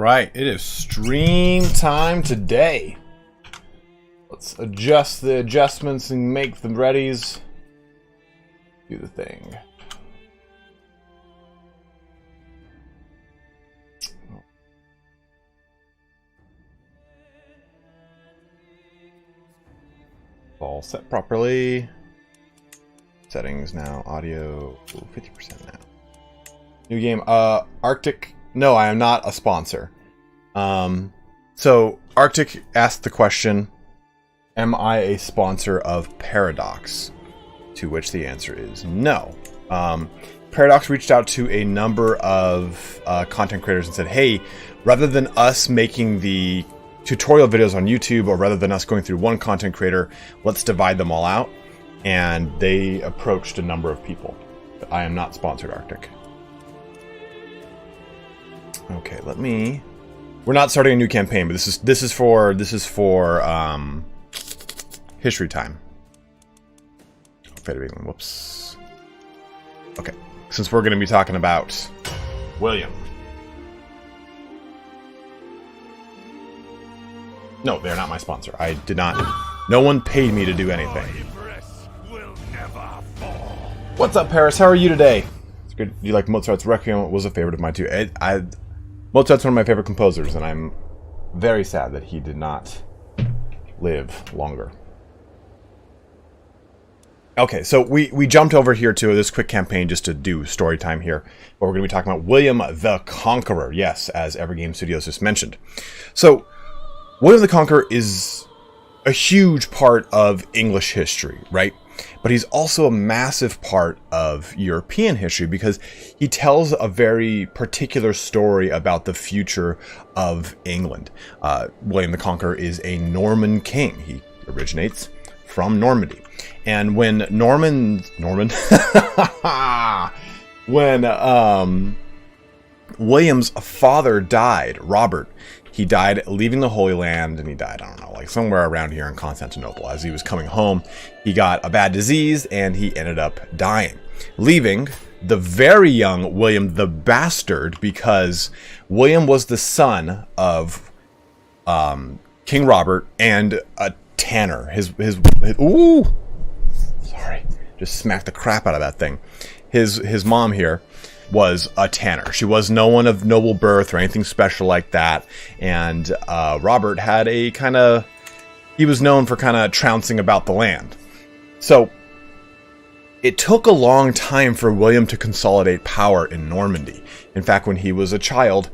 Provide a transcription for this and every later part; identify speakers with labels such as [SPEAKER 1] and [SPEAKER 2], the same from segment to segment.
[SPEAKER 1] Alright, it is stream time today. Let's adjust the adjustments and make the readies. Do the thing. All set properly. Settings now, audio 50% now. New game, Arctic. No, I am not a sponsor. So Arctic asked the question, am I a sponsor of Paradox? To which the answer is no. Paradox reached out to a number of content creators and said, hey, rather than us making the tutorial videos on YouTube, or rather than us going through one content creator, let's divide them all out. And they approached a number of people. But I am not sponsored, Arctic. Okay, let me. We're not starting a new campaign, but this is for history time. Whoops. Okay, since we're going to be talking about William. No, they're not my sponsor. I did not. No one paid me to do anything. What's up, Paris? How are you today? It's good. Do you like Mozart's Requiem? Was a favorite of mine too. Mozart's one of my favorite composers, and I'm very sad that he did not live longer. Okay, so we jumped over here to this quick campaign just to do story time here, where we're going to be talking about William the Conqueror. Yes, as Evergame Studios just mentioned. So, William the Conqueror is a huge part of English history, right? But he's also a massive part of European history because he tells a very particular story about the future of England. William the Conqueror is a Norman king. He originates from Normandy. And when when William's father died, Robert, he died leaving the Holy Land, and he died, I don't know, like somewhere around here in Constantinople. As he was coming home, he got a bad disease, and he ended up dying, leaving the very young William the Bastard, because William was the son of King Robert and a tanner. Ooh! Sorry. Just smacked the crap out of that thing. His mom here was a tanner. She was no one of noble birth or anything special like that. And Robert had a he was known for kind of trouncing about the land. So it took a long time for William to consolidate power in Normandy. In fact, when he was a child,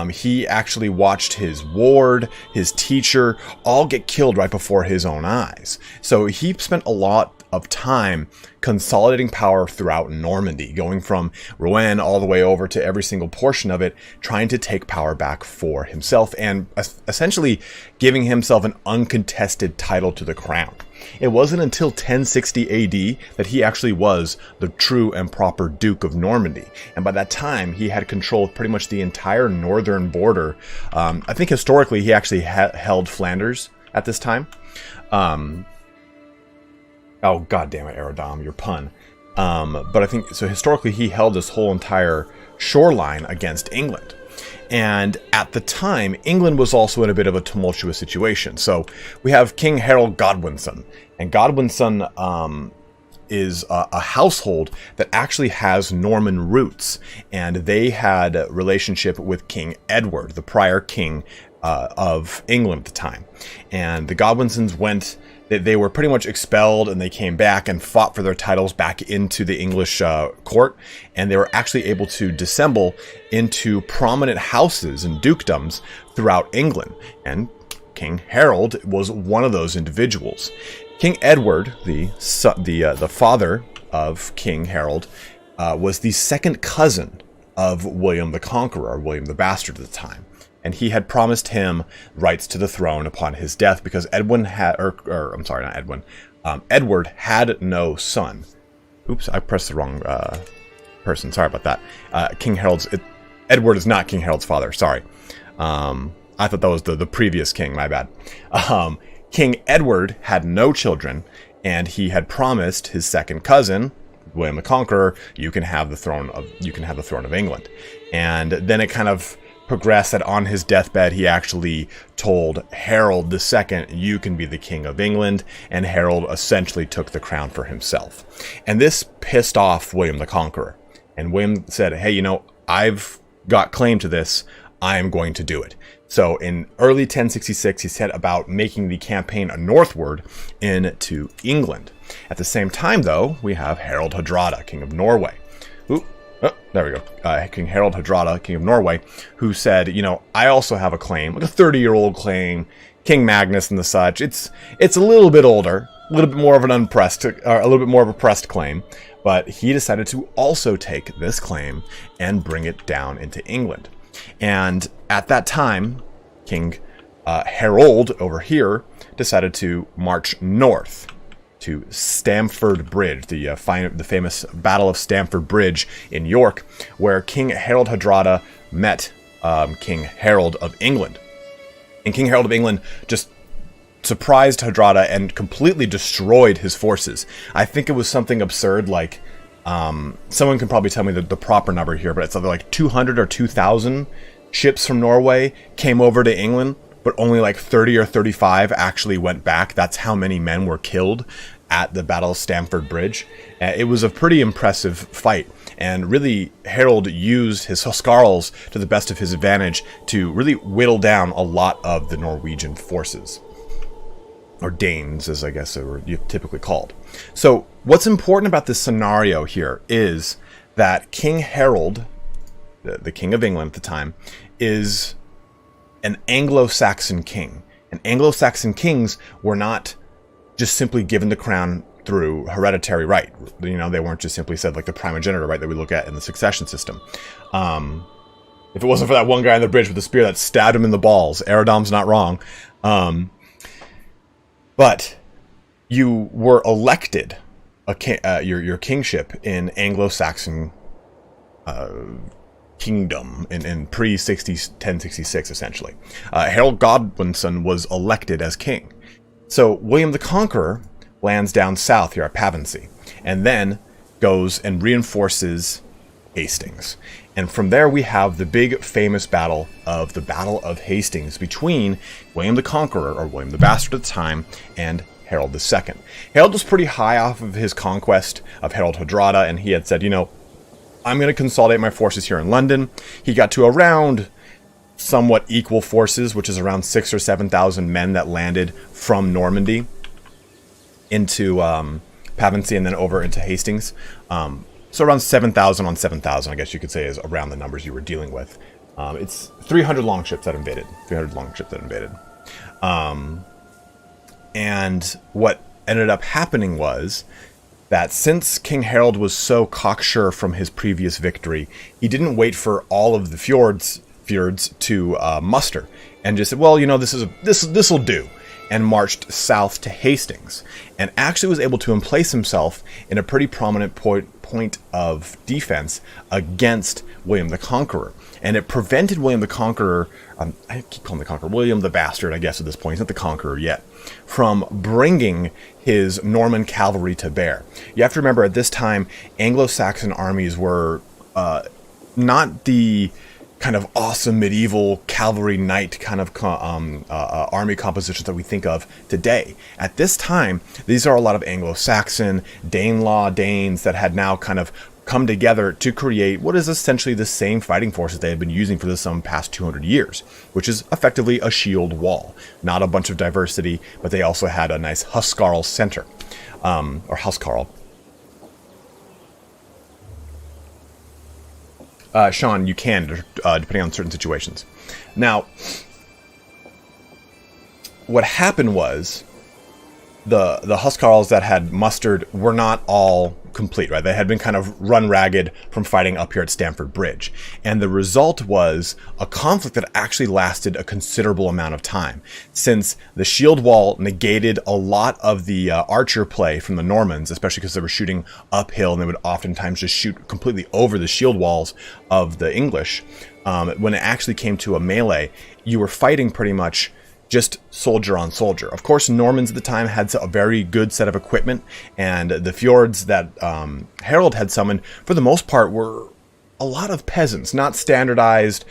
[SPEAKER 1] he actually watched his ward, his teacher, all get killed right before his own eyes. So he spent a lot of time consolidating power throughout Normandy, going from Rouen all the way over to every single portion of it, trying to take power back for himself and essentially giving himself an uncontested title to the crown. It wasn't until 1060 AD that he actually was the true and proper Duke of Normandy. And by that time, he had control of pretty much the entire northern border. I think historically, he actually held Flanders at this time. Oh, god damn it, Aerodom, your pun. But I think, so historically, he held this whole entire shoreline against England. And at the time, England was also in a bit of a tumultuous situation. So we have King Harold Godwinson. And Godwinson is a household that actually has Norman roots. And they had a relationship with King Edward, the prior king of England at the time. And the Godwinsons went... They were pretty much expelled, and they came back and fought for their titles back into the English court, and they were actually able to dissemble into prominent houses and dukedoms throughout England. And King Harold was one of those individuals. King Edward, the father of King Harold, was the second cousin of William the Conqueror, William the Bastard at the time. And he had promised him rights to the throne upon his death because Edwin had, I'm sorry, not Edwin. Edward had no son. Oops, I pressed the wrong person. Sorry about that. Edward is not King Harold's father. Sorry. I thought that was the previous king. My bad. King Edward had no children, and he had promised his second cousin, William the Conqueror, you can have the throne of England. And then it kind of progressed that on his deathbed, he actually told Harold II, you can be the King of England, and Harold essentially took the crown for himself. And this pissed off William the Conqueror. And William said, hey, you know, I've got claim to this. I am going to do it. So in early 1066, he set about making the campaign northward into England. At the same time, though, we have Harald Hardrada, King of Norway. Oh, there we go. King Harald Hardrada, King of Norway, who said, you know, I also have a claim, like a 30-year-old claim, King Magnus and the such. It's a little bit older, a little bit more of an a little bit more of a pressed claim, but he decided to also take this claim and bring it down into England. And at that time, King Harold over here decided to march north to Stamford Bridge, the famous Battle of Stamford Bridge in York, where King Harald Hardrada met King Harold of England. And King Harold of England just surprised Hardrada and completely destroyed his forces. I think it was something absurd like, someone can probably tell me the proper number here, but it's either like 200 or 2,000 ships from Norway came over to England, but only like 30 or 35 actually went back. That's how many men were killed at the Battle of Stamford Bridge. It was a pretty impressive fight, and really Harold used his Huskarls to the best of his advantage to really whittle down a lot of the Norwegian forces. Or Danes, as I guess they were typically called. So what's important about this scenario here is that King Harold, the King of England at the time, is an Anglo-Saxon king. And Anglo-Saxon kings were not just simply given the crown through hereditary right. You know, they weren't just simply said like the primogeniture right that we look at in the succession system. If it wasn't for that one guy on the bridge with the spear that stabbed him in the balls, Eradom's not wrong. But you were elected your kingship in Anglo-Saxon kingdom in pre-1066, essentially. Harold Godwinson was elected as king. So William the Conqueror lands down south here at Pevensey, and then goes and reinforces Hastings. And from there we have the big famous battle of Hastings between William the Conqueror, or William the Bastard at the time, and Harold II. Harold was pretty high off of his conquest of Harald Hardrada, and he had said, you know, I'm going to consolidate my forces here in London. He got to around somewhat equal forces, which is around 6,000 or 7,000 men that landed from Normandy into Pevensey and then over into Hastings. So around 7,000 on 7,000, I guess you could say, is around the numbers you were dealing with. It's 300 longships that invaded. And what ended up happening was that since King Harold was so cocksure from his previous victory, he didn't wait for all of the fjords to muster, and just said, well, you know, this'll do, and marched south to Hastings, and actually was able to emplace himself in a pretty prominent point of defense against William the Conqueror. And it prevented William the Conqueror, I keep calling the Conqueror William the Bastard, I guess at this point, he's not the Conqueror yet, from bringing his Norman cavalry to bear. You have to remember, at this time, Anglo-Saxon armies were not the kind of awesome medieval cavalry knight kind of army compositions that we think of today. At this time, these are a lot of Anglo-Saxon, Danelaw Danes that had now kind of come together to create what is essentially the same fighting forces they had been using for the past 200 years, which is effectively a shield wall. Not a bunch of diversity, but they also had a nice Huskarl center, or Huskarl. Sean, you can, depending on certain situations. Now, what happened was the Huskarls that had mustered were not all complete, right? They had been kind of run ragged from fighting up here at Stamford Bridge. And the result was a conflict that actually lasted a considerable amount of time, since the shield wall negated a lot of the archer play from the Normans, especially because they were shooting uphill and they would oftentimes just shoot completely over the shield walls of the English. When it actually came to a melee, you were fighting pretty much just soldier on soldier. Of course, Normans at the time had a very good set of equipment, and the fjords that Harold had summoned, for the most part, were a lot of peasants, not standardized,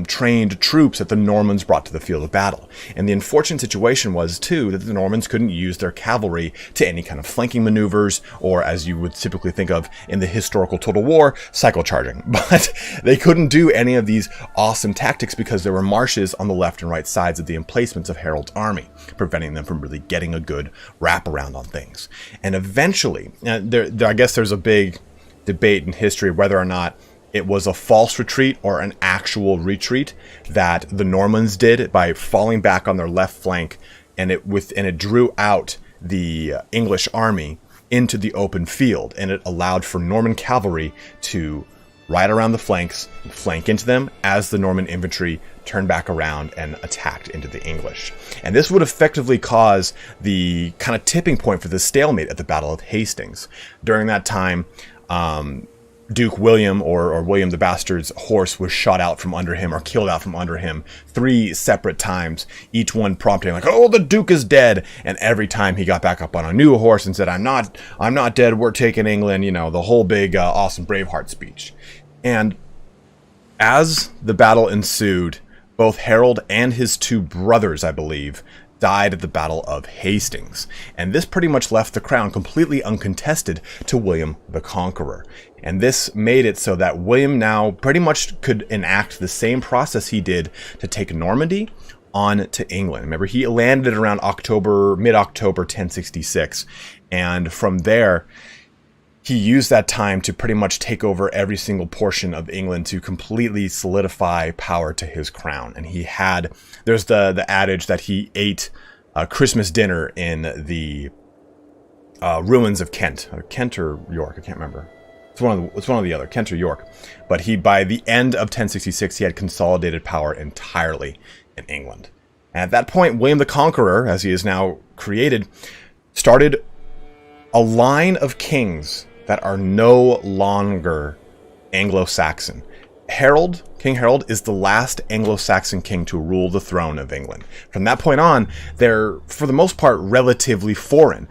[SPEAKER 1] trained troops that the Normans brought to the field of battle. And the unfortunate situation was, too, that the Normans couldn't use their cavalry to any kind of flanking maneuvers, or as you would typically think of in the historical Total War, cycle charging. But they couldn't do any of these awesome tactics because there were marshes on the left and right sides of the emplacements of Harold's army, preventing them from really getting a good wraparound on things. And eventually, I guess there's a big debate in history whether or not it was a false retreat or an actual retreat that the Normans did by falling back on their left flank, and it drew out the English army into the open field, and it allowed for Norman cavalry to ride around the flanks, flank into them as the Norman infantry turned back around and attacked into the English. And this would effectively cause the kind of tipping point for the stalemate at the Battle of Hastings. During that time, Duke William, or William the Bastard's horse, was shot out from under him, or killed out from under him 3 separate times, each one prompting like, "Oh, the Duke is dead!" And every time he got back up on a new horse and said, I'm not dead, we're taking England," the whole big, awesome Braveheart speech. And as the battle ensued, both Harold and his 2 brothers, I believe, died at the Battle of Hastings. And this pretty much left the crown completely uncontested to William the Conqueror. And this made it so that William now pretty much could enact the same process he did to take Normandy on to England. Remember, he landed around mid-October 1066. And from there, he used that time to pretty much take over every single portion of England to completely solidify power to his crown. And there's the adage that he ate Christmas dinner in the ruins of Kent or York, I can't remember. It's one of the other, Kent or York. But by the end of 1066, he had consolidated power entirely in England. And at that point, William the Conqueror, as he is now created, started a line of kings that are no longer Anglo-Saxon. King Harold is the last Anglo-Saxon king to rule the throne of England. From that point on, they're, for the most part, relatively foreign.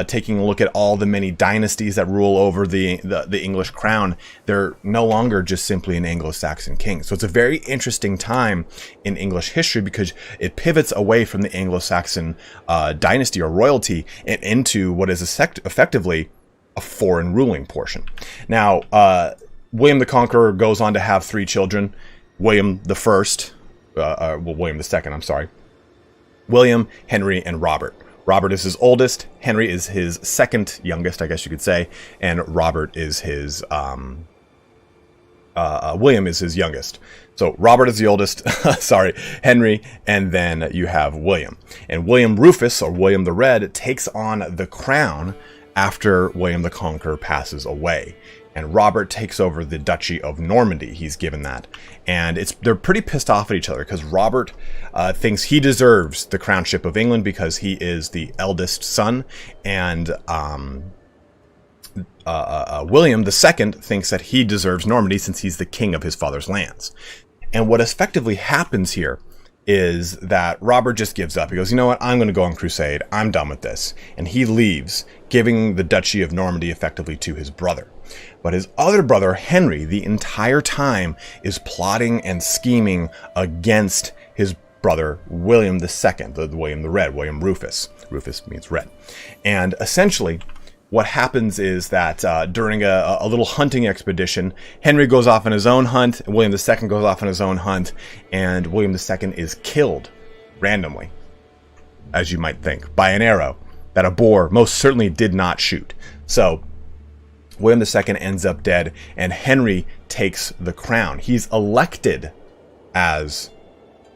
[SPEAKER 1] Taking a look at all the many dynasties that rule over the English crown, they're no longer just simply an Anglo-Saxon king. So it's a very interesting time in English history because it pivots away from the Anglo-Saxon dynasty or royalty and into what is effectively a foreign ruling portion. Now, William the Conqueror goes on to have 3 children. William the Second, I'm sorry. William, Henry, and Robert. Robert is his oldest. Henry is his second youngest, I guess you could say. And Robert is his, William is his youngest. So Robert is the oldest, sorry, Henry, and then you have William. And William Rufus, or William the Red, takes on the crown after William the Conqueror passes away. And Robert takes over the Duchy of Normandy. He's given that. And they're pretty pissed off at each other because Robert thinks he deserves the crownship of England because he is the eldest son. And William II thinks that he deserves Normandy since he's the king of his father's lands. And what effectively happens here is that Robert just gives up. He goes, you know what, I'm going to go on crusade. I'm done with this. And he leaves, giving the Duchy of Normandy effectively to his brother. But his other brother, Henry, the entire time is plotting and scheming against his brother, William II, William the Red, William Rufus. Rufus means red. And essentially, what happens is that during a little hunting expedition, Henry goes off on his own hunt, and William II goes off on his own hunt, and William II is killed randomly, as you might think, by an arrow that a boar most certainly did not shoot. So William II ends up dead, and Henry takes the crown. He's elected as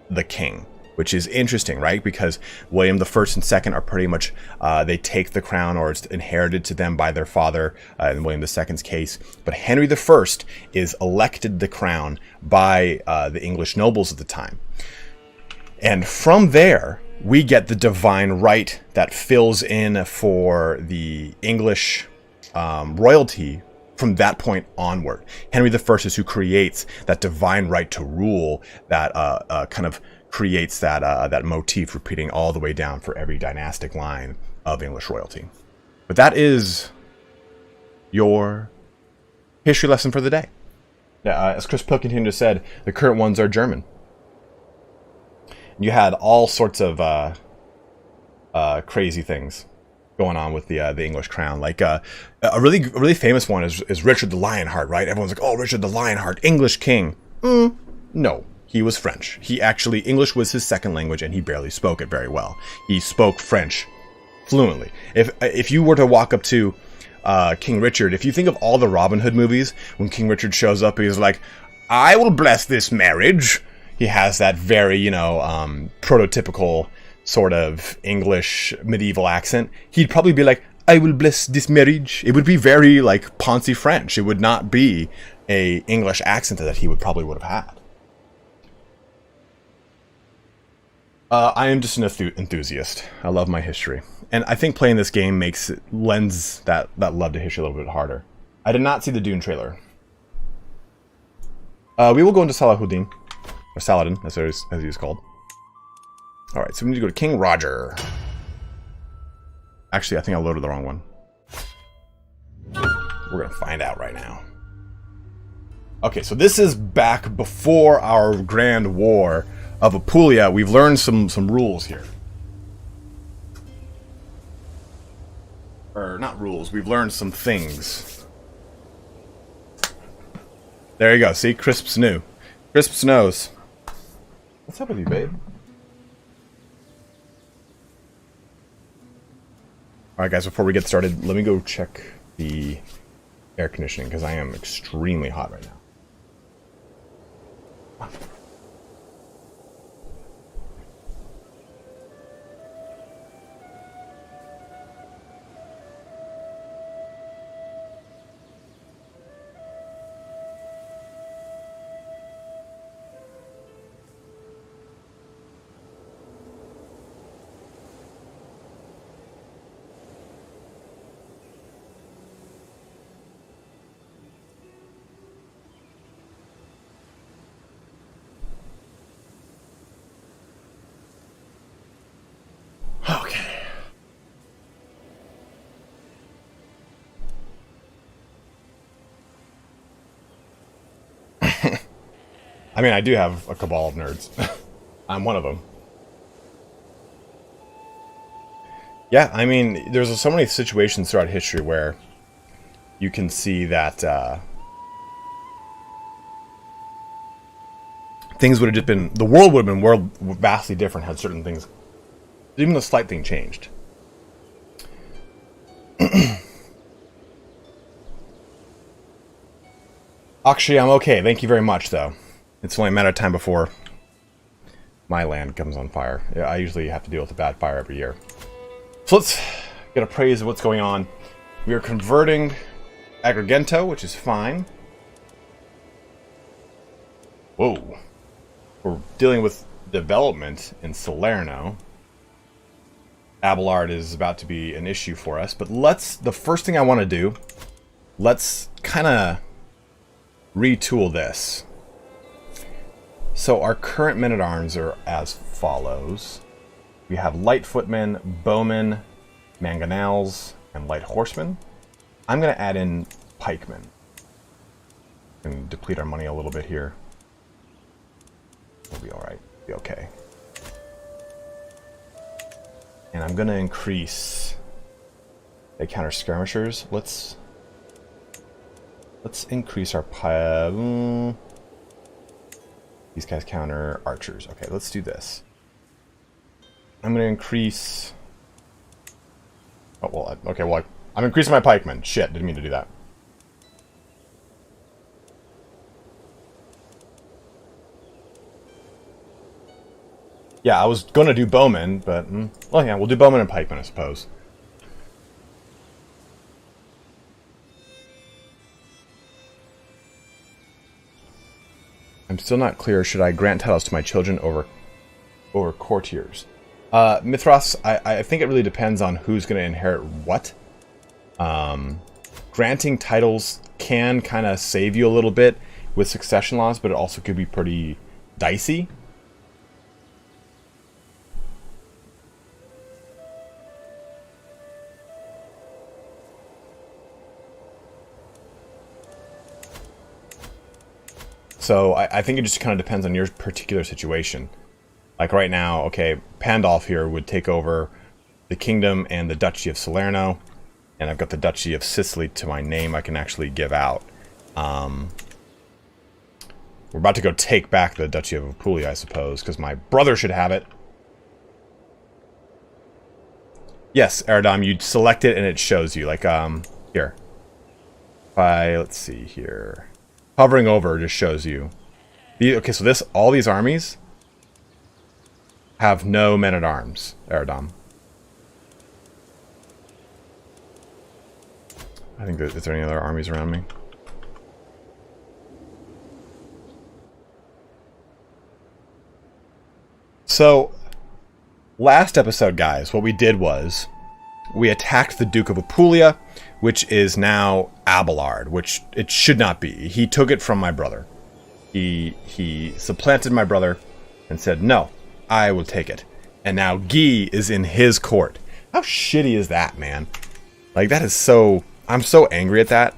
[SPEAKER 1] the king, which is interesting, right? Because William I and II are pretty much, they take the crown, or it's inherited to them by their father, in William II's case. But Henry I is elected the crown by the English nobles at the time. And from there, we get the divine right that fills in for the English royalty from that point onward. Henry I is who creates that divine right to rule that kind of creates that motif repeating all the way down for every dynastic line of English royalty. But that is your history lesson for the day. Yeah, as Chris Pilkington just said, the current ones are German. You had all sorts of crazy things going on with the English crown. Like a really famous one is Richard the Lionheart, right? Everyone's like, oh, Richard the Lionheart, English king. No, he was French. He actually, English was his second language, and he barely spoke it very well. He spoke French fluently. If you were to walk up to King Richard, if you think of all the Robin Hood movies, when King Richard shows up, he's like, I will bless this marriage. He has that very, prototypical sort of English medieval accent. He'd probably be like, I will bless this marriage. It would be very like Poncy French. It would not be a English accent that he probably would have had. I am just an enthusiast. I love my history. And I think playing this game lends that love to history a little bit harder. I did not see the Dune trailer. We will go into Salahuddin. Or Saladin, as he was called. Alright, so we need to go to King Roger. Actually, I think I loaded the wrong one. We're going to find out right now. Okay, so this is back before our Grand War of Apulia. We've learned some rules here. Or, not rules, we've learned some things. There you go, see? Crisp's new. Crisp's knows. What's up with you, babe? Alright guys, before we get started, let me go check the air conditioning, because I am extremely hot right now. Okay. I mean, I do have a cabal of nerds. I'm one of them. Yeah, I mean, there's so many situations throughout history where you can see that things would have just been... The world would have been vastly different had certain things... Even a slight thing changed. Actually, I'm okay. Thank you very much, though. It's only a matter of time before my land comes on fire. I usually have to deal with a bad fire every year. So let's get a praise of what's going on. We are converting Agrigento, which is fine. Whoa. We're dealing with development in Salerno. Abelard is about to be an issue for us, but the first thing I want to do, let's kind of retool this. So our current men-at-arms are as follows. We have light footmen, bowmen, mangonels, and light horsemen. I'm going to add in pikemen and deplete our money a little bit here. We'll be alright. Be okay. And I'm going to increase the counter skirmishers. Let's increase our these guys counter archers. Okay, let's do this. I'm going to increase... Oh, well, okay, well, I'm increasing my pikemen. Shit, didn't mean to do that. Yeah, I was going to do bowmen, but... well, yeah, we'll do bowmen and pikemen, I suppose. I'm still not clear. Should I grant titles to my children over courtiers? Mithras, I think it really depends on who's going to inherit what. Granting titles can kind of save you a little bit with succession laws, but it also could be pretty dicey. So I think it just kind of depends on your particular situation. Like right now, okay, Pandolf here would take over the kingdom and the Duchy of Salerno, and I've got the Duchy of Sicily to my name I can actually give out. We're about to go take back the Duchy of Apulia, I suppose, because my brother should have it. Yes, Aradam, you select it and it shows you. Like, here. Let's see here. Hovering over just shows you. Okay, so all these armies have no men-at-arms, Aradam. I think is there any other armies around me? So, last episode, guys, what we did was we attacked the Duke of Apulia, which is now Abelard, which it should not be. He took it from my brother. He supplanted my brother and said, no, I will take it. And now Guy is in his court. How shitty is that, man? Like, that is so... I'm so angry at that.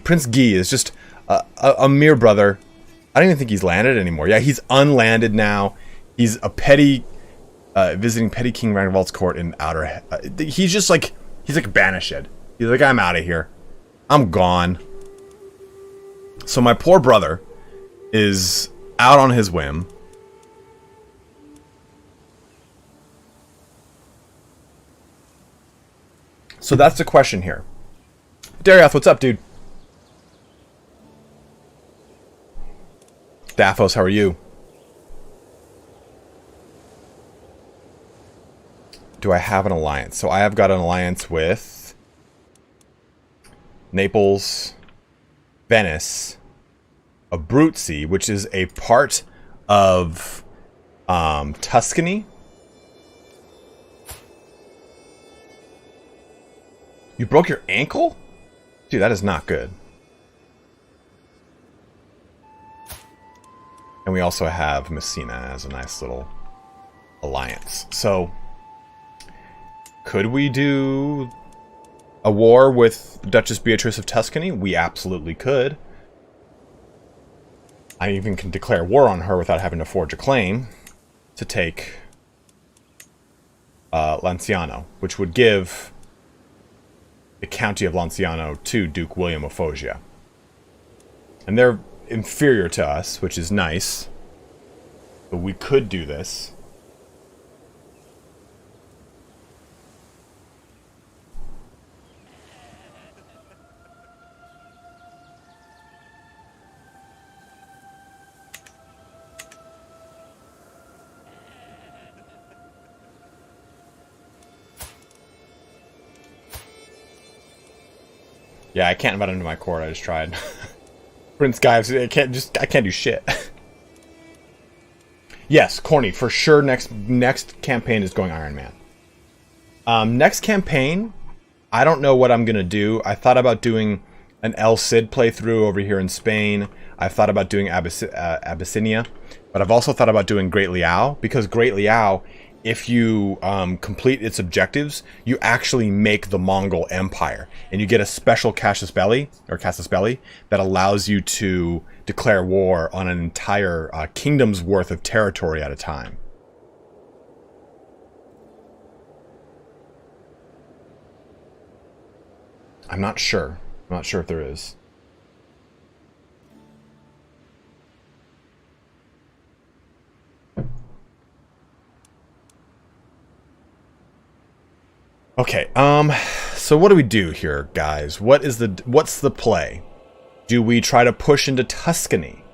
[SPEAKER 1] Prince Guy is just a mere brother. I don't even think he's landed anymore. Yeah, he's unlanded now. He's a petty... visiting Petty King Ragnvald's court in Outer... he's just like... He's like banished. He's like, I'm out of here. I'm gone. So my poor brother is out on his whim. So that's the question here. Darioth, what's up, dude? Daphos, how are you? Do I have an alliance? So I have got an alliance with Naples, Venice, Abruzzi, which is a part of Tuscany. You broke your ankle? Dude, that is not good. And we also have Messina as a nice little alliance. So, could we do a war with Duchess Beatrice of Tuscany? We absolutely could. I even can declare war on her without having to forge a claim to take Lanciano, which would give the county of Lanciano to Duke William of Foggia. And they're inferior to us, which is nice. But we could do this. Yeah, I can't invite him to my court. I just tried. Prince Guy, I can't do shit. Yes, Corny, for sure. Next campaign is going Iron Man. Next campaign, I don't know what I'm gonna do. I thought about doing an El Cid playthrough over here in Spain. I've thought about doing Abyssinia, but I've also thought about doing Great Liao, because Great Liao, if you complete its objectives, you actually make the Mongol Empire, and you get a special casus belli that allows you to declare war on an entire kingdom's worth of territory at a time. I'm not sure. I'm not sure if there is. Okay, so what do we do here, guys? What's the play? Do we try to push into Tuscany?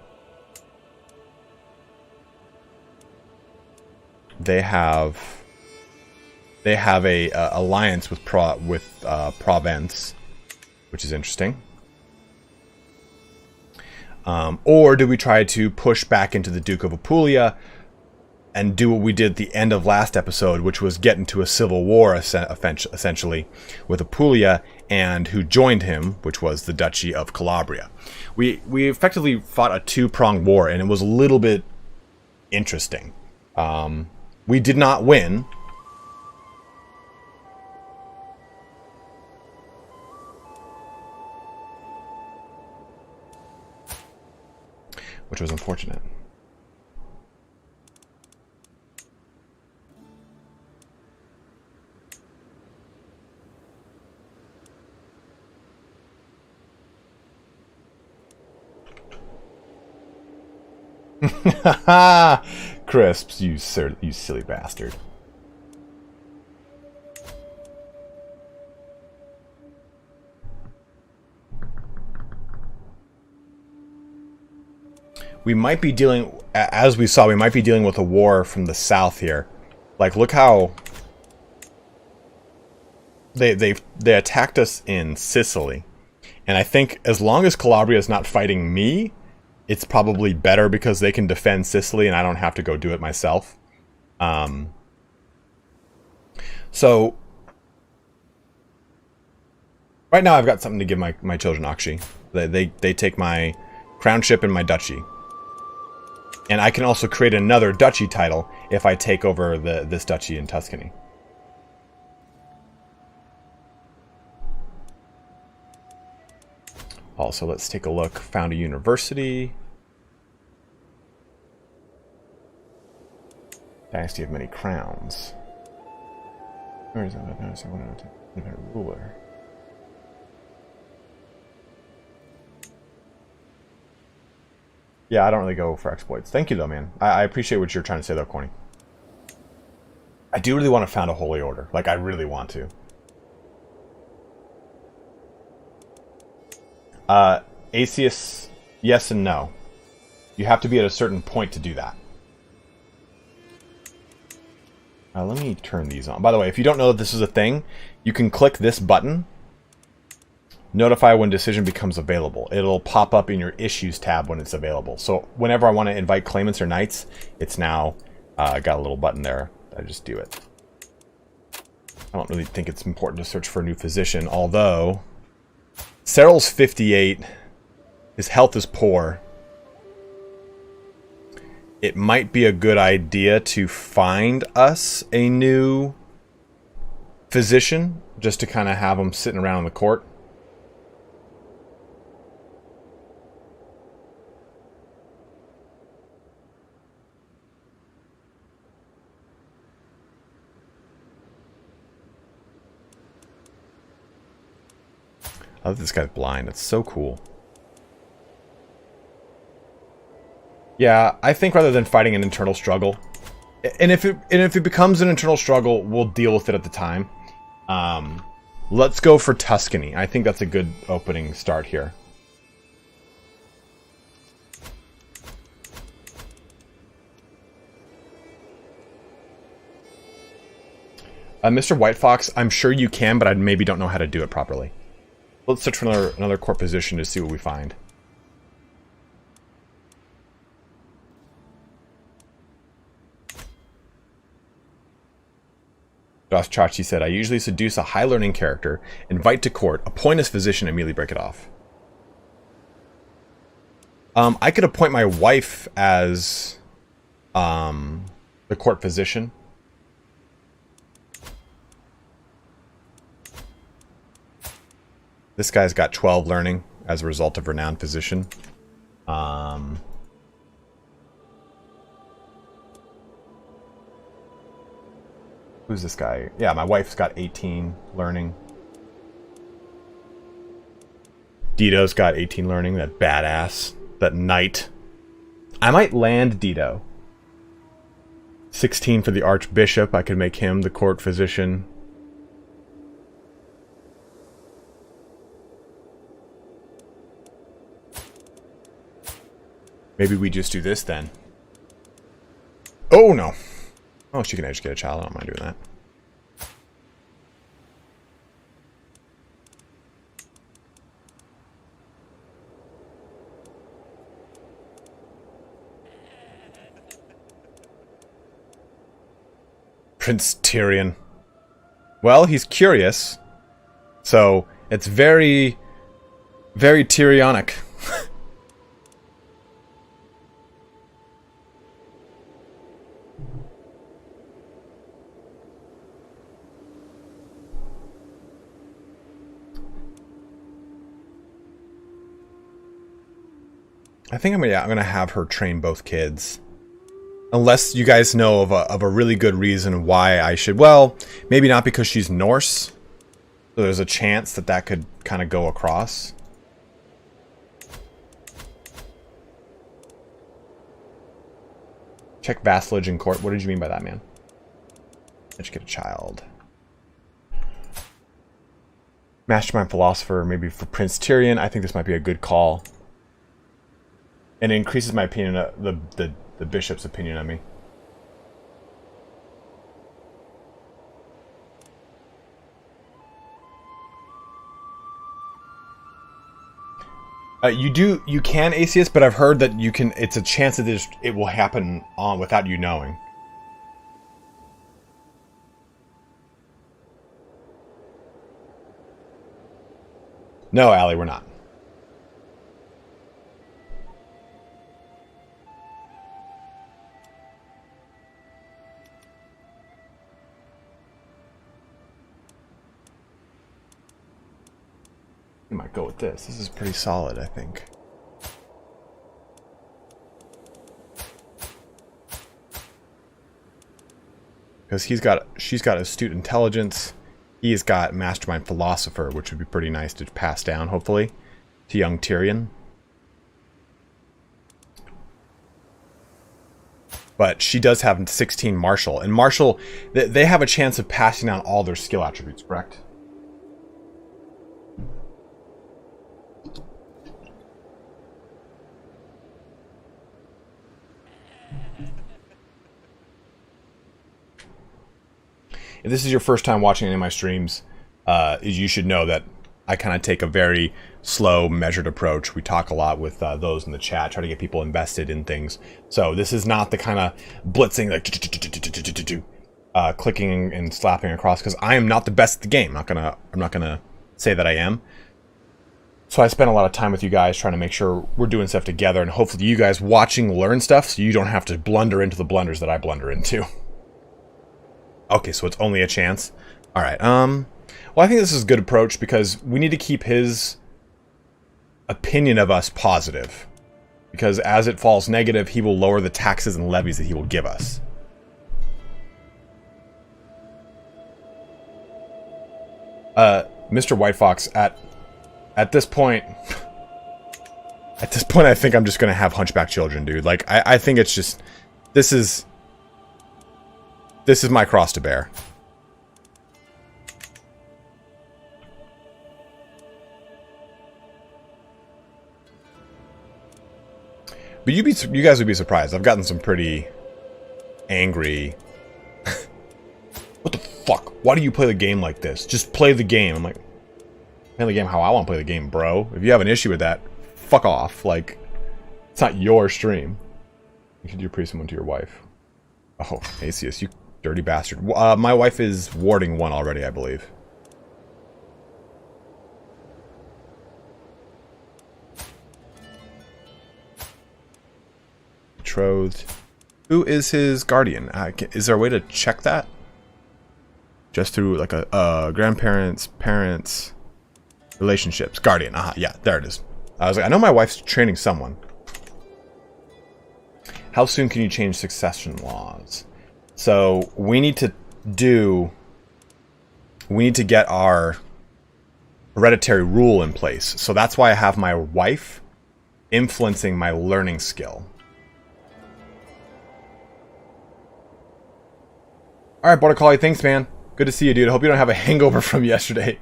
[SPEAKER 1] They have a alliance with Provence, which is interesting. Or do we try to push back into the Duke of Apulia and do what we did at the end of last episode, which was get into a civil war, essentially, with Apulia and who joined him, which was the Duchy of Calabria. We effectively fought a two-pronged war, and it was a little bit interesting. We did not win. which was unfortunate. Crisps, you silly bastard. We might be dealing, as we saw, we might be dealing with a war from the south here. Like, look how they attacked us in Sicily, and I think as long as Calabria is not fighting me, it's probably better because they can defend Sicily and I don't have to go do it myself. So right now I've got something to give my children Akshi. They take my crownship and my duchy. And I can also create another duchy title if I take over this duchy in Tuscany. Also, let's take a look. Found a university. Dynasty of many crowns. Where is that? Ruler. Yeah, I don't really go for exploits. Thank you, though, man. I appreciate what you're trying to say, though, Corny. I do really want to found a holy order. Like, I really want to. Asus, yes and no. You have to be at a certain point to do that. Let me turn these on. By the way, if you don't know that this is a thing, you can click this button. Notify when decision becomes available. It'll pop up in your issues tab when it's available. So whenever I want to invite claimants or knights, it's now got a little button there. I just do it. I don't really think it's important to search for a new physician, although Cyril's 58. His health is poor. It might be a good idea to find us a new physician, just to kind of have him sitting around in the court. I love this guy's blind. It's so cool. Yeah, I think rather than fighting an internal struggle, and if it becomes an internal struggle, we'll deal with it at the time. Let's go for Tuscany. I think that's a good opening start here. Mr. White Fox, I'm sure you can, but I maybe don't know how to do it properly. Let's search for another court position to see what we find. Josh Chachi said, I usually seduce a high-learning character, invite to court, appoint as physician, and immediately break it off. I could appoint my wife as the court physician. This guy's got 12 learning as a result of renowned physician. Who's this guy? Yeah, my wife's got 18 learning. Dito's got 18 learning. That badass. That knight. I might land Dito. 16 for the Archbishop. I could make him the court physician. Maybe we just do this then. Oh, no. Oh, she can educate a child. I don't mind doing that. Prince Tyrion. Well, he's curious. So, it's very, very Tyrionic. I think I'm gonna have her train both kids. Unless you guys know of a really good reason why I should. Well, maybe not, because she's Norse. So there's a chance that that could kind of go across. Check vassalage in court. What did you mean by that, man? Educate a child. Mastermind philosopher, maybe for Prince Tyrion. I think this might be a good call. And it increases my opinion, the bishop's opinion on me. You can Atheist, but I've heard that you can, it's a chance that it will happen on without you knowing. No, Allie, we're not. I might go with this. This is pretty solid, I think. Because she's got astute intelligence. He's got mastermind philosopher, which would be pretty nice to pass down, hopefully, to young Tyrion. But she does have 16 martial, and martial, they have a chance of passing down all their skill attributes, correct? If this is your first time watching any of my streams, you should know that I kind of take a very slow, measured approach. We talk a lot with those in the chat, try to get people invested in things. So this is not the kind of blitzing, like clicking and slapping across, because I am not the best at the game. I'm not gonna say that I am. So I spend a lot of time with you guys trying to make sure we're doing stuff together, and hopefully you guys watching learn stuff, so you don't have to blunder into the blunders that I blunder into. Okay, so it's only a chance. All right. Well, I think this is a good approach because we need to keep his opinion of us positive. Because as it falls negative, he will lower the taxes and levies that he will give us. Mr. White Fox, at this point, I think I'm just gonna have hunchback children, dude. Like, I think it's just, this is my cross to bear. But you guys would be surprised. I've gotten some pretty angry. What the fuck? Why do you play the game like this? Just play the game. I'm like, play the game how I want to play the game, bro. If you have an issue with that, fuck off. Like, it's not your stream. You should do pre someone to your wife. Oh, Asus, you dirty bastard. My wife is warding one already, I believe. Betrothed. Who is his guardian? Is there a way to check that? Just through like a grandparents, parents, relationships. Guardian. Aha, yeah, there it is. I was like, I know my wife's training someone. How soon can you change succession laws? So we need to get our hereditary rule in place. So that's why I have my wife influencing my learning skill. Alright, Border Collie, thanks, man. Good to see you, dude. I hope you don't have a hangover from yesterday.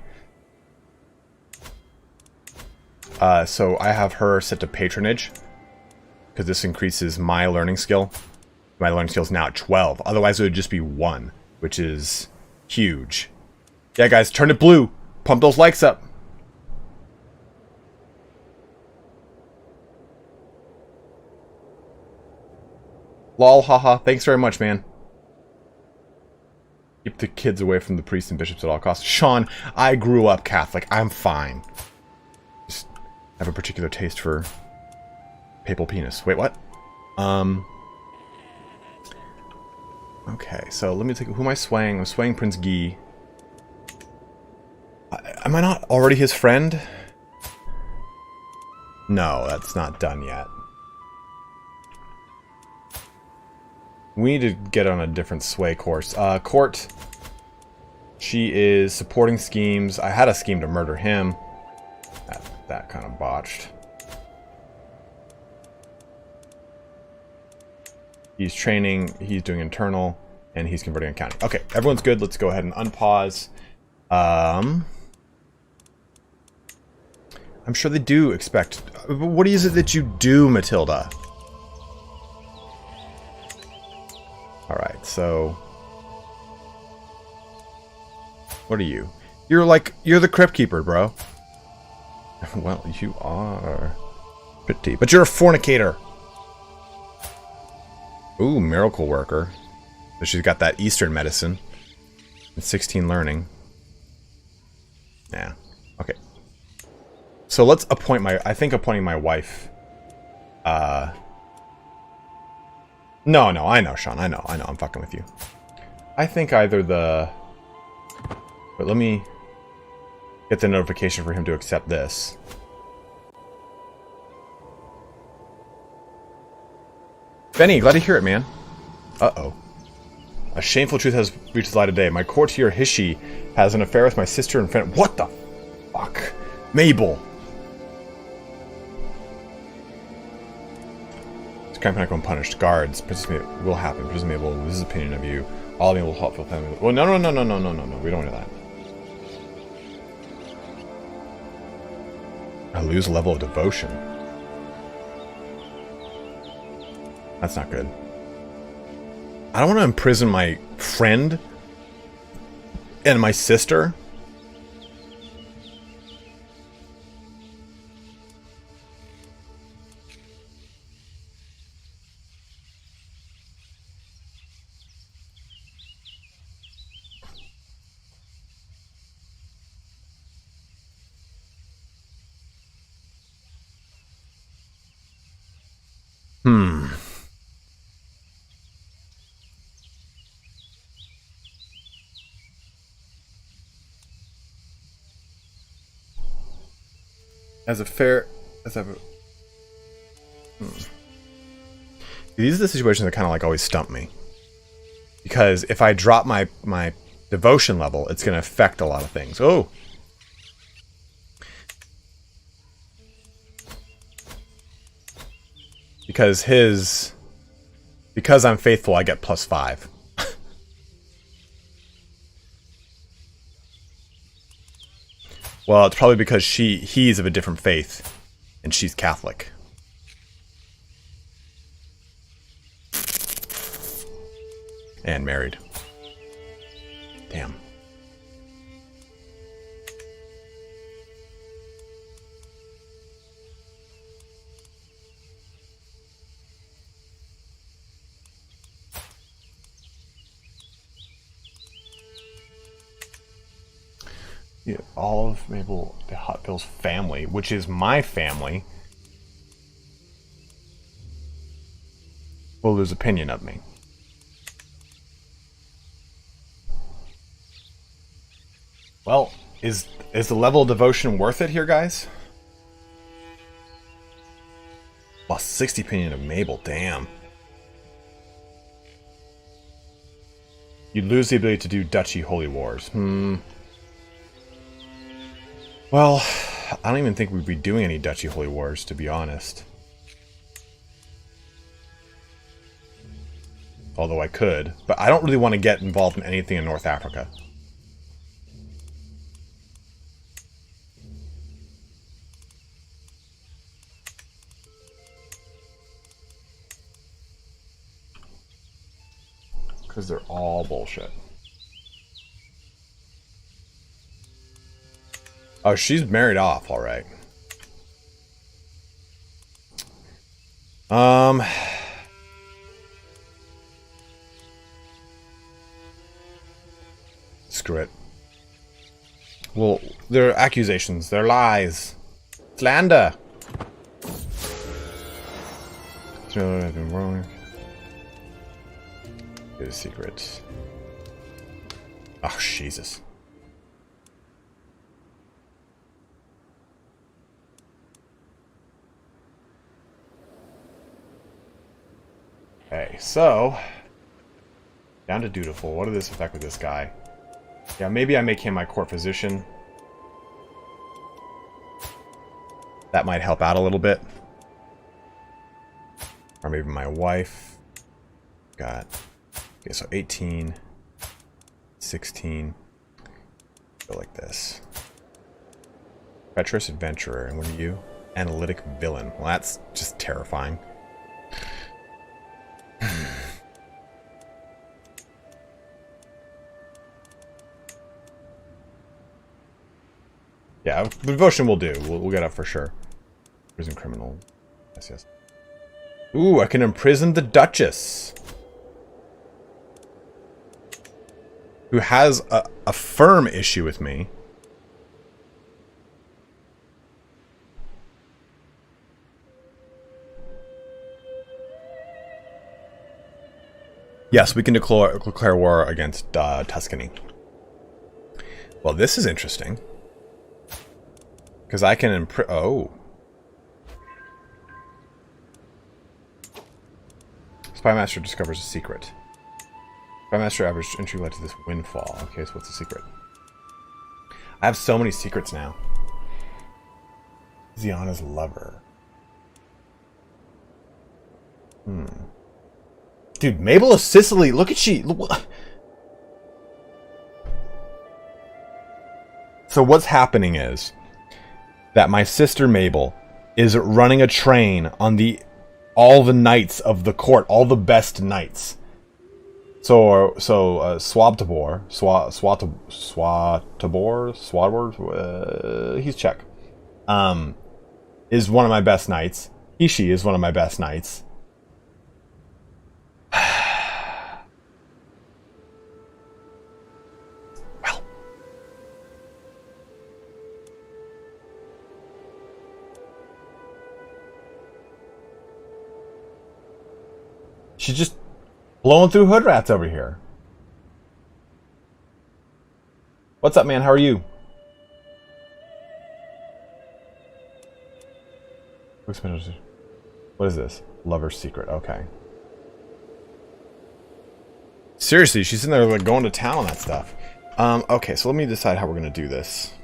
[SPEAKER 1] So I have her set to patronage, because this increases my learning skill. My learning skill is now at 12. Otherwise, it would just be 1, which is huge. Yeah, guys, turn it blue. Pump those likes up. Lol, haha. Thanks very much, man. Keep the kids away from the priests and bishops at all costs. Sean, I grew up Catholic. I'm fine. Just have a particular taste for papal penis. Wait, what? Okay, so let me take... Who am I swaying? I'm swaying Prince Guy. Am I not already his friend? No, that's not done yet. We need to get on a different sway course. Court. She is supporting schemes. I had a scheme to murder him. That kind of botched. He's training. He's doing internal. And he's converting accounting. Okay, everyone's good. Let's go ahead and unpause. I'm sure they do expect... What is it that you do, Matilda? Alright, so... What are you? You're the crypt keeper, bro. Well, you are pretty. But you're a fornicator. Ooh, miracle worker. So she's got that Eastern medicine. And 16 learning. Yeah. Okay. So let's appoint my... I think appointing my wife... No, I know, Sean. I know. I'm fucking with you. I think either the... But let me get the notification for him to accept this. Benny, glad to hear it, man. Uh-oh. A shameful truth has reached the light of day. My courtier Hishi has an affair with my sister and friend. What the fuck? Mabel. This crime cannot go unpunished. Guards. Princess Mabel will happen. Princess Mabel, this is his opinion of you. All Mabel will help fill family. Well, no. We don't do that. I lose a level of devotion. That's not good. I don't want to imprison my friend and my sister. These are the situations that kind of like always stump me. Because if I drop my devotion level, it's going to affect a lot of things. Oh! Because I'm faithful, I get +5. Well, it's probably because he's of a different faith, and she's Catholic. And married. Damn. Yeah, all of Mabel the Hot Bill's family, which is my family, will lose opinion of me. Well, is the level of devotion worth it here, guys? Lost 60 opinion of Mabel, damn. You'd lose the ability to do Duchy Holy Wars. Well, I don't even think we'd be doing any Duchy Holy Wars, to be honest. Although I could. But I don't really want to get involved in anything in North Africa. Because they're all bullshit. Oh, she's married off, alright. Screw it. Well, they're accusations. They're lies. Slander. So I've been wrong. Get a secret. Oh, Jesus. Okay, so Down to dutiful. What did this affect with this guy? Yeah, maybe I make him my court physician. That might help out a little bit. Or maybe my wife. Got... Okay, so 18. 16. Go like this. Treacherous adventurer. And what are you? Analytic villain. Well, that's just terrifying. Yeah, devotion will do. We'll get up for sure. Prison criminal. Yes, yes. Ooh, I can imprison the Duchess. Who has a firm issue with me. Yes, we can declare war against Tuscany. Well, this is interesting. Because I can oh. Spymaster discovers a secret. Spymaster average entry led to this windfall. Okay, so what's the secret? I have so many secrets now. Ziana's lover. Dude, Mabel of Sicily. Look at she. So what's happening is that my sister Mabel is running a train on all the knights of the court, all the best knights. So Swabtabor, he's Czech. Is one of my best knights. She is one of my best knights. Well. She's just blowing through hood rats over here. What's up, man? How are you? What is this? Lover's secret. Okay. Seriously, she's sitting there like going to town on that stuff. Okay, so let me decide how we're gonna do this.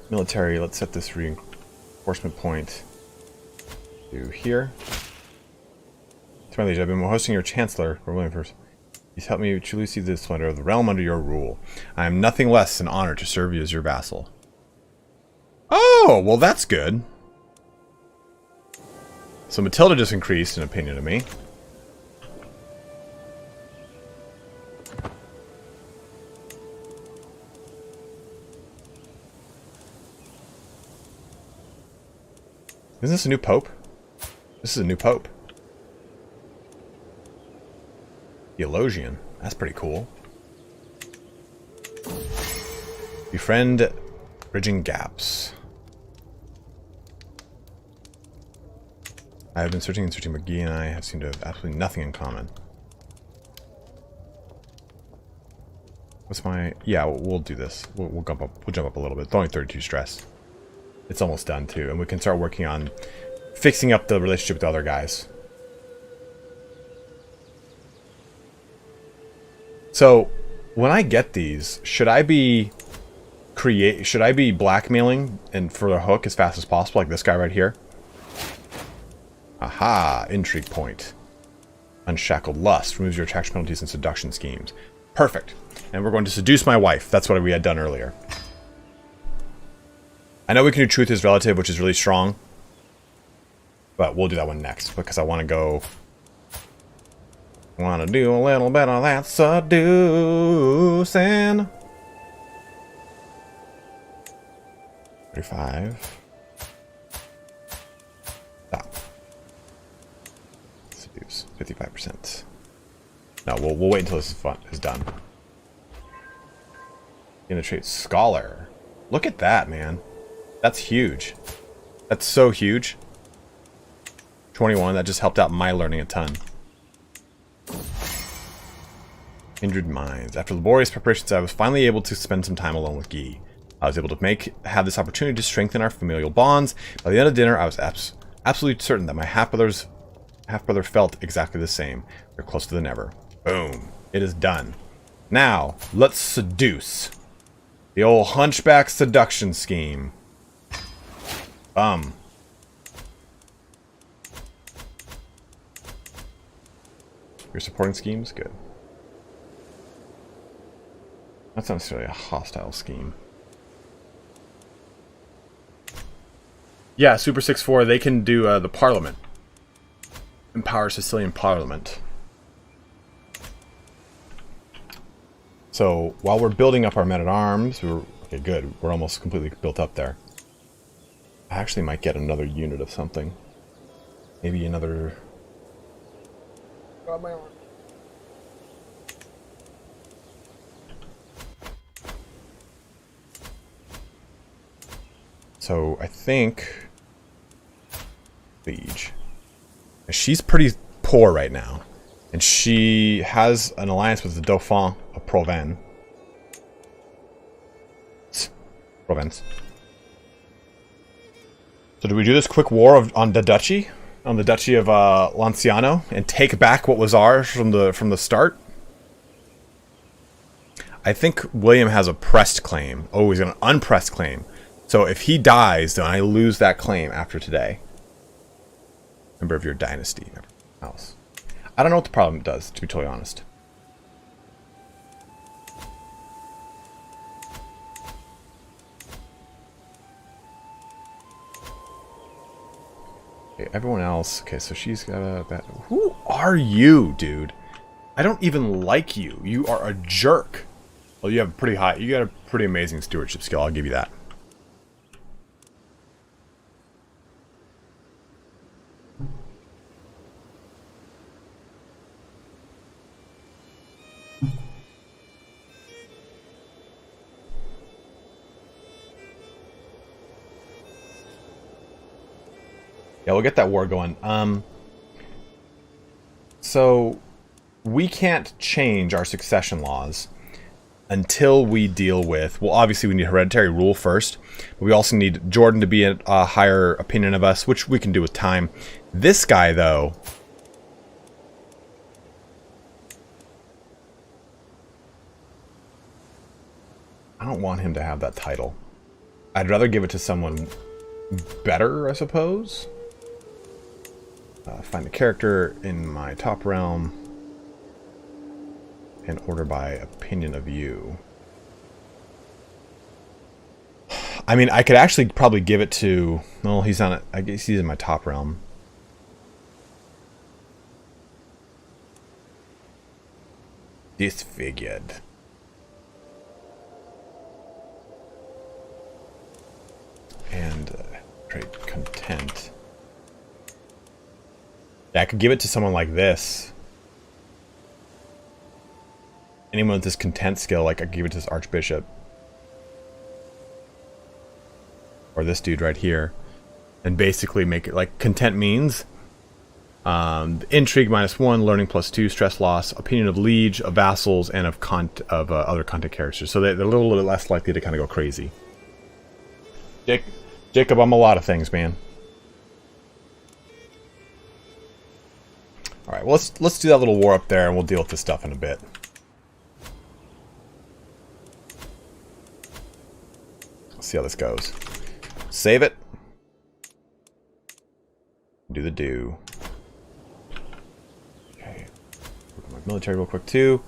[SPEAKER 1] Military. Let's set this reinforcement point to here. To my liege, I've been hosting your chancellor for William I. He's helped me truly see the splendor of the realm under your rule. I am nothing less than honored to serve you as your vassal. Oh, well that's good. So Matilda just increased in opinion of me. Isn't this a new pope? This is a new pope. Theologian. That's pretty cool. Befriend bridging gaps. I have been searching and searching, but Guy and I have seemed to have absolutely nothing in common. What's my... Yeah, we'll do this. We'll jump up. We'll jump up a little bit. It's only 32 stress. It's almost done too, and we can start working on fixing up the relationship with the other guys. So, when I get these, should I be blackmailing and for the hook as fast as possible, like this guy right here? Aha, intrigue point. Unshackled lust removes your attraction penalties and seduction schemes. Perfect. And we're going to seduce my wife. That's what we had done earlier. I know we can do truth is relative, which is really strong. But we'll do that one next, because I want to go... Want to do a little bit of that seducing. 35. Stop. Seduce. 55%. No, we'll wait until this is done. Penetrate scholar. Look at that, man. That's huge. That's so huge. 21. That just helped out my learning a ton. Kindred minds. After laborious preparations, I was finally able to spend some time alone with Guy. I was able to have this opportunity to strengthen our familial bonds. By the end of dinner, I was absolutely certain that my half-brother's half-brother felt exactly the same. They're closer than ever. Boom. It is done. Now, let's seduce. The old hunchback seduction scheme. You're supporting schemes? Good. That's not necessarily a hostile scheme. Yeah, Super 6-4, they can do the Parliament. Empower Sicilian Parliament. So, while we're building up our men-at-arms, okay, good. We're almost completely built up there. I actually might get another unit of something. Maybe another... God, my arm. So, I think... Liege. She's pretty poor right now. And she has an alliance with the Dauphin of Provence. So do we do this quick war on the duchy? On the duchy of Lanciano? And take back what was ours from the start? I think William has a pressed claim. Oh, he's got an unpressed claim. So if he dies, then I lose that claim after today. Member of your dynasty. House. I don't know what the Parliament does, to be totally honest. Okay, everyone else. Okay, so she's got a bad... Who are you, dude? I don't even like you. You are a jerk. Well, you have pretty high... You got a pretty amazing stewardship skill. I'll give you that. Yeah, we'll get that war going. So, we can't change our succession laws until we deal with... Well, obviously we need hereditary rule first. But we also need Jordan to be a higher opinion of us, which we can do with time. This guy, though... I don't want him to have that title. I'd rather give it to someone better, I suppose. Find the character in my top realm and order by opinion of you. I mean, I could actually probably give it to... Well, he's on it. I guess he's in my top realm. Disfigured. And trade content. Yeah, I could give it to someone like this. Anyone with this content skill, like I could give it to this archbishop. Or this dude right here. And basically make it like content means intrigue -1, learning +2, stress loss, opinion of liege, of vassals, and of other content characters. So they're a little bit less likely to kind of go crazy. Jacob, I'm a lot of things, man. Alright, well, let's do that little war up there, and we'll deal with this stuff in a bit. Let's see how this goes. Save it. Do the do. Okay. Look at my military real quick, too.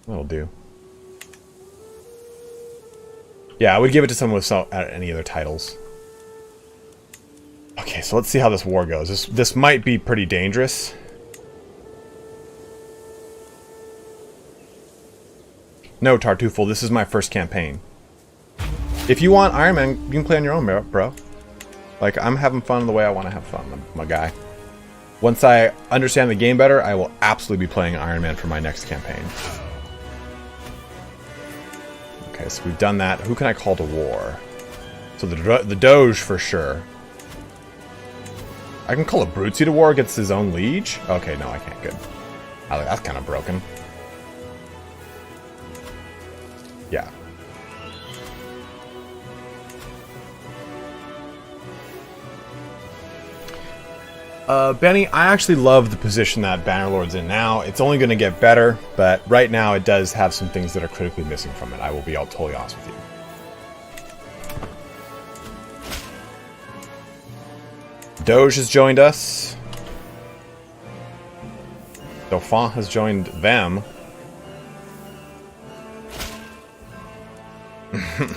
[SPEAKER 1] That'll do. Yeah, I would give it to someone with any other titles. Okay, so let's see how this war goes. This might be pretty dangerous. No, Tartufel, this is my first campaign. If you want Iron Man, you can play on your own, bro. Like, I'm having fun the way I want to have fun, my guy. Once I understand the game better, I will absolutely be playing Iron Man for my next campaign. Okay, so we've done that. Who can I call to war? So the Doge for sure. I can call Abruzzi to war against his own liege? Okay, no, I can't. Good. Oh, that's kind of broken. Yeah. Benny, I actually love the position that Bannerlord's in now. It's only going to get better, but right now it does have some things that are critically missing from it. I will be totally honest with you. Doge has joined us. Dauphin has joined them. Okay,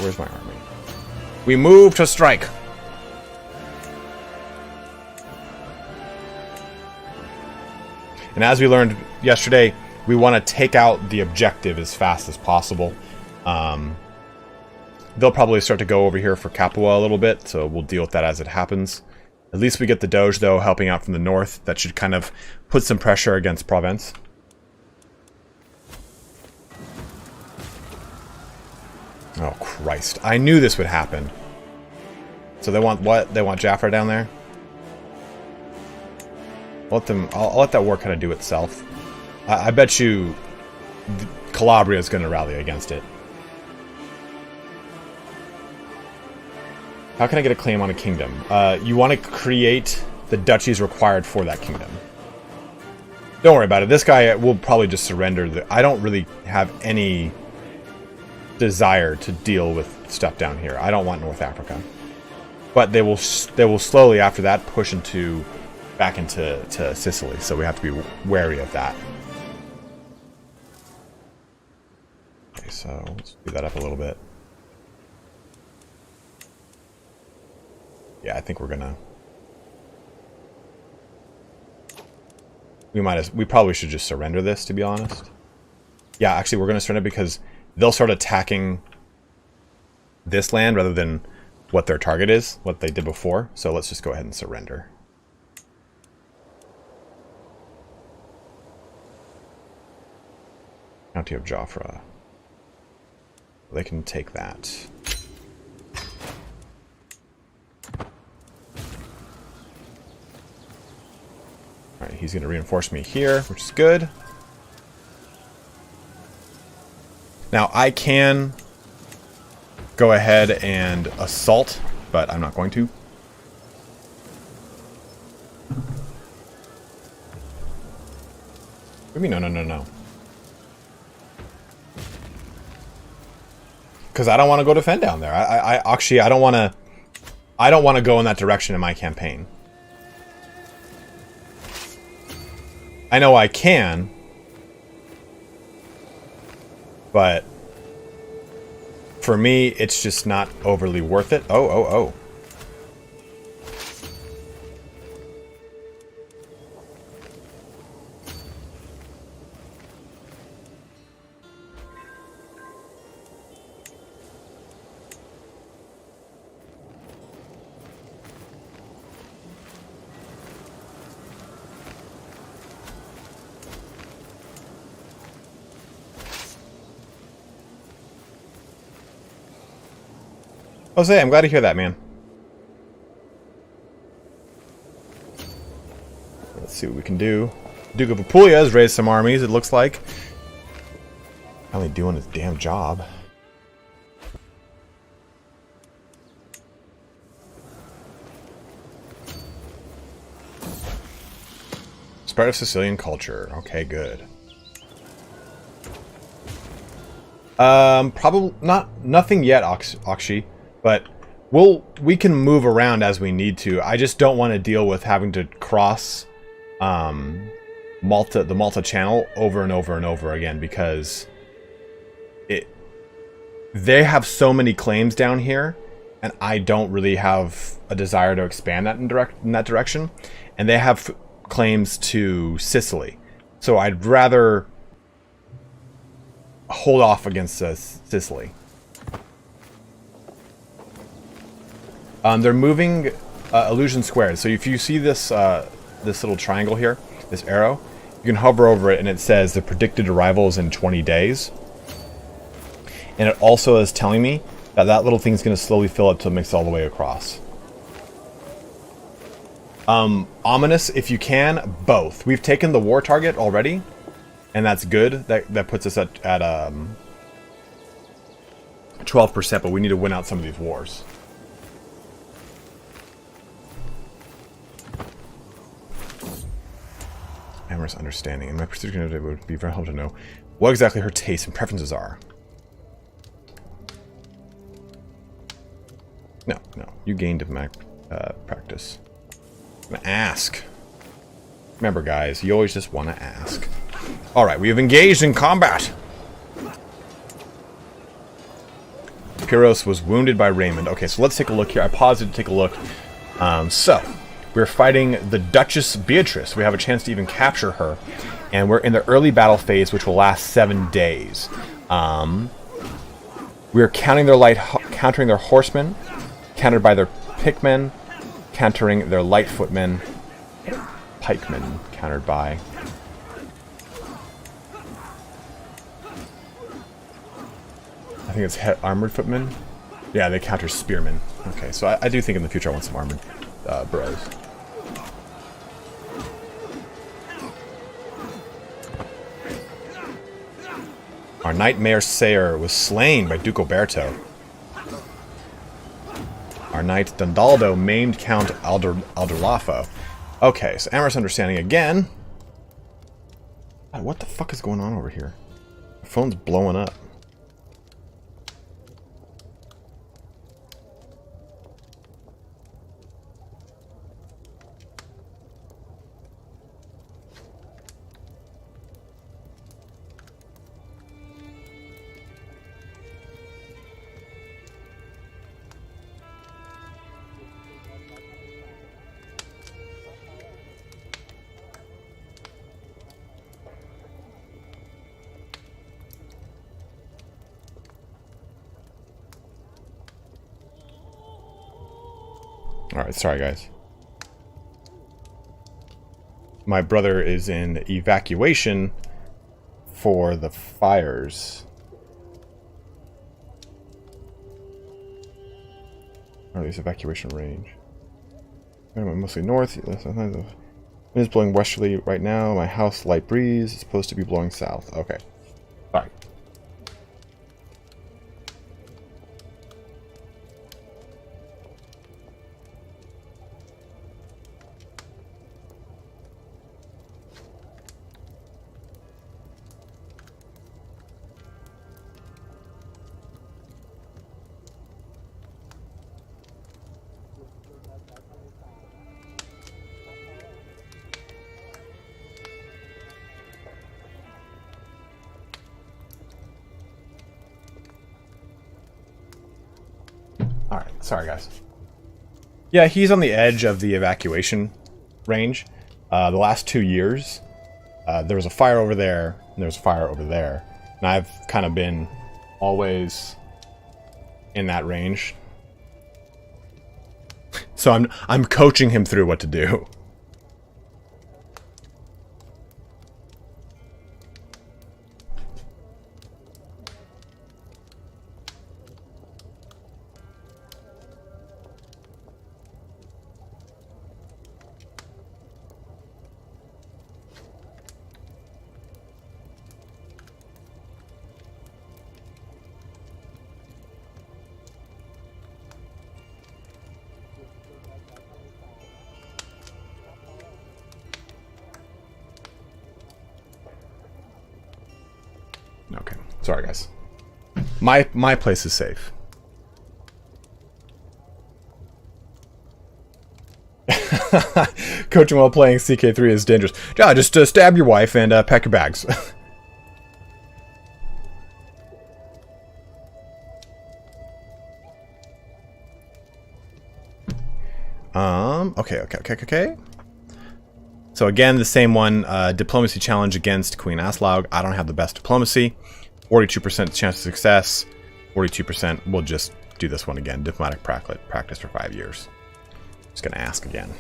[SPEAKER 1] where's my army? We move to strike. And as we learned yesterday, we want to take out the objective as fast as possible. They'll probably start to go over here for Capua a little bit, so we'll deal with that as it happens. At least we get the Doge, though, helping out from the north. That should kind of put some pressure against Provence. Oh, Christ. I knew this would happen. So they want what? They want Jaffa down there? I'll let that war kind of do itself. I bet you Calabria is going to rally against it. How can I get a claim on a kingdom? You want to create the duchies required for that kingdom. Don't worry about it. This guy will probably just surrender. I don't really have any desire to deal with stuff down here. I don't want North Africa. But they will slowly after that push back into Sicily. So we have to be wary of that. Okay, so let's speed that up a little bit. Yeah, I think we're gonna. We probably should just surrender this, to be honest. Yeah, actually, we're gonna surrender because they'll start attacking this land rather than what their target is, what they did before. So let's just go ahead and surrender. County of Joffre. They can take that. Alright, he's going to reinforce me here, which is good. Now, I can go ahead and assault, but I'm not going to. What do you mean, no. Because I don't want to go defend down there. I actually, I don't want to go in that direction in my campaign. I know I can, but for me, it's just not overly worth it. Oh. Jose, I'm glad to hear that, man. Let's see what we can do. Duke of Apulia has raised some armies, it looks like. Finally doing his damn job. Spread of Sicilian culture. Okay, good. Probably nothing yet, Akshi. But we can move around as we need to. I just don't want to deal with having to cross the Malta Channel over and over and over again, because they have so many claims down here, and I don't really have a desire to expand that in that direction. And they have claims to Sicily, so I'd rather hold off against Sicily. They're moving illusion squared. So if you see this this little triangle here, this arrow, you can hover over it and it says the predicted arrival is in 20 days. And it also is telling me That little thing's going to slowly fill up till it makes it all the way across. Ominous, if you can, both. We've taken the war target already, and that's good. That puts us at 12%, but we need to win out some of these wars. Amorous understanding. And my pursuit candidate would be very helpful to know what exactly her tastes and preferences are. No. You gained diplomatic practice. I'm gonna ask. Remember, guys, you always just want to ask. Alright, we have engaged in combat. Pyrrhos was wounded by Raymond. Okay, so let's take a look here. I paused it to take a look. So, we're fighting the Duchess Beatrice. We have a chance to even capture her. And we're in the early battle phase, which will last 7 days. We're countering their horsemen, countered by their pickmen, countering their light footmen, pikemen, countered by... I think it's armored footmen. Yeah, they counter spearmen. Okay, so I do think in the future I want some armored bros. Our Nightmare Sayer was slain by Duke Oberto. Our Knight Dondaldo maimed Count Alderlafo. Okay, so amorous understanding again. God, what the fuck is going on over here? My phone's blowing up. Alright, sorry guys. My brother is in evacuation for the fires. Or at least evacuation range. Mostly north. Wind is blowing westerly right now. My house, light breeze. It's supposed to be blowing south. Okay. Alright. Alright, sorry guys. Yeah, he's on the edge of the evacuation range. The last 2 years, there was a fire over there, and there was a fire over there. And I've kind of been always in that range. So I'm coaching him through what to do. Okay, sorry guys. My place is safe. Coaching while playing CK3 is dangerous. Yeah, just stab your wife and pack your bags. Okay. So again, the same one, diplomacy challenge against Queen Aslaug. I don't have the best diplomacy. 42% chance of success. 42%. We'll just do this one again. Diplomatic practice for 5 years. Just gonna ask again.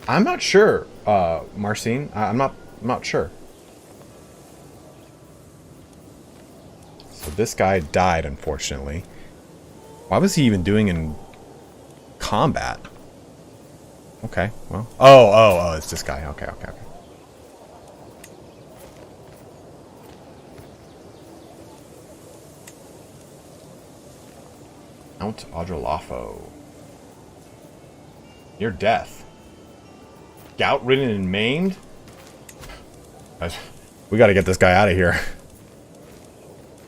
[SPEAKER 1] I'm not sure, Marcin. I'm not sure. this guy died, unfortunately. Why was he even doing in combat? Okay, well. Oh, it's this guy. Okay. Mount Adralafo. Near death. Gout-ridden and maimed? We gotta get this guy out of here.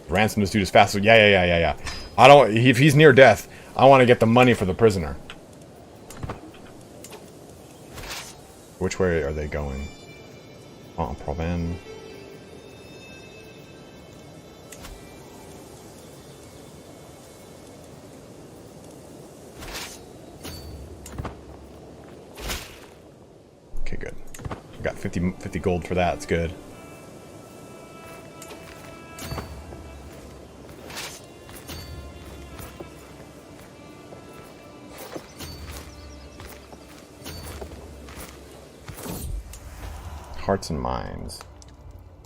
[SPEAKER 1] Ransom this dude as fast as... Yeah. I don't... If he's near death, I want to get the money for the prisoner. Which way are they going? Oh, Proven. Okay, good. We got 50 gold for that. It's good. Hearts and minds.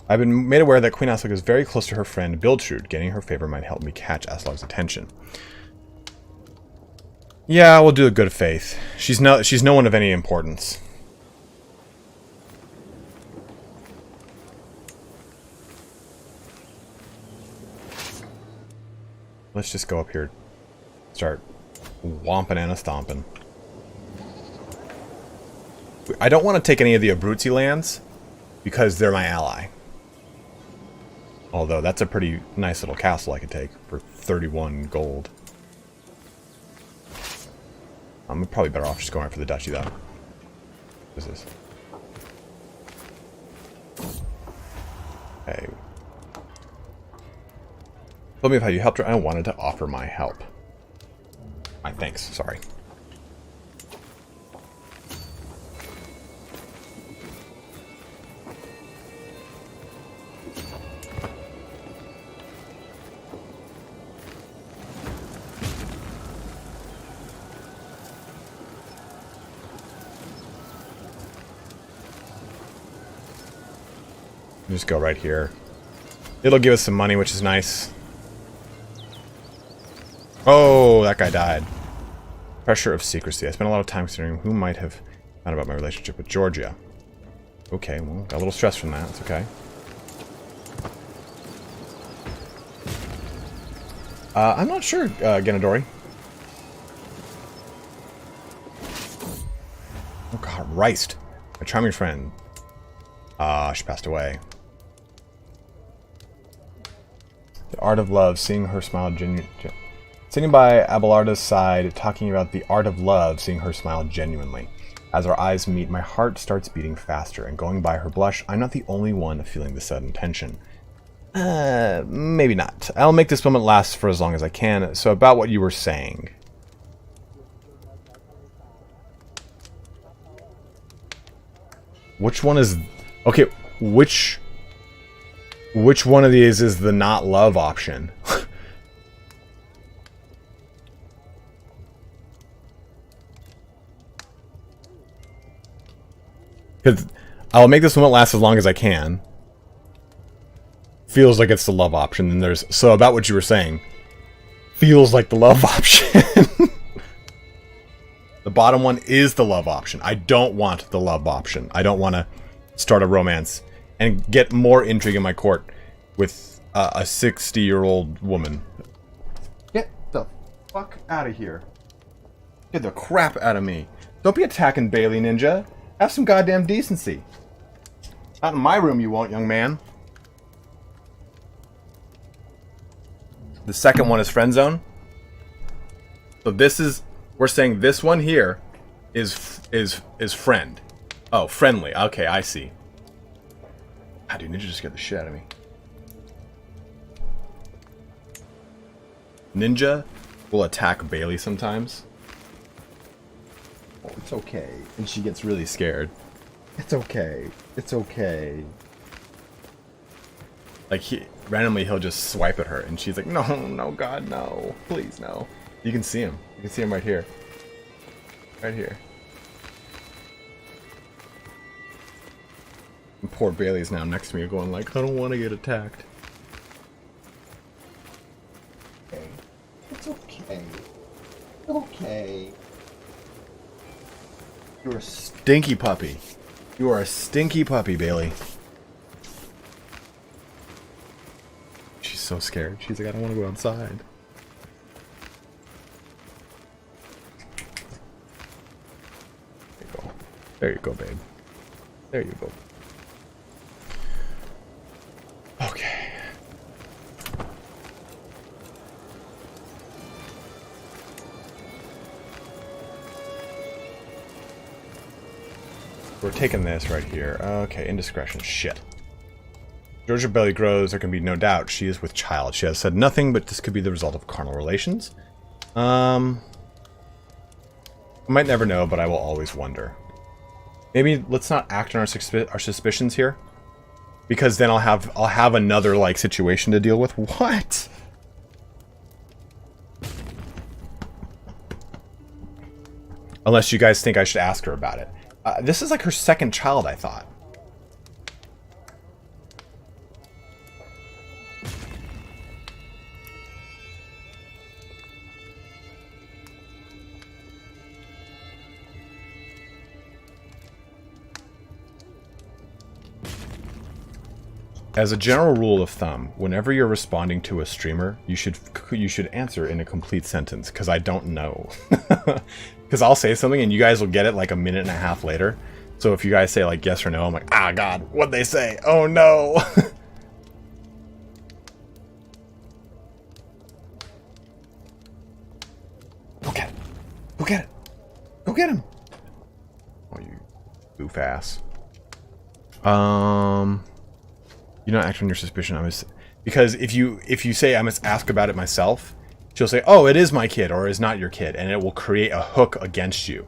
[SPEAKER 1] I've been made aware that Queen Aslog is very close to her friend Biltrud. Getting her favor might help me catch Aslog's attention. Yeah, we'll do a good faith. She's no one of any importance. Let's just go up here. Start whomping and a-stomping. I don't want to take any of the Abruzzi lands because they're my ally. Although that's a pretty nice little castle I could take for 31 gold. I'm probably better off just going right for the duchy though. What is this? Hey. Tell me of how you helped her. I wanted to offer my help. My thanks, sorry. Just go right here. It'll give us some money, which is nice. Oh, that guy died. Pressure of secrecy. I spent a lot of time considering who might have found about my relationship with Georgia. Okay, well, got a little stress from that. It's okay. I'm not sure, Genadori. Oh god, Reist. My charming friend. She passed away. The art of love, seeing her smile sitting by Abelarda's side, talking about the art of love, seeing her smile genuinely. As our eyes meet, my heart starts beating faster, and going by her blush, I'm not the only one feeling the sudden tension. Maybe not. I'll make this moment last for as long as I can. So about what you were saying. Which one is... Okay, which one of these is the not love option? Because I'll make this moment last as long as I can. Feels like it's the love option. Then there's... So about what you were saying. Feels like the love option. The bottom one is the love option. I don't want the love option. I don't want to start a romance and get more intrigue in my court with a 60-year-old woman. Get the fuck out of here. Get the crap out of me. Don't be attacking Bailey Ninja. Have some goddamn decency. Not in my room you won't, young man. The second one is friend zone. So this is... We're saying this one here is friend. Oh, friendly. Okay, I see. How do Ninja just scared the shit out of me? Ninja will attack Bailey sometimes. Oh, it's okay. And she gets really scared. It's okay. It's okay. Like, randomly he'll just swipe at her and she's like, no, no, God, no. Please, no. You can see him. You can see him right here. Right here. And poor Bailey's now next to me going like, I don't want to get attacked. You're a stinky puppy. You are a stinky puppy, Bailey. She's so scared. She's like, I don't want to go outside. There you go. There you go, babe. There you go. Okay. We're taking this right here. Okay, indiscretion. Shit. Georgia belly grows. There can be no doubt she is with child. She has said nothing, but this could be the result of carnal relations. I might never know, but I will always wonder. Maybe let's not act on our suspicions here, because then I'll have another like situation to deal with. What? Unless you guys think I should ask her about it. This is like her second child, I thought. As a general rule of thumb, whenever you're responding to a streamer, you should answer in a complete sentence, because I don't know. Because I'll say something and you guys will get it like a minute and a half later. So if you guys say like yes or no, I'm like, ah, God, what'd they say? Oh no. Go get it. Go get it. Go get him. Oh, you goof ass. You don't act on your suspicion. Because if you say I must ask about it myself, she'll say, oh, it is my kid or is not your kid, and it will create a hook against you,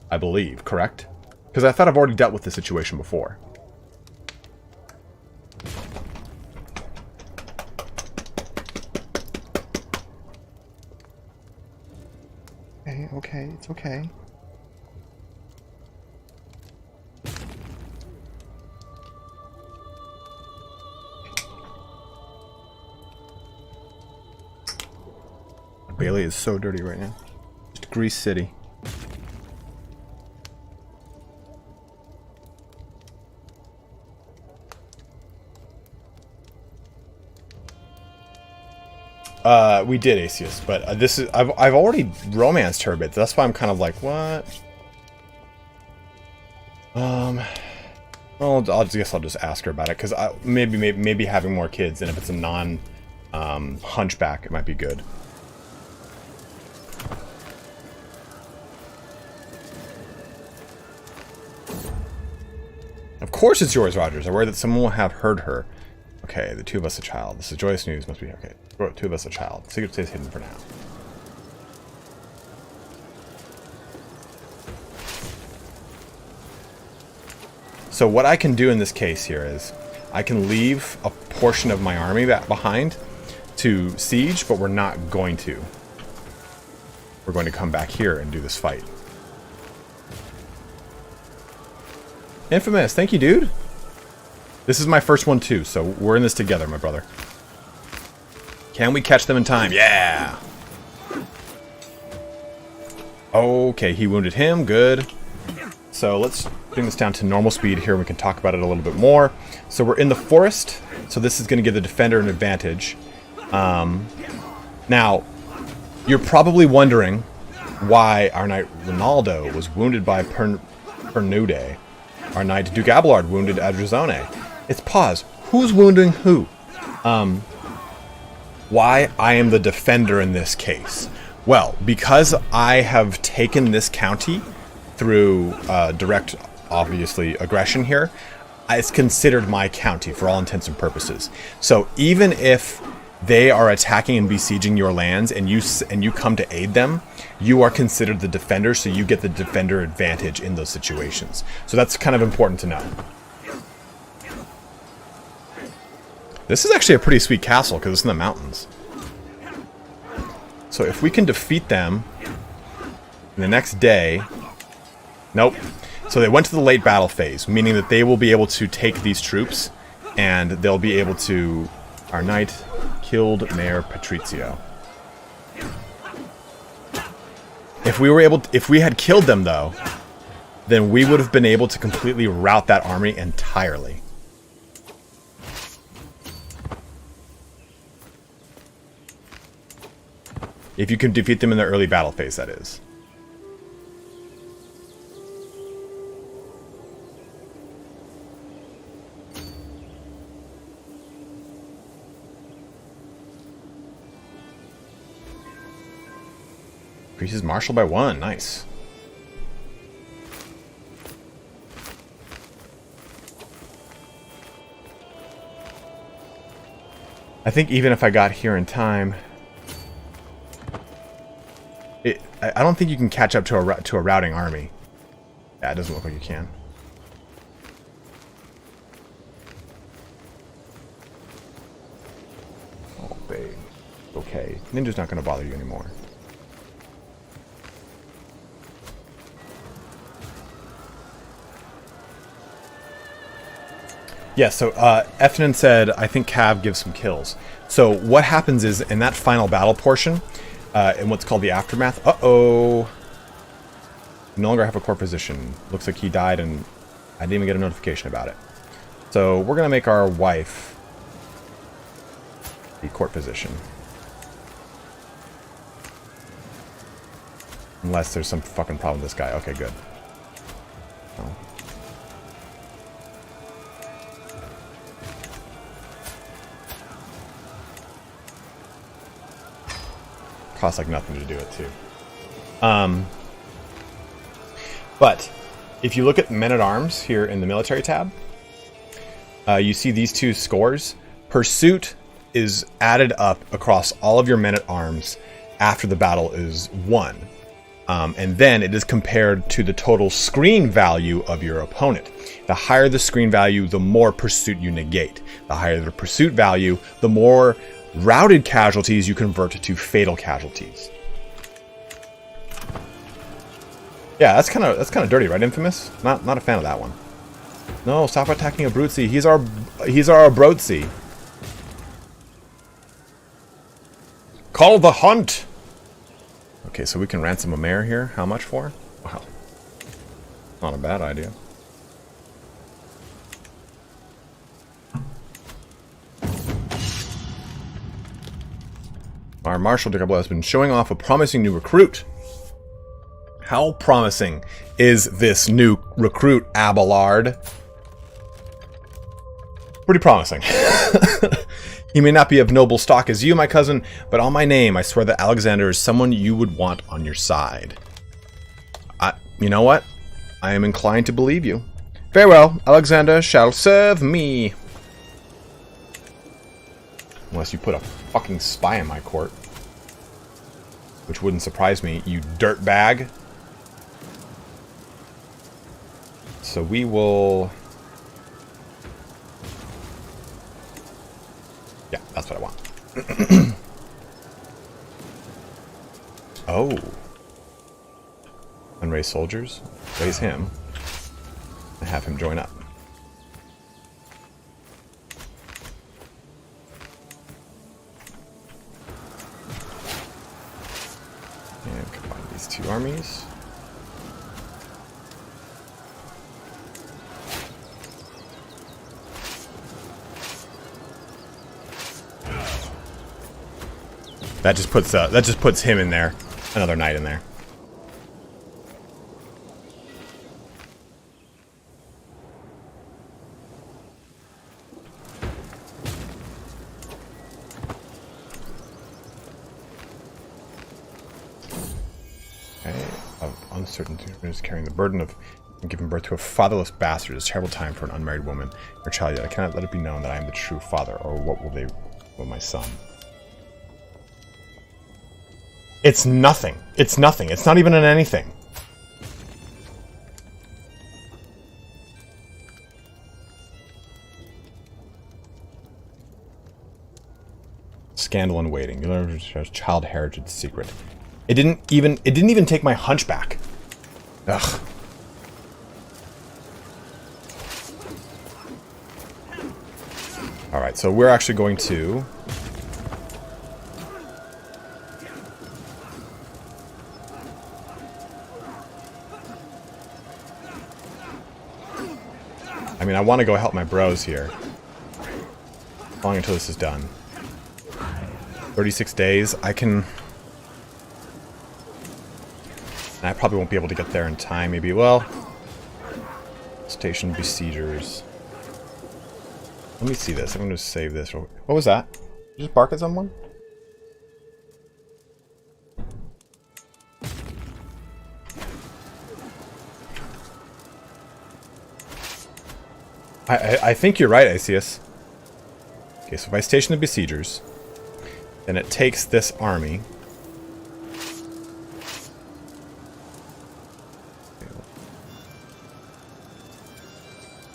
[SPEAKER 1] I believe, correct? Because I thought I've already dealt with this situation before. Okay, it's okay. Bailey is so dirty right now. Just Grease City. We did, Asus, but this is I've already romanced her a bit. That's why I'm kind of like, what? Well, I guess I'll just ask her about it, because maybe having more kids, and if it's a non hunchback, it might be good. Of course it's yours, Rogers. I worry that someone will have heard her. Okay, the two of us a child. This is joyous news. Must be okay. Two of us a child. Secret stays hidden for now. So what I can do in this case here is I can leave a portion of my army back behind to siege, but we're not going to. We're going to come back here and do this fight. Infamous, thank you, dude. This is my first one too, so we're in this together, my brother. Can we catch them in time? Yeah! Okay, he wounded him, good. So let's bring this down to normal speed here, we can talk about it a little bit more. So we're in the forest, so this is going to give the defender an advantage. Now, you're probably wondering why our knight Ronaldo was wounded by Pernude. Our knight Duke Abelard wounded Adrazone. It's pause. Who's wounding who? Why I am the defender in this case? Well, because I have taken this county through direct, obviously, aggression here, it's considered my county for all intents and purposes. So even if they are attacking and besieging your lands and you come to aid them, you are considered the defender, so you get the defender advantage in those situations. So that's kind of important to know. This is actually a pretty sweet castle because it's in the mountains. So if we can defeat them the next day... Nope. So they went to the late battle phase, meaning that they will be able to take these troops and they'll be able to... Our knight killed Mayor Patrizio. If we had killed them though, then we would have been able to completely rout that army entirely. If you can defeat them in the early battle phase, that is. Increases martial by 1. Nice. I think even if I got here in time, I don't think you can catch up to a routing army. Yeah, it doesn't look like you can. Oh, babe. Okay. Ninja's not going to bother you anymore. Yeah, so Efnan said, I think Cav gives some kills. So what happens is, in that final battle portion, in what's called the aftermath, uh-oh, no longer have a core position. Looks like he died and I didn't even get a notification about it. So we're going to make our wife the court position. Unless there's some fucking problem with this guy. Okay, good. Oh. Costs like nothing to do it too. But if you look at men-at-arms here in the military tab, you see these two scores. Pursuit is added up across all of your men-at-arms after the battle is won. And then it is compared to the total screen value of your opponent. The higher the screen value, the more pursuit you negate. The higher the pursuit value, the more routed casualties you convert to fatal casualties. Yeah, that's kind of dirty, right, Infamous? Not a fan of that one. No, stop attacking Abruzzi. He's our Abruzzi. Call the hunt. Okay, so we can ransom a mare here. How much for? Wow, not a bad idea. Our Marshal de Cabot has been showing off a promising new recruit. How promising is this new recruit, Abelard? Pretty promising. He may not be of noble stock as you, my cousin, but on my name, I swear that Alexander is someone you would want on your side. You know what? I am inclined to believe you. Very well, Alexander shall serve me. Unless you put a fucking spy in my court. Which wouldn't surprise me, you dirtbag. So we will... Yeah, that's what I want. Oh. Unraised soldiers. Raise him. And have him join up. And combine these two armies. That just puts him in there. Another knight in there. Okay, of uncertainty is carrying the burden of giving birth to a fatherless bastard is a terrible time for an unmarried woman or child. Yet I cannot let it be known that I am the true father, or what will my son? It's nothing. It's nothing. It's not even an anything. Scandal in waiting. You learn child heritage secret. It didn't even take my hunchback. Ugh. All right, so we're actually going to I mean, I want to go help my bros here. How long until this is done? 36 days. I can... I probably won't be able to get there in time, maybe. Well... Station besiegers. Let me see this. I'm going to save this. What was that? Did you just bark at someone? I think you're right, Asus. Okay, so if I station the besiegers, then it takes this army.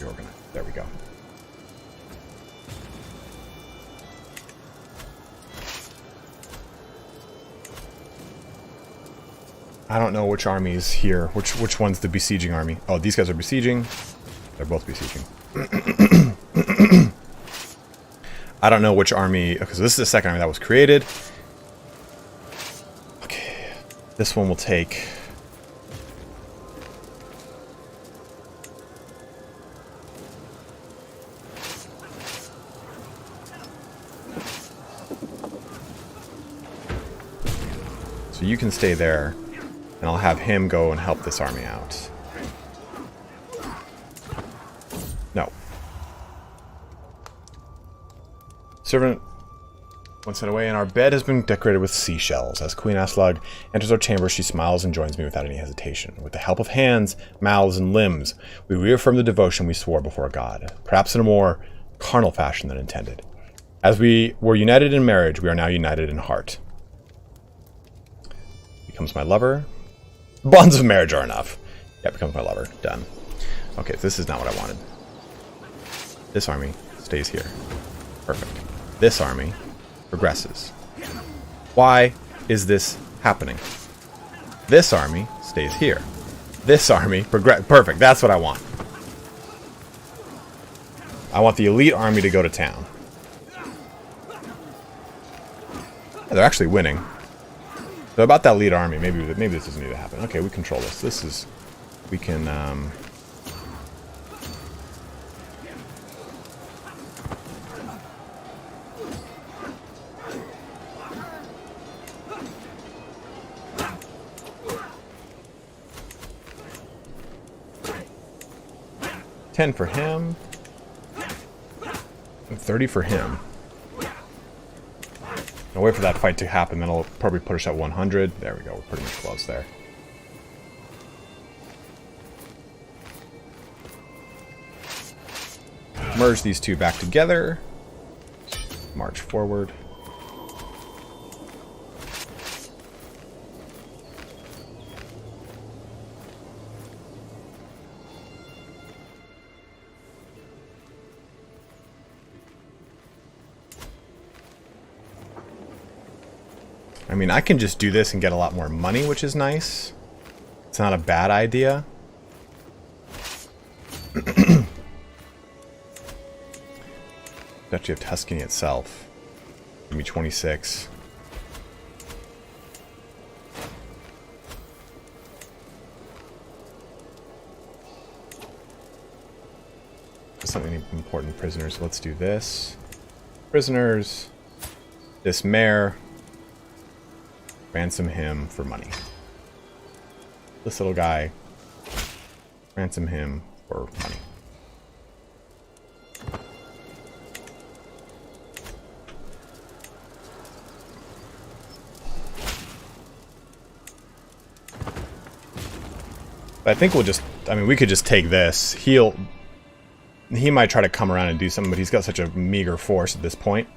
[SPEAKER 1] Reorganize. There we go. I don't know which army is here. Which one's the besieging army? Oh, these guys are besieging. They're both besieging. I don't know which army... Okay, so this is the second army that was created. Okay. This one will take... So you can stay there, and I'll have him go and help this army out. No. Servant went sent away, and our bed has been decorated with seashells. As Queen Aslug enters our chamber, she smiles and joins me without any hesitation. With the help of hands, mouths, and limbs, we reaffirm the devotion we swore before God, perhaps in a more carnal fashion than intended. As we were united in marriage, we are now united in heart. Becomes my lover. Bonds of marriage are enough. Yeah, becomes my lover. Done. Okay, so this is not what I wanted. This army stays here. Perfect. This army progresses. Why is this happening? This army stays here. This army progress. Perfect. That's what I want. I want the elite army to go to town. They're actually winning. So about that lead army, maybe this doesn't need to happen. Okay, we control this. This is... We can... 10 for him. And 30 for him. I'll wait for that fight to happen, then I'll probably put us at 100. There we go, we're pretty much close there. Merge these two back together. March forward. I mean, I can just do this and get a lot more money, which is nice. It's not a bad idea. Duchy of Tuscany itself. Give me 26. Something important, prisoners. Let's do this. Prisoners. This mayor. Ransom him for money. This little guy. Ransom him for money. But I think we'll just... I mean, we could just take this. He might try to come around and do something, but he's got such a meager force at this point.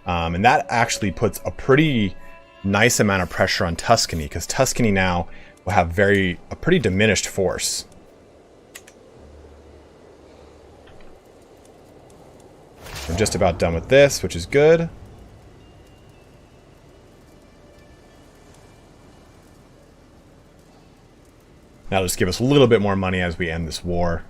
[SPEAKER 1] And that actually puts a pretty nice amount of pressure on Tuscany, because Tuscany now will have a pretty diminished force. I'm just about done with this, which is good. That'll just give us a little bit more money as we end this war.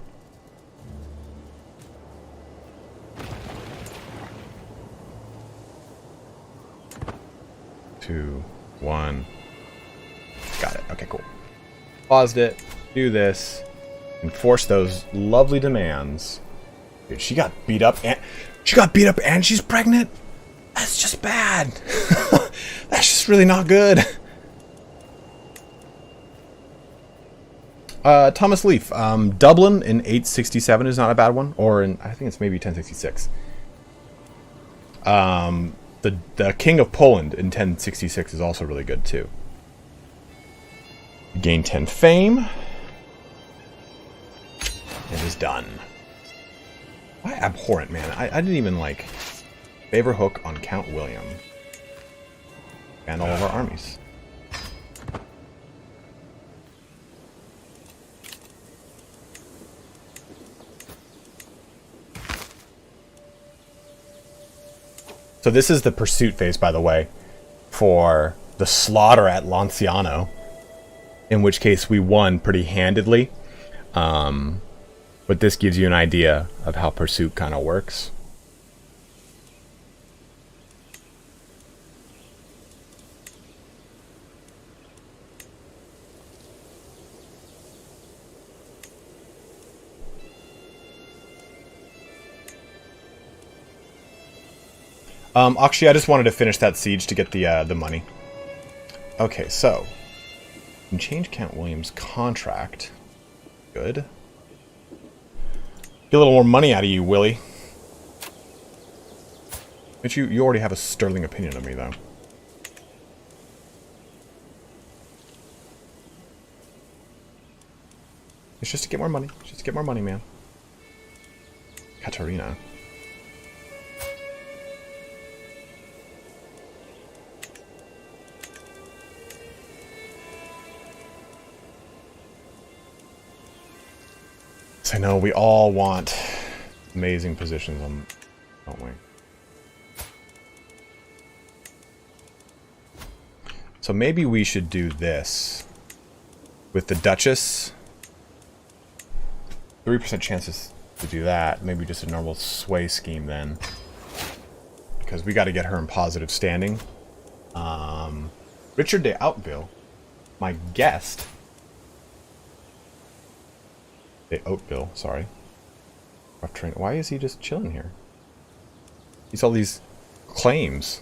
[SPEAKER 1] Two, one. Got it. Okay, cool. Paused it. Do this. Enforce those lovely demands. Dude, she got beat up and she's pregnant. That's just bad. That's just really not good. Thomas Leaf, Dublin in 867 is not a bad one, or in, I think it's maybe 1066. The King of Poland in 1066 is also really good too. Gain 10 fame. It is done. Why abhorrent, man? I didn't even like favor hook on Count William and all of our armies. So this is the pursuit phase, by the way, for the slaughter at Lanciano, in which case we won pretty handedly. But this gives you an idea of how pursuit kind of works. Actually, I just wanted to finish that siege to get the money. Okay, so we can change Count William's contract. Good. Get a little more money out of you, Willie. But you already have a sterling opinion of me, though. It's just to get more money. Just to get more money, man. Katarina. I know we all want amazing positions, don't we? So maybe we should do this with the Duchess. 3% chances to do that. Maybe just a normal sway scheme then, because we got to get her in positive standing. Richard de Outville, my guest. De Oatville, sorry. Rough train. Why is he just chilling here? He's all these claims.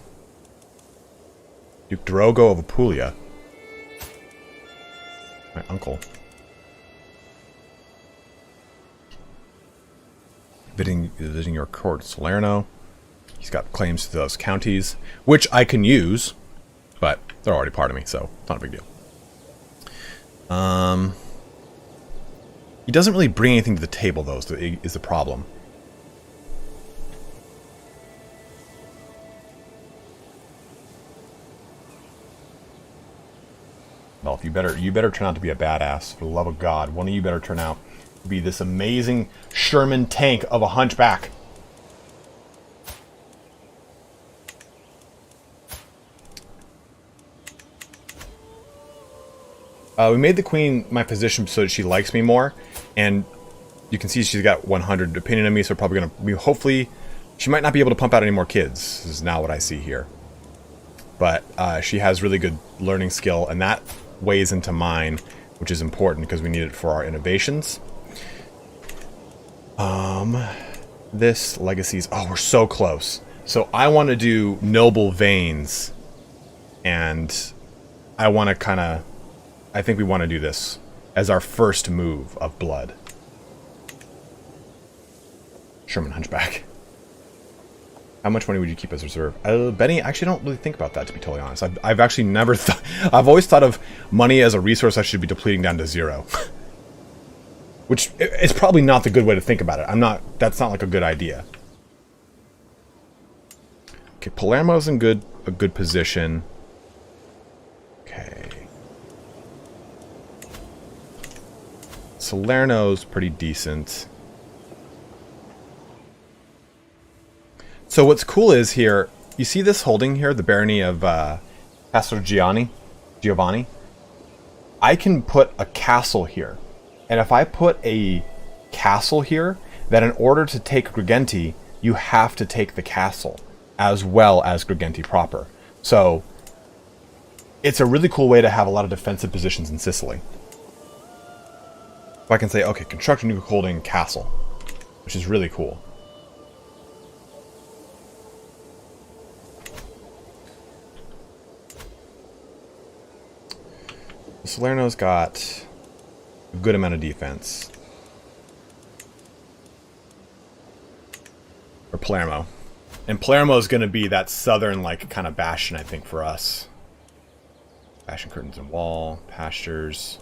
[SPEAKER 1] Duke Drogo of Apulia. My uncle. Visiting your court, Salerno. He's got claims to those counties, which I can use, but they're already part of me, so it's not a big deal. He doesn't really bring anything to the table, though, is the problem. Well, if you better turn out to be a badass, for the love of God. One of you better turn out to be this amazing Sherman tank of a hunchback. We made the queen my position so that she likes me more, and you can see she's got 100 opinion of me, so probably going to be, hopefully, she might not be able to pump out any more kids, this is now what I see here. But she has really good learning skill, and that weighs into mine, which is important because we need it for our innovations. This legacies, oh, we're so close. So I want to do noble veins, and I want to kind of, I think we want to do this as our first move of blood. Sherman Hunchback. How much money would you keep as reserve? Benny, actually, I don't really think about that, to be totally honest. I've actually never thought... I've always thought of money as a resource I should be depleting down to 0. Which is probably not the good way to think about it. That's not like a good idea. Okay, Palermo's in a good position. Okay. Salerno's pretty decent. So what's cool is here, you see this holding here, the barony of Castro Giovanni? I can put a castle here. And if I put a castle here, then in order to take Girgenti, you have to take the castle, as well as Girgenti proper. So it's a really cool way to have a lot of defensive positions in Sicily. So I can say, okay, construct a new holding castle, which is really cool. Salerno's got a good amount of defense. Or Palermo. And Palermo is going to be that southern, like, kind of bastion, I think, for us. Bastion, curtains, and wall. Pastures.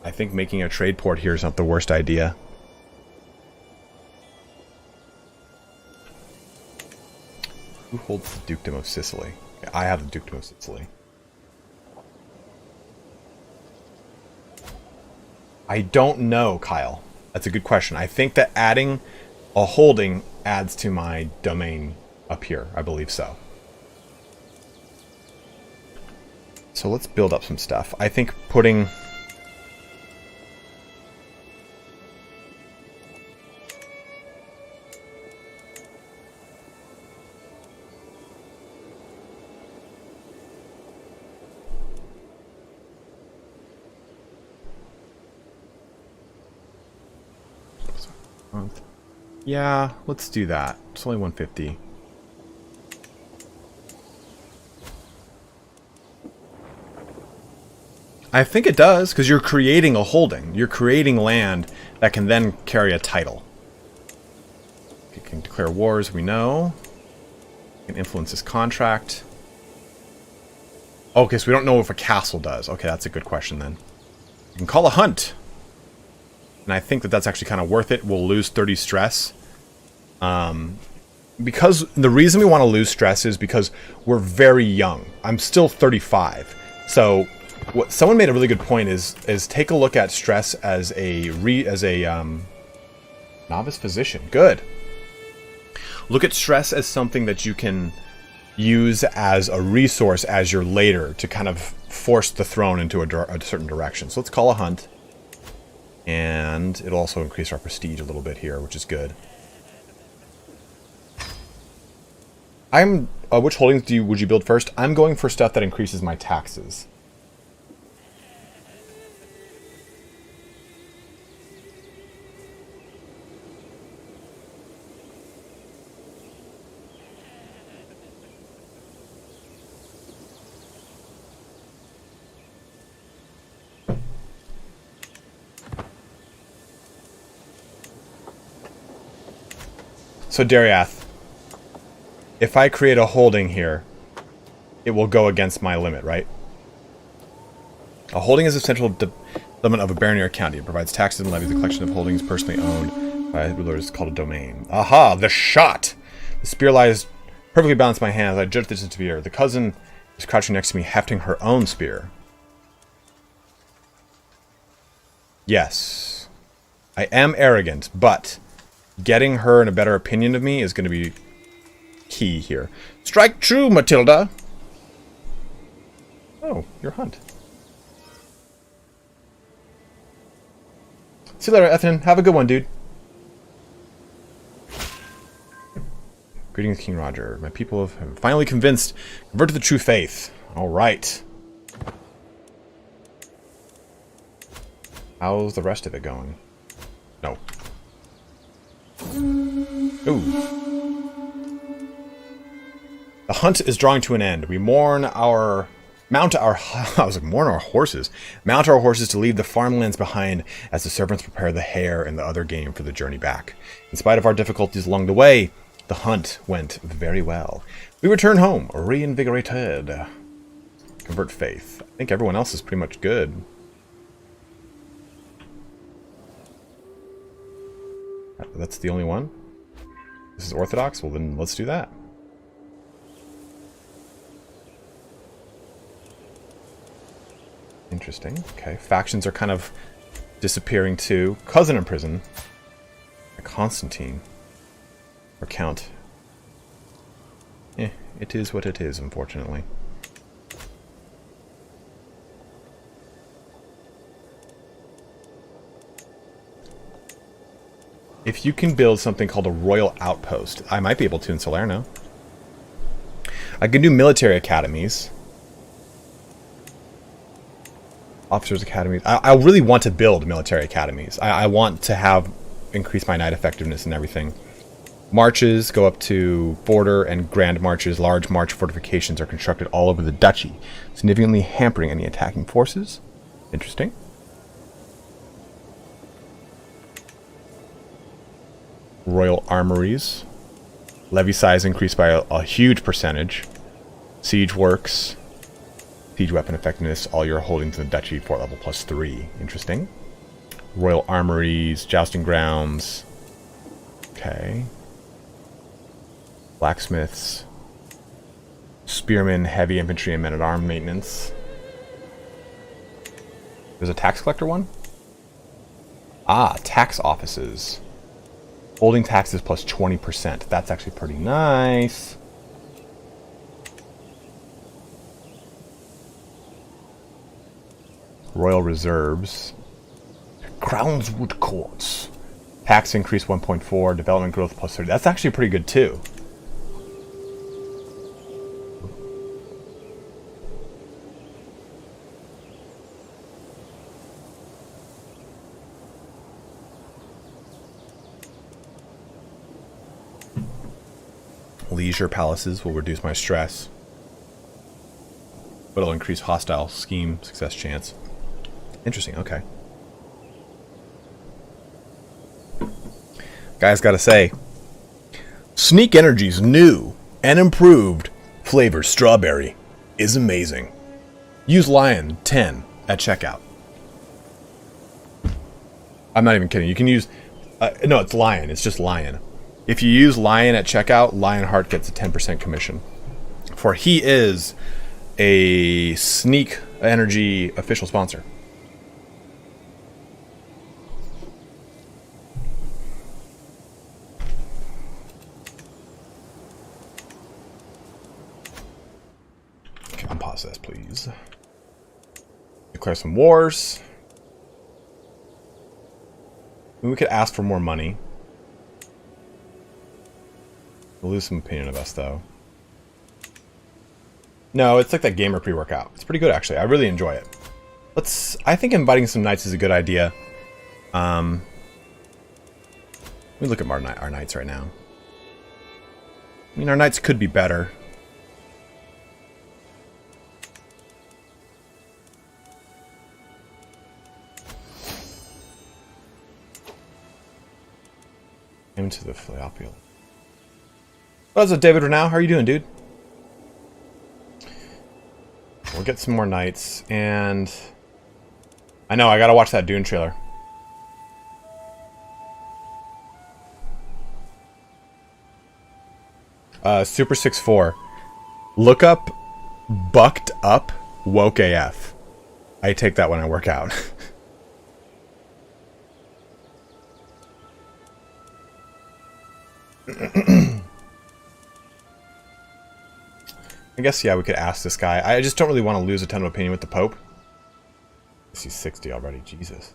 [SPEAKER 1] I think making a trade port here is not the worst idea. Who holds the Dukedom of Sicily? I have the Dukedom of Sicily. I don't know, Kyle. That's a good question. I think that adding a holding adds to my domain up here. I believe so. So let's build up some stuff. I think putting... Yeah, let's do that. It's only 150. I think it does, because you're creating a holding. You're creating land that can then carry a title. You can declare wars, we know. You can influence this contract. Okay, so we don't know if a castle does. Okay, that's a good question then. You can call a hunt. And I think that that's actually kind of worth it. We'll lose 30 stress. Because the reason we want to lose stress is because we're very young. I'm still 35. So what someone made a really good point is take a look at stress as a novice physician. Good. Look at stress as something that you can use as a resource as you're later to kind of force the throne into a certain direction. So let's call a hunt. And it'll also increase our prestige a little bit here, which is good. Which holdings would you build first? I'm going for stuff that increases my taxes. So Dariath, if I create a holding here, it will go against my limit, right? A holding is a central limit of a barony or county. It provides taxes and levies. The collection of holdings personally owned by rulers is called a domain. Aha! The shot! The spear lies perfectly balanced in my hands. I judge this as spear. The cousin is crouching next to me, hefting her own spear. Yes. I am arrogant, but getting her in a better opinion of me is going to be key here. Strike true, Matilda! Oh, your hunt. See you later, Ethan. Have a good one, dude. Greetings, King Roger. My people have finally convinced. Convert to the true faith. Alright. How's the rest of it going? No. Ooh. The hunt is drawing to an end. We mount our horses. Mount our horses to leave the farmlands behind as the servants prepare the hare and the other game for the journey back. In spite of our difficulties along the way, the hunt went very well. We return home, reinvigorated. Convert faith. I think everyone else is pretty much good. That's the only one? This is Orthodox? Well, then let's do that. Interesting. Okay, factions are kind of disappearing too. Cousin in prison. Constantine. Or Count. It is what it is, unfortunately. If you can build something called a royal outpost, I might be able to in Salerno. I can do military academies. Officers academies. I really want to build military academies. I want to increase my knight effectiveness and everything. Marches go up to border and grand marches. Large march fortifications are constructed all over the duchy, significantly hampering any attacking forces. Interesting. Royal Armories. Levy size increased by a huge percentage. Siege works. Siege weapon effectiveness. All your holdings in the duchy, fort level +3. Interesting. Royal Armories. Jousting grounds. Okay. Blacksmiths. Spearmen, heavy infantry, and men-at-arms maintenance. There's a tax collector one? Ah, tax offices. Holding taxes plus 20%. That's actually pretty nice. Royal reserves. Crownswood courts. Tax increase 1.4. Development growth plus 30. That's actually pretty good too. Leisure palaces will reduce my stress, but it'll increase hostile scheme success chance. Interesting, okay. Guys, gotta say, Sneak Energy's new and improved flavor strawberry is amazing. Use Lion 10 at checkout. I'm not even kidding. You can use... no, it's Lion. It's just Lion. If you use Lion at checkout, Lionheart gets a 10% commission. For he is a Sneak Energy official sponsor. Okay, unpause this, please. Declare some wars. We could ask for more money. We'll lose some opinion of us, though. No, it's like that gamer pre-workout. It's pretty good, actually. I really enjoy it. I think inviting some knights is a good idea. Let me look at our knights right now. I mean, our knights could be better. Into the Apulia. What's up, David Renau? How are you doing, dude? We'll get some more knights, and I know I gotta watch that Dune trailer. Super 6-4. Look up Bucked Up Woke AF. I take that when I work out. I guess, yeah, we could ask this guy. I just don't really want to lose a ton of opinion with the Pope. He's 60 already, Jesus.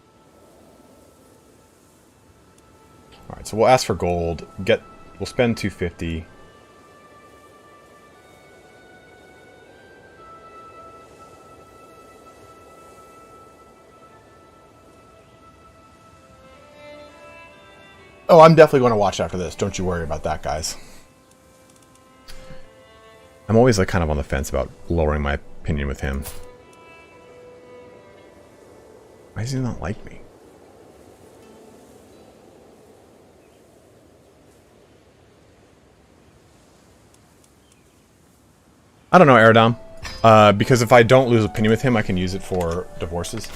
[SPEAKER 1] Alright, so we'll ask for gold. We'll spend 250. Oh, I'm definitely going to watch after this. Don't you worry about that, guys. I'm always like kind of on the fence about lowering my opinion with him. Why does he not like me? I don't know, Aradam. Because if I don't lose opinion with him, I can use it for divorces.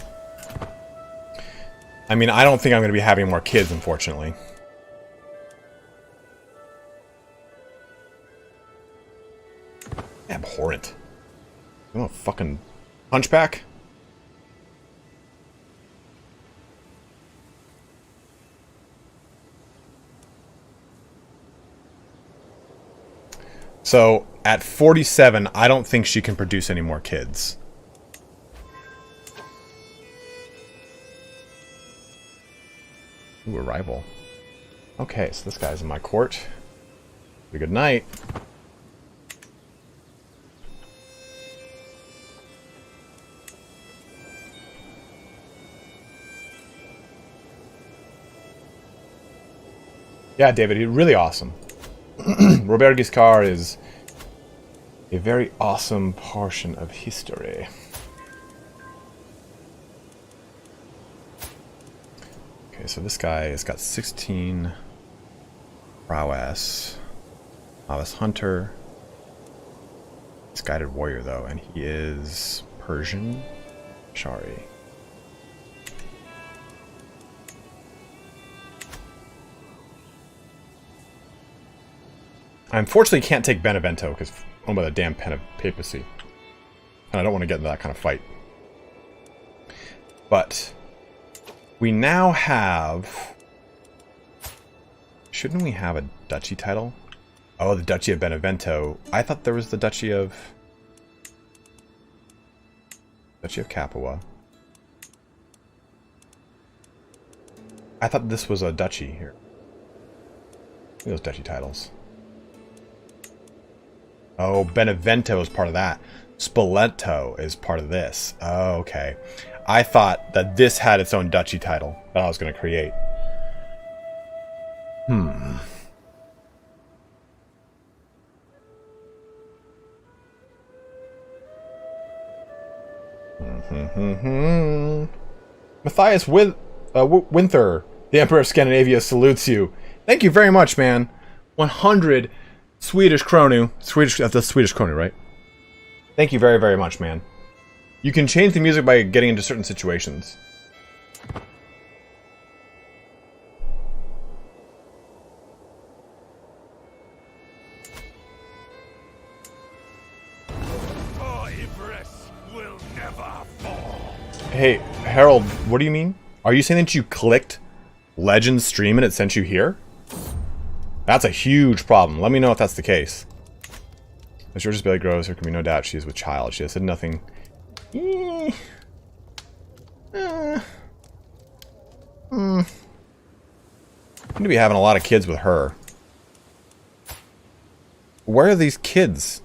[SPEAKER 1] I mean, I don't think I'm going to be having more kids, unfortunately. Abhorrent. I'm a fucking hunchback. So, at 47, I don't think she can produce any more kids. Ooh, a rival. Okay, so this guy's in my court. Have a good night. Yeah, David, he's really awesome. Robert GUISCARD is a very awesome portion of history. so this guy has got 16 prowess. Novice hunter. He's guided warrior though, and he is Persian. Shari. I unfortunately can't take Benevento because owned by the damn pen of papacy. And I don't want to get into that kind of fight. But we now have... Shouldn't we have a duchy title? Oh, the Duchy of Benevento. I thought there was the Duchy of Capua. I thought this was a duchy here. Look at those duchy titles. Oh, Benevento is part of that. Spoleto is part of this. Oh, okay. I thought that this had its own duchy title that I was going to create. Matthias Winther, the Emperor of Scandinavia, salutes you. Thank you very much, man. 100 Swedish kronu. That's the Swedish kronu, right? Thank you very, very much, man. You can change the music by getting into certain situations. Hey, Harold, what do you mean? Are you saying that you clicked Legends stream and it sent you here? That's a huge problem. Let me know if that's the case. As George's belly grows, there can be no doubt she is with child. She has said nothing. I'm going to be having a lot of kids with her. Where are these kids?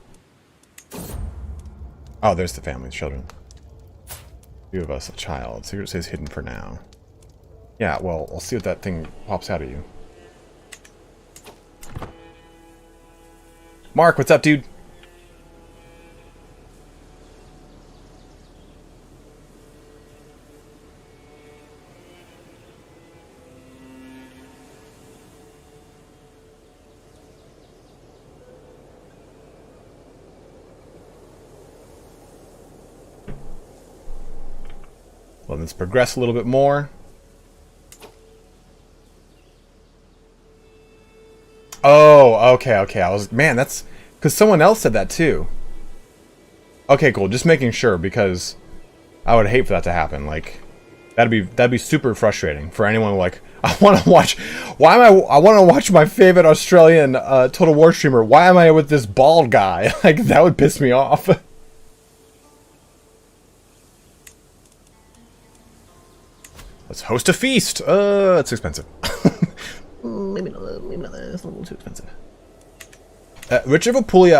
[SPEAKER 1] Oh, there's the family, children. Few of us, a child. Secret says hidden for now. Yeah, well, I'll see what that thing pops out of you. Mark, what's up, dude? Well, let's progress a little bit more. Oh, okay. I was, man, that's because someone else said that too. Okay, cool. Just making sure because I would hate for that to happen. Like, that'd be super frustrating for anyone. Like, I want to watch. I want to watch my favorite Australian Total War streamer. Why am I with this bald guy? Like, that would piss me off. Let's host a feast. It's expensive. Maybe not. It's a little too expensive. Richard of Apulia,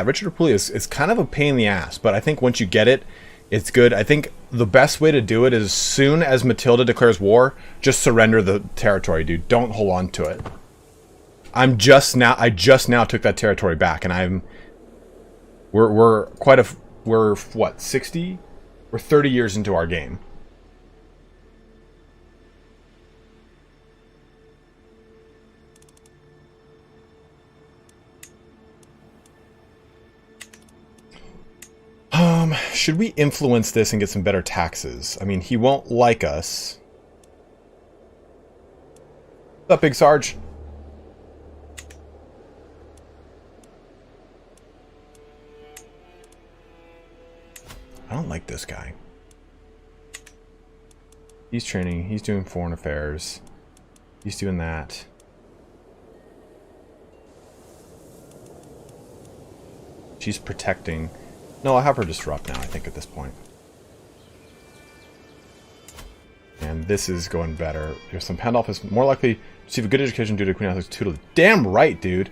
[SPEAKER 1] Richard of Apulia is kind of a pain in the ass, but I think once you get it, it's good. I think the best way to do it is as soon as Matilda declares war, just surrender the territory, dude. Don't hold on to it. I just now took that territory back, and we're what, 60? We're 30 years into our game. Should we influence this and get some better taxes? I mean, he won't like us. What's up, Big Sarge? I don't like this guy. He's training. He's doing foreign affairs. He's doing that. She's protecting. No, I'll have her disrupt now, I think, at this point. And this is going better. There's some Pandolf is more likely to receive a good education due to Queen Alex's tutelage. Damn right, dude.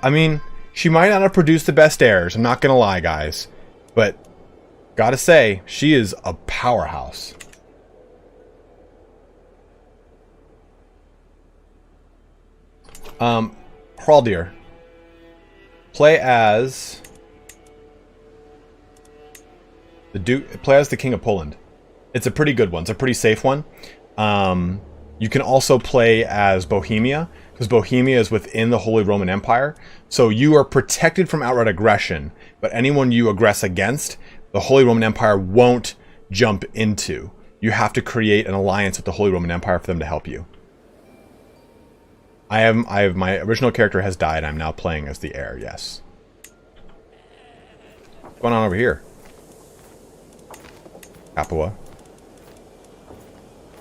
[SPEAKER 1] I mean, she might not have produced the best heirs. I'm not gonna lie, guys. But, gotta say, she is a powerhouse. Hraldir. Play as... Play as the King of Poland. It's a pretty good one. It's a pretty safe one. You can also play as Bohemia, because Bohemia is within the Holy Roman Empire. So you are protected from outright aggression, but anyone you aggress against, the Holy Roman Empire won't jump into. You have to create an alliance with the Holy Roman Empire for them to help you. My original character has died. I'm now playing as the heir, yes. What's going on over here? Capua.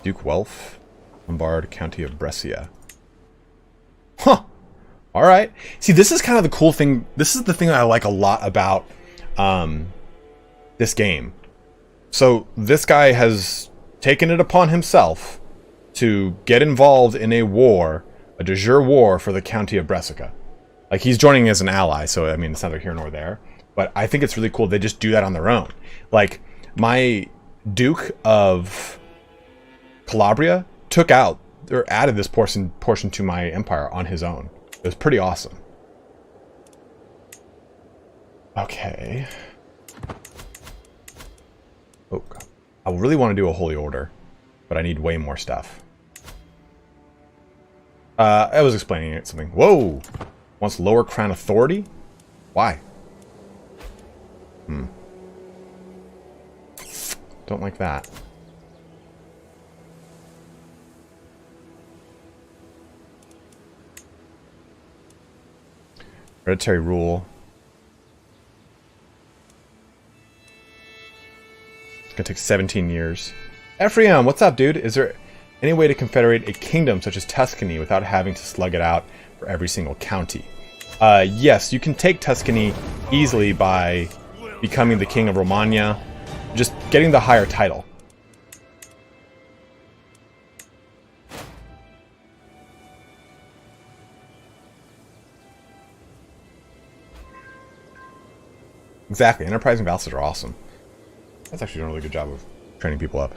[SPEAKER 1] Duke Welf. Lombard, County of Brescia. Huh. Alright. See, this is kind of the cool thing. This is the thing that I like a lot about this game. So, this guy has taken it upon himself to get involved in a war, a de jure war for the County of Brescia. Like, he's joining as an ally, so, I mean, it's neither here nor there. But I think it's really cool they just do that on their own. Like, my Duke of Calabria took out, or added this portion to my empire on his own. It was pretty awesome. Okay. Oh, God. I really want to do a Holy Order, but I need way more stuff. I was explaining it something. Whoa! Wants lower crown authority? Why? Don't like that. Hereditary rule. It's gonna take 17 years. Ephraim, what's up, dude? Is there any way to confederate a kingdom such as Tuscany without having to slug it out for every single county? Yes, you can take Tuscany easily by becoming the king of Romagna, just getting the higher title. Exactly. Enterprising vassals are awesome. That's actually doing a really good job of training people up.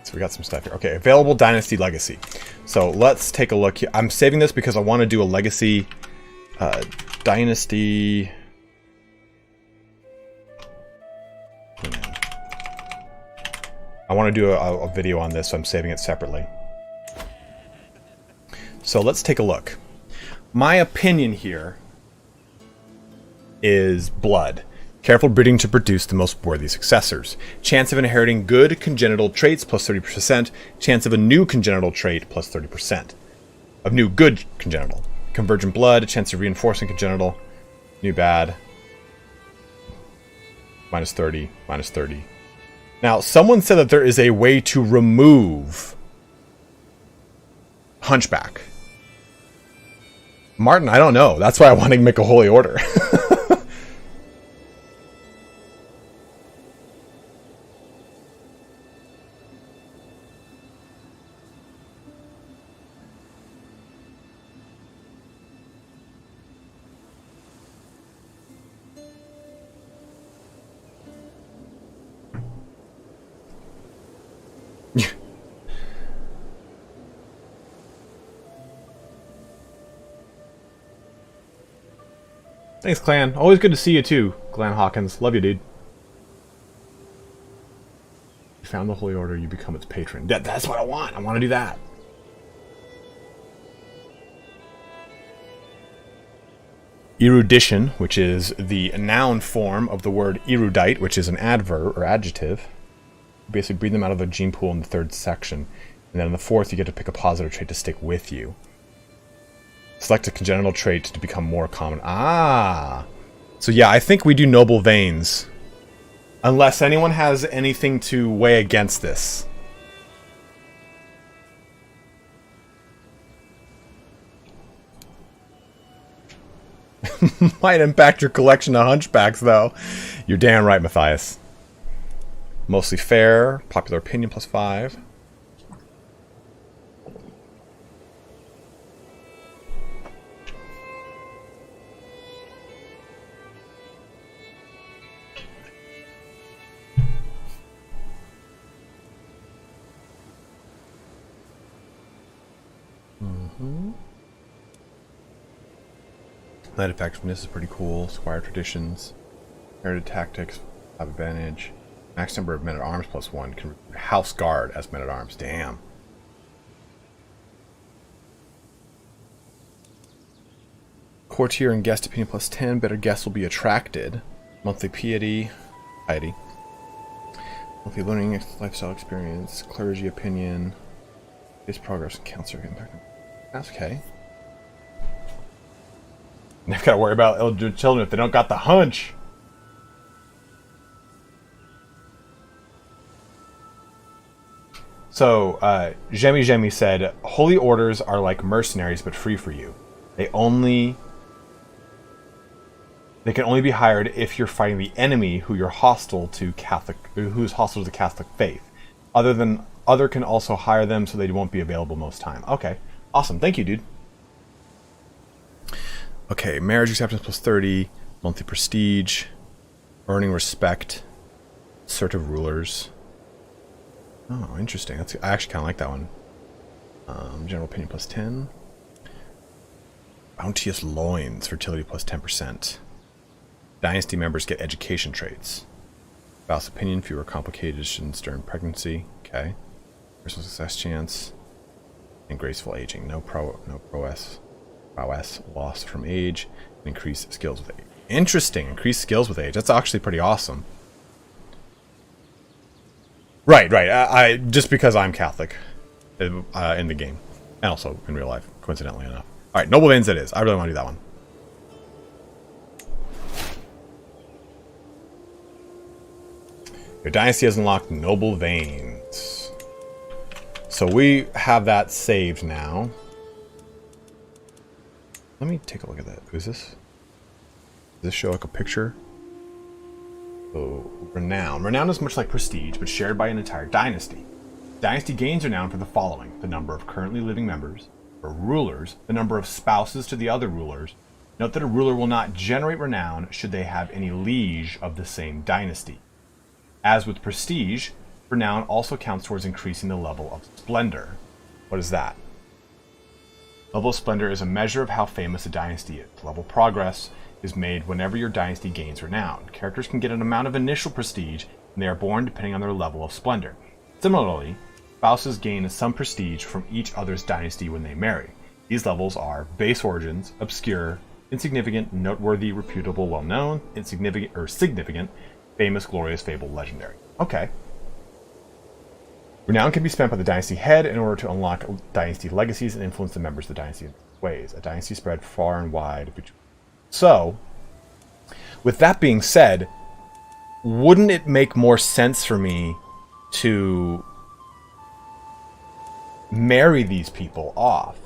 [SPEAKER 1] So we got some stuff here. Okay, available Dynasty Legacy. So let's take a look here. I'm saving this because I want to do a Legacy Dynasty... I want to do a video on this, so I'm saving it separately. So let's take a look. My opinion here is blood. Careful breeding to produce the most worthy successors. Chance of inheriting good congenital traits plus 30%. Chance of a new congenital trait plus 30%. Of new good congenital. Convergent blood. Chance of reinforcing congenital. New bad. Minus 30. Minus 30. Now, someone said that there is a way to remove Hunchback. Martin, I don't know. That's why I want to make a Holy Order. Thanks, Clan. Always good to see you too, Glenn Hawkins. Love you, dude. You found the Holy Order, you become its patron. That's what I want. I want to do that. Erudition, which is the noun form of the word erudite, which is an adverb or adjective. You basically breed them out of the gene pool in the third section. And then in the fourth, you get to pick a positive trait to stick with you. Select a congenital trait to become more common. Ah! So yeah, I think we do noble veins. Unless anyone has anything to weigh against this. Might impact your collection of hunchbacks, though. You're damn right, Matthias. Mostly fair. Popular opinion plus 5. Light effectiveness is pretty cool. Squire traditions. Inherited tactics have advantage. Max number of men-at-arms +1. Can recruit house guard as men-at-arms. Damn. Courtier and guest opinion +10. Better guests will be attracted. Monthly piety. Monthly learning lifestyle experience. Clergy opinion. Base progress and counselor impact. That's okay. They've got to worry about elder children if they don't got the hunch. So, Jemmy said, Holy Orders are like mercenaries, but free for you. They can only be hired if you're fighting the enemy who's hostile to the Catholic faith. Other can also hire them, so they won't be available most time. Okay, awesome. Thank you, dude. Okay, marriage acceptance +30, monthly prestige, earning respect, assertive rulers. Oh, interesting. I actually kind of like that one. General opinion +10. Bounteous loins, fertility +10%. Dynasty members get education traits. Spouse opinion, fewer complications during pregnancy. Okay. Personal success chance. And graceful aging. No prowess lost from age. Increase skills with age. Interesting. Increase skills with age. That's actually pretty awesome. Right. I just because I'm Catholic in the game. And also in real life, coincidentally enough. Alright, Noble Veins it is. I really want to do that one. Your dynasty has unlocked Noble Veins. So we have that saved now. Let me take a look at that. Who's this? Does this show like a picture? So, Renown. Renown is much like Prestige, but shared by an entire dynasty. Dynasty gains renown for the following: the number of currently living members, or rulers, the number of spouses to the other rulers. Note that a ruler will not generate renown should they have any liege of the same dynasty. As with Prestige, renown also counts towards increasing the level of splendor. What is that? Level of splendor is a measure of how famous a dynasty is. Level progress is made whenever your dynasty gains renown. Characters can get an amount of initial prestige, and they are born depending on their level of splendor. Similarly, spouses gain some prestige from each other's dynasty when they marry. These levels are base origins, obscure, insignificant, noteworthy, reputable, well-known, insignificant, or significant, famous, glorious, fabled, legendary. Okay. Renown can be spent by the dynasty head in order to unlock dynasty legacies and influence the members of the dynasty in ways. A dynasty spread far and wide. So, with that being said, wouldn't it make more sense for me to marry these people off?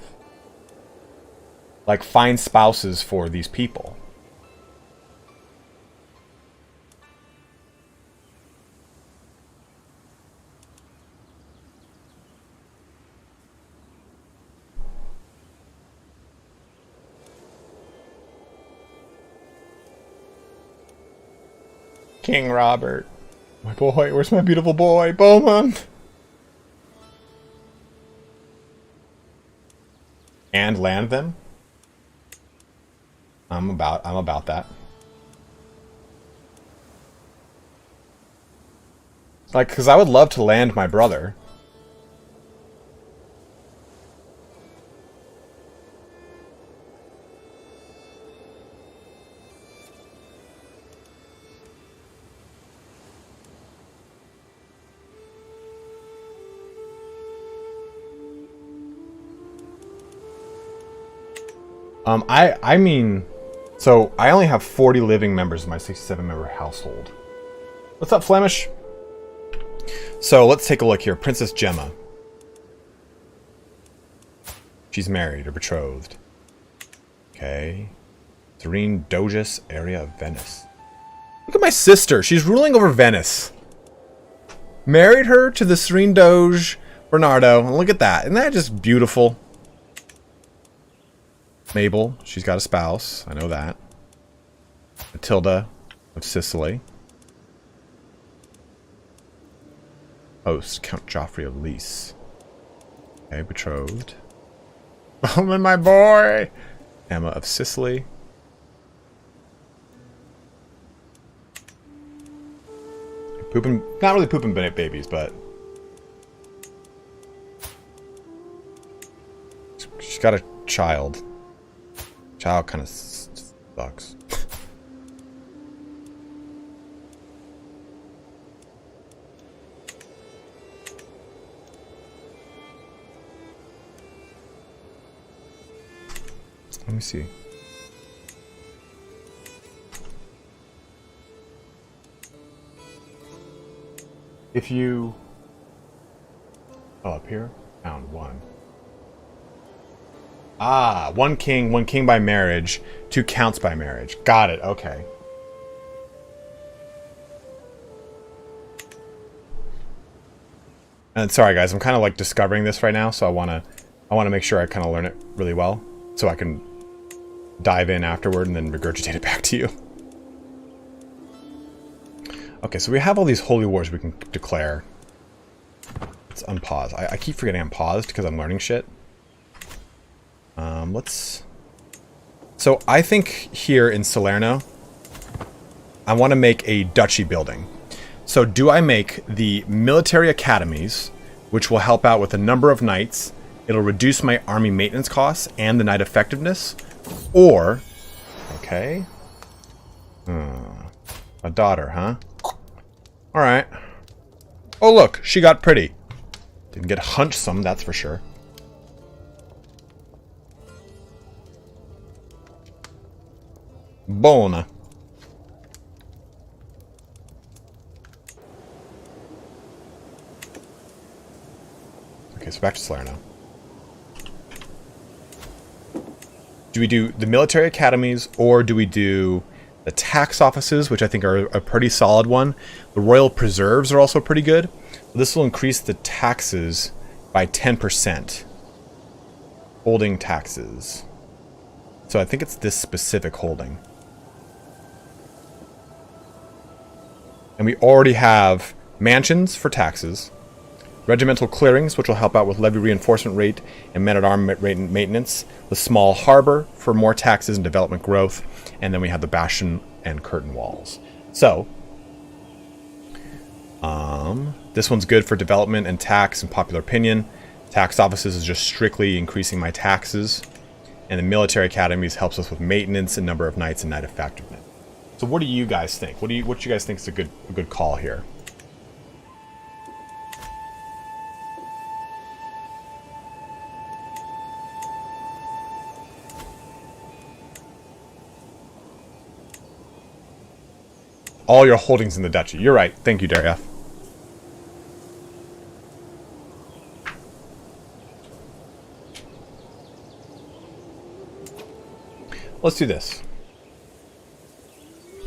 [SPEAKER 1] Like, find spouses for these people. King Robert. My boy, where's my beautiful boy, Bowman? And land them? I'm about that. Like, because I would love to land my brother. I mean, so I only have 40 living members in my 67-member household. What's up, Flemish? So let's take a look here. Princess Gemma. She's married or betrothed. Okay. Serene Doges, area of Venice. Look at my sister. She's ruling over Venice. Married her to the Serene Doge Bernardo. And look at that. Isn't that just beautiful? Mabel, she's got a spouse. I know that. Matilda of Sicily. Host, Count Joffrey of Lys. Okay, betrothed. Oh, my boy! Emma of Sicily. Pooping, not really pooping babies, but she's got a child. Child kind of sucks. Let me see. If you... Oh, up here? Found one. Ah, one king by marriage, 2 counts by marriage. Got it, okay. And sorry guys, I'm kind of like discovering this right now, so I want to make sure I kind of learn it really well, so I can dive in afterward and then regurgitate it back to you. Okay, so we have all these holy wars we can declare. Let's unpause. I keep forgetting I'm paused because I'm learning shit. So I think here in Salerno, I want to make a duchy building. So do I make the military academies, which will help out with the number of knights, it'll reduce my army maintenance costs and the knight effectiveness, or, okay, a daughter, huh? Alright. Oh look, she got pretty. Didn't get hunchsome, that's for sure. Buona. Okay, so back to Salerno. Do we do the military academies, or do we do the tax offices, which I think are a pretty solid one? The royal preserves are also pretty good. This will increase the taxes by 10%. Holding taxes. So I think it's this specific holding. And we already have mansions for taxes, regimental clearings, which will help out with levy reinforcement rate and men-at-arms rate maintenance, the small harbor for more taxes and development growth, and then we have the bastion and curtain walls. So, this one's good for development and tax and popular opinion. Tax offices is just strictly increasing my taxes, and the military academies helps us with maintenance and number of knights and knight effectiveness. So, what do you guys think? What do you guys think is a good call here? All your holdings in the duchy. You're right. Thank you, Daria. Let's do this.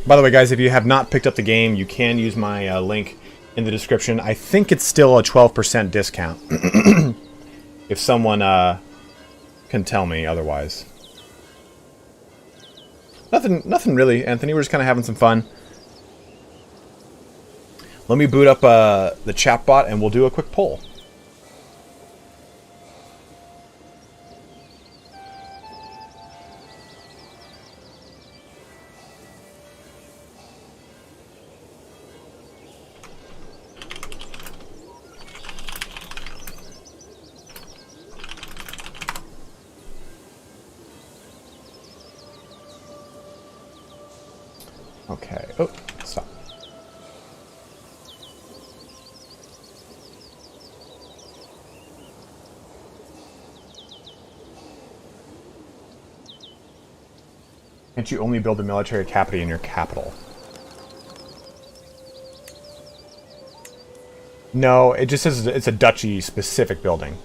[SPEAKER 1] By the way, guys, if you have not picked up the game, you can use my link in the description. I think it's still a 12% discount. If someone can tell me otherwise. Nothing really, Anthony. We're just kind of having some fun. Let me boot up the chat bot and we'll do a quick poll. Okay. Oh, stop. Can't you only build a military academy in your capital? No, it just says it's a duchy-specific building.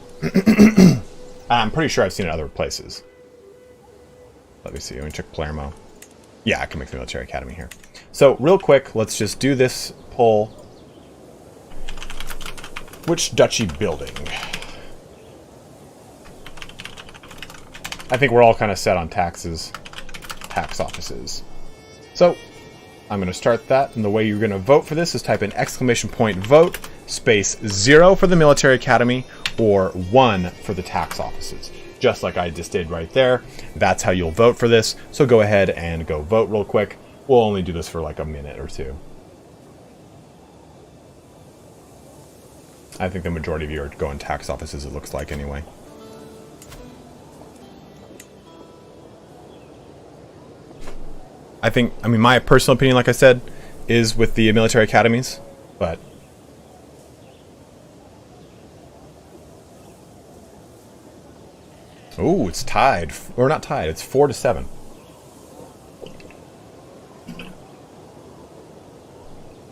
[SPEAKER 1] I'm pretty sure I've seen it other places. Let me see. Let me check Palermo. Yeah, I can make the military academy here. So, real quick, let's just do this poll. Which duchy building? I think we're all kind of set on taxes. Tax offices. So, I'm going to start that, and the way you're going to vote for this is type in !vote, space 0 for the military academy, or 1 for the tax offices. Just like I just did right there. That's how you'll vote for this. So go ahead and go vote real quick. We'll only do this for like a minute or two. I think the majority of you are going tax offices, it looks like, anyway. I mean, my personal opinion, like I said, is with the military academies, but... Ooh, it's tied. Or not tied, it's 4-7.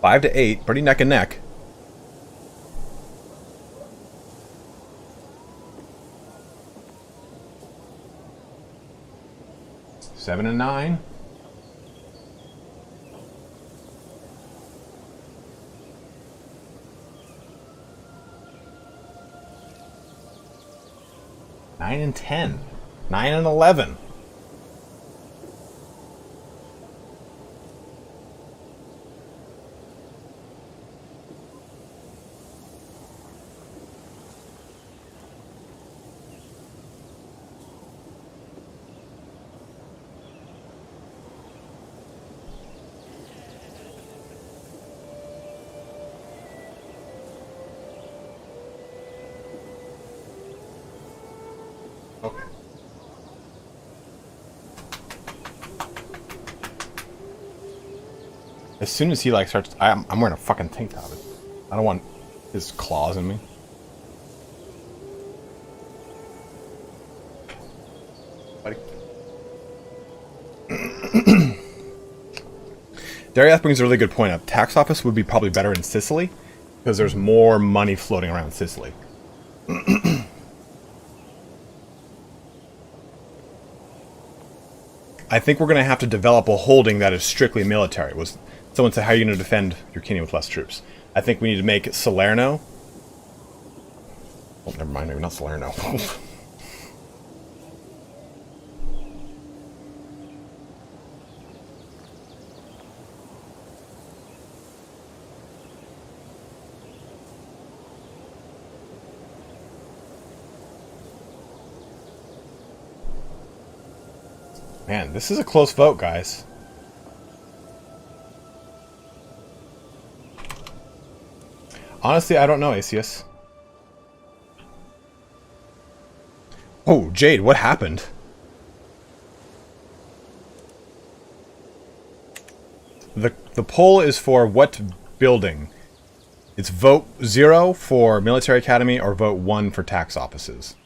[SPEAKER 1] Five to 8, pretty neck and neck. Seven and 9. Nine and 10. 9 and 11. Okay. As soon as he like starts, I'm wearing a fucking tank top. I don't want his claws in me. Buddy. Dariath brings a really good point up. Tax office would be probably better in Sicily because there's more money floating around Sicily. I think we're going to have to develop a holding that is strictly military. Someone said, how are you going to defend your kingdom with less troops? I think we need to make Salerno. Oh, never mind, maybe not Salerno. Man, this is a close vote, guys. Honestly, I don't know, Asius. Oh, Jade, what happened? The poll is for what building? It's vote 0 for military academy or vote 1 for tax offices.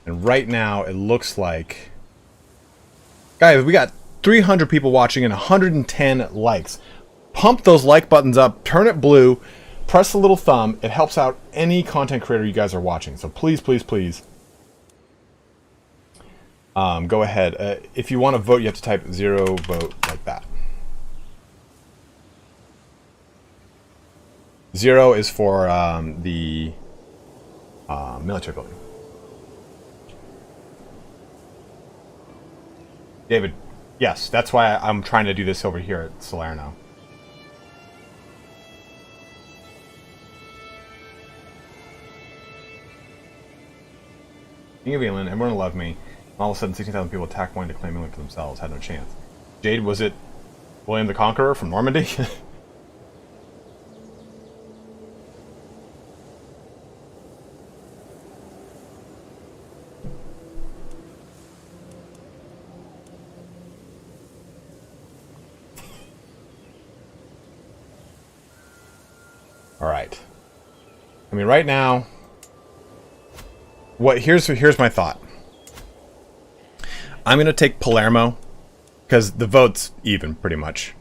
[SPEAKER 1] And right now, it looks like... Guys, we got 300 people watching and 110 likes. Pump those like buttons up, turn it blue, press the little thumb. It helps out any content creator you guys are watching. So please, please, please. Go ahead. If you want to vote, you have to type 0 vote like that. 0 is for the military building. David, yes, that's why I'm trying to do this over here at Salerno. King of England, everyone loved me. And all of a sudden, 16,000 people attacked wanting to claim England for themselves. Had no chance. Jade, was it William the Conqueror from Normandy? Alright. I mean, right now... Here's my thought. I'm going to take Palermo, because the vote's even, pretty much.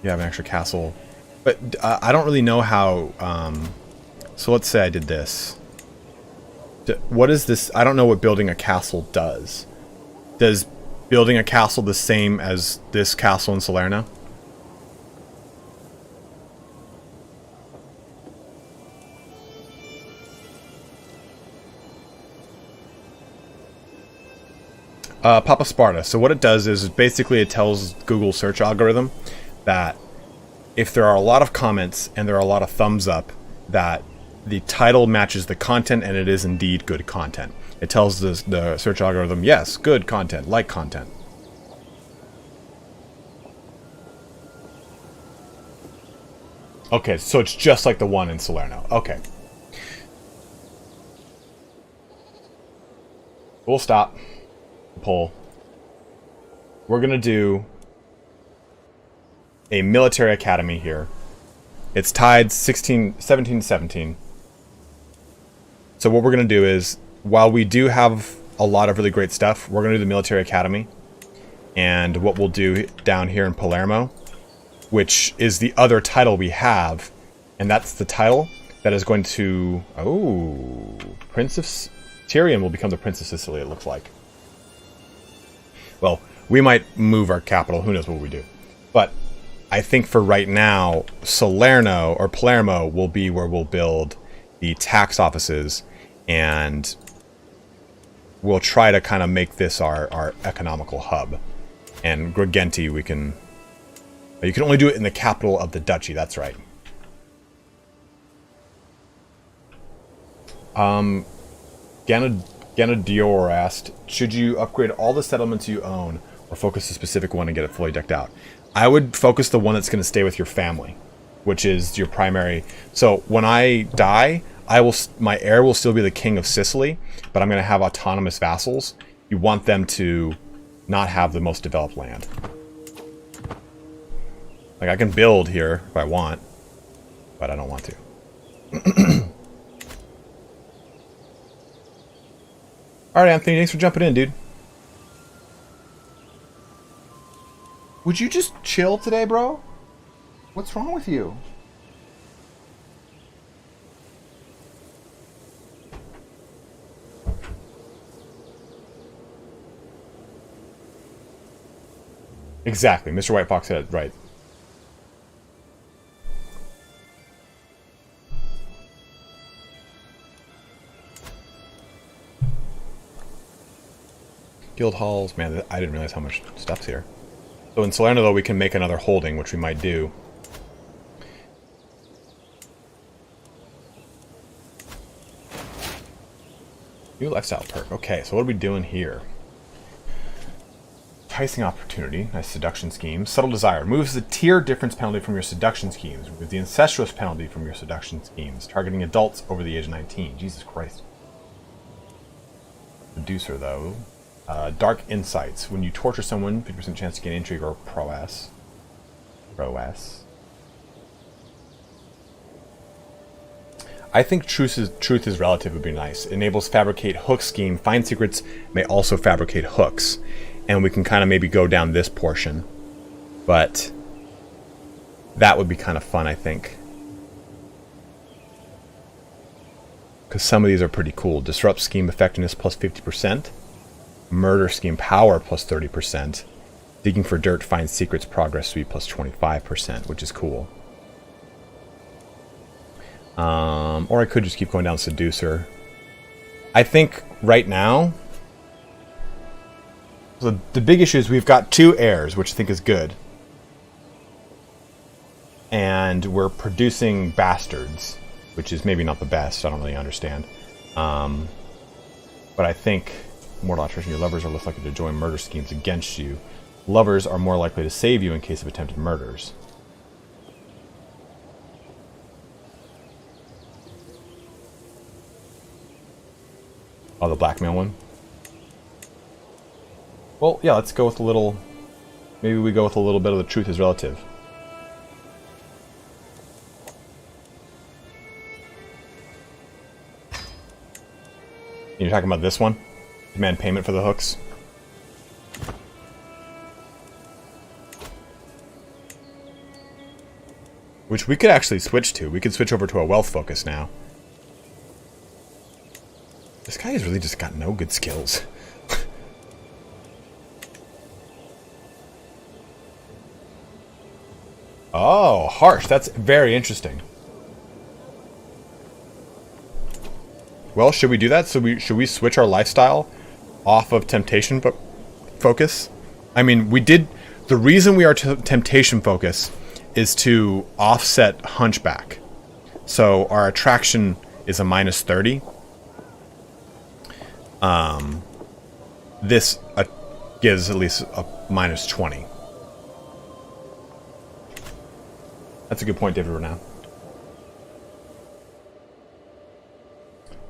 [SPEAKER 1] You have an extra castle. But I don't really know how... so let's say I did this. What is this? I don't know what building a castle does. Does building a castle the same as this castle in Salerno? Papa Sparta. So what it does is basically it tells Google search algorithm that if there are a lot of comments and there are a lot of thumbs up, that the title matches the content and it is indeed good content. It tells the search algorithm, yes, good content, like content. Okay, so it's just like the one in Salerno. Okay. We'll stop. Pull. We're going to do a military academy here. It's tied 17 to 17. So what we're going to do is, while we do have a lot of really great stuff, we're going to do the military academy. And what we'll do down here in Palermo, which is the other title we have, and that's the title that is going to... Oh, Prince of Tyrion will become the Prince of Sicily, it looks like. Well, we might move our capital, who knows what we do. But I think for right now, Salerno or Palermo will be where we'll build the tax offices, and we'll try to kind of make this our economical hub. And Gregenti, you can only do it in the capital of the duchy, that's right. Ganadior asked, should you upgrade all the settlements you own or focus a specific one and get it fully decked out? I would focus the one that's going to stay with your family, which is your primary. So when I die, my heir will still be the king of Sicily, but I'm going to have autonomous vassals. You want them to not have the most developed land. Like, I can build here if I want, but I don't want to. Alright, Anthony, thanks for jumping in, dude. Would you just chill today, bro? What's wrong with you? Exactly, Mr. White Fox said it right. Guild halls, man, I didn't realize how much stuff's here. So in Salerno, though, we can make another holding, which we might do. New lifestyle perk. Okay, so what are we doing here? Enticing opportunity. Nice seduction scheme. Subtle desire. Removes the tier difference penalty from your seduction schemes. Removes the incestuous penalty from your seduction schemes. Targeting adults over the age of 19. Jesus Christ. Seducer, though. Dark insights. When you torture someone, 50% chance to gain intrigue or prowess. I think truth is relative would be nice. Enables fabricate hook scheme. Find secrets may also fabricate hooks. And we can kind of maybe go down this portion. But that would be kind of fun, I think. Because some of these are pretty cool. Disrupt scheme effectiveness plus 50%. Murder scheme power plus 30%. Digging for dirt finds secrets progress speed plus 25%, which is cool. Or I could just keep going down seducer. I think right now, so the big issue is we've got 2 heirs, which I think is good. And we're producing bastards, which is maybe not the best. I don't really understand. But I think mortal attrition, your lovers are less likely to join murder schemes against you. Lovers are more likely to save you in case of attempted murders. Oh, the blackmail one? Well, yeah, let's go with a little... Maybe we go with a little bit of the truth is relative. You're talking about this one? Demand payment for the hooks? Which we could actually switch to. We could switch over to a wealth focus now. This guy has really just got no good skills. Oh, harsh. That's very interesting. Well, should we do that? Should we switch our lifestyle off of temptation focus? I mean, we did... The reason we are temptation focus is to offset hunchback. So our attraction is a minus 30. This gives at least a minus 20. That's a good point, David Renau.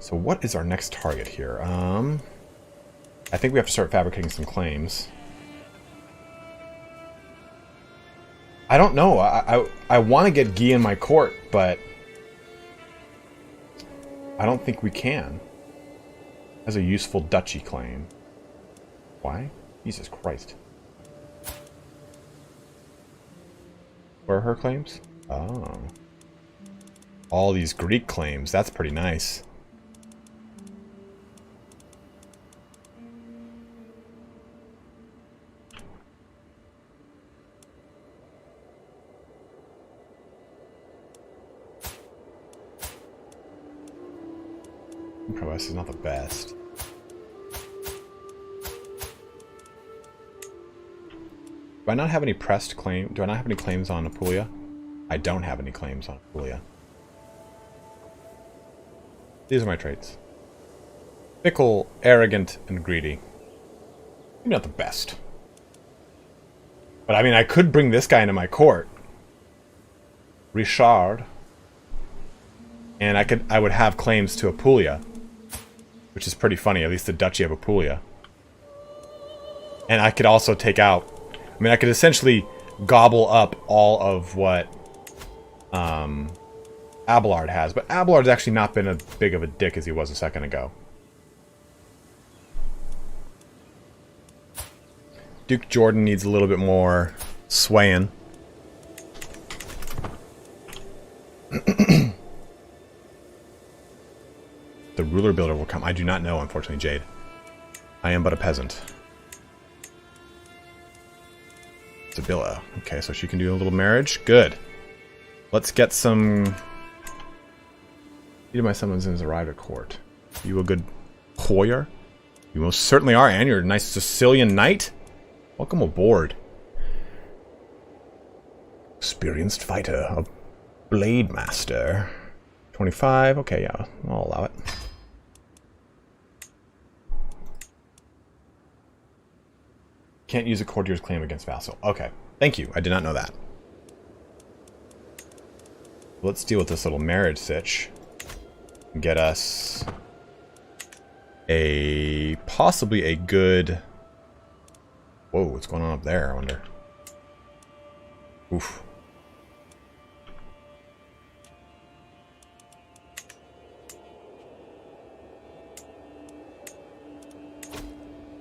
[SPEAKER 1] So what is our next target here? I think we have to start fabricating some claims. I don't know. I want to get Guy in my court, but I don't think we can. As a useful duchy claim. Why? Jesus Christ. Where are her claims? Oh. All these Greek claims. That's pretty nice. Prowess is not the best. Do I not have any pressed claim? Do I not have any claims on Apulia? I don't have any claims on Apulia. These are my traits. Fickle, arrogant, and greedy. Maybe not the best. But I mean, I could bring this guy into my court. Richard. And I would have claims to Apulia. Which is pretty funny, at least the Duchy of Apulia. And I could also take out... I mean, I could essentially gobble up all of what Abelard has. But Abelard's actually not been as big of a dick as he was a second ago. Duke Jordan needs a little bit more swaying. The ruler builder will come. I do not know, unfortunately, Jade. I am but a peasant. Sibylla. Okay, so she can do a little marriage. Good. Let's get some... Either my summons has arrived at court. Are you a good courier? You most certainly are, and you're a nice Sicilian knight. Welcome aboard. Experienced fighter. A blade master. 25. Okay, yeah. I'll allow it. Can't use a courtier's claim against vassal. Okay. Thank you. I did not know that. Let's deal with this little marriage sitch. Get us a... possibly a good... Whoa, what's going on up there, I wonder? Oof.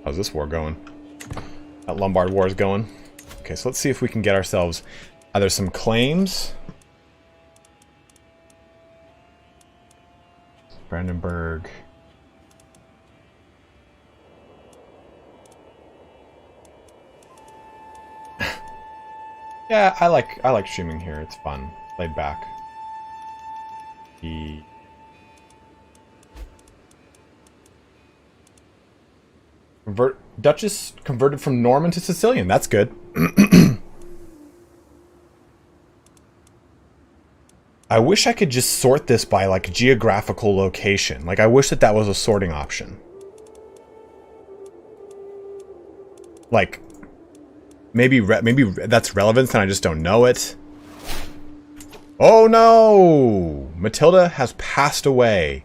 [SPEAKER 1] How's this war going? That Lombard war is going. Okay, so let's see if we can get ourselves either some claims. Brandenburg. Yeah, I like streaming here. It's fun. Laid back. The Duchess converted from Norman to Sicilian. That's good. I wish I could just sort this by, like, geographical location. Like, I wish that that was a sorting option. Like, maybe that's relevance and I just don't know it. Oh, no! Matilda has passed away.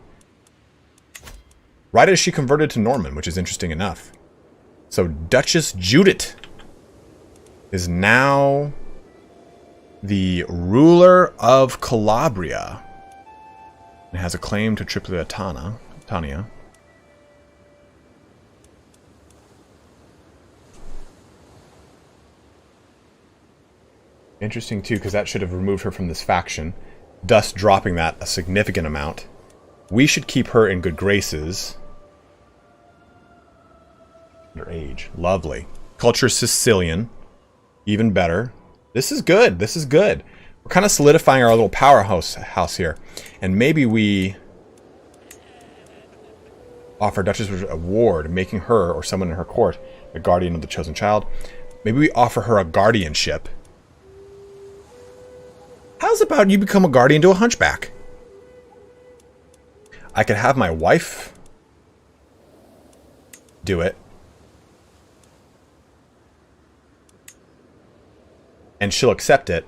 [SPEAKER 1] Right as she converted to Norman, which is interesting enough. So Duchess Judith is now the ruler of Calabria and has a claim to Tripolitania. Interesting too, because that should have removed her from this faction, thus dropping that a significant amount. We should keep her in good graces. Her age. Lovely. Culture Sicilian. Even better. This is good. This is good. We're kind of solidifying our little powerhouse here. And maybe we offer Duchess a ward, making her, or someone in her court, the guardian of the chosen child. Maybe we offer her a guardianship. How's about you become a guardian to a hunchback? I could have my wife do it. And she'll accept it.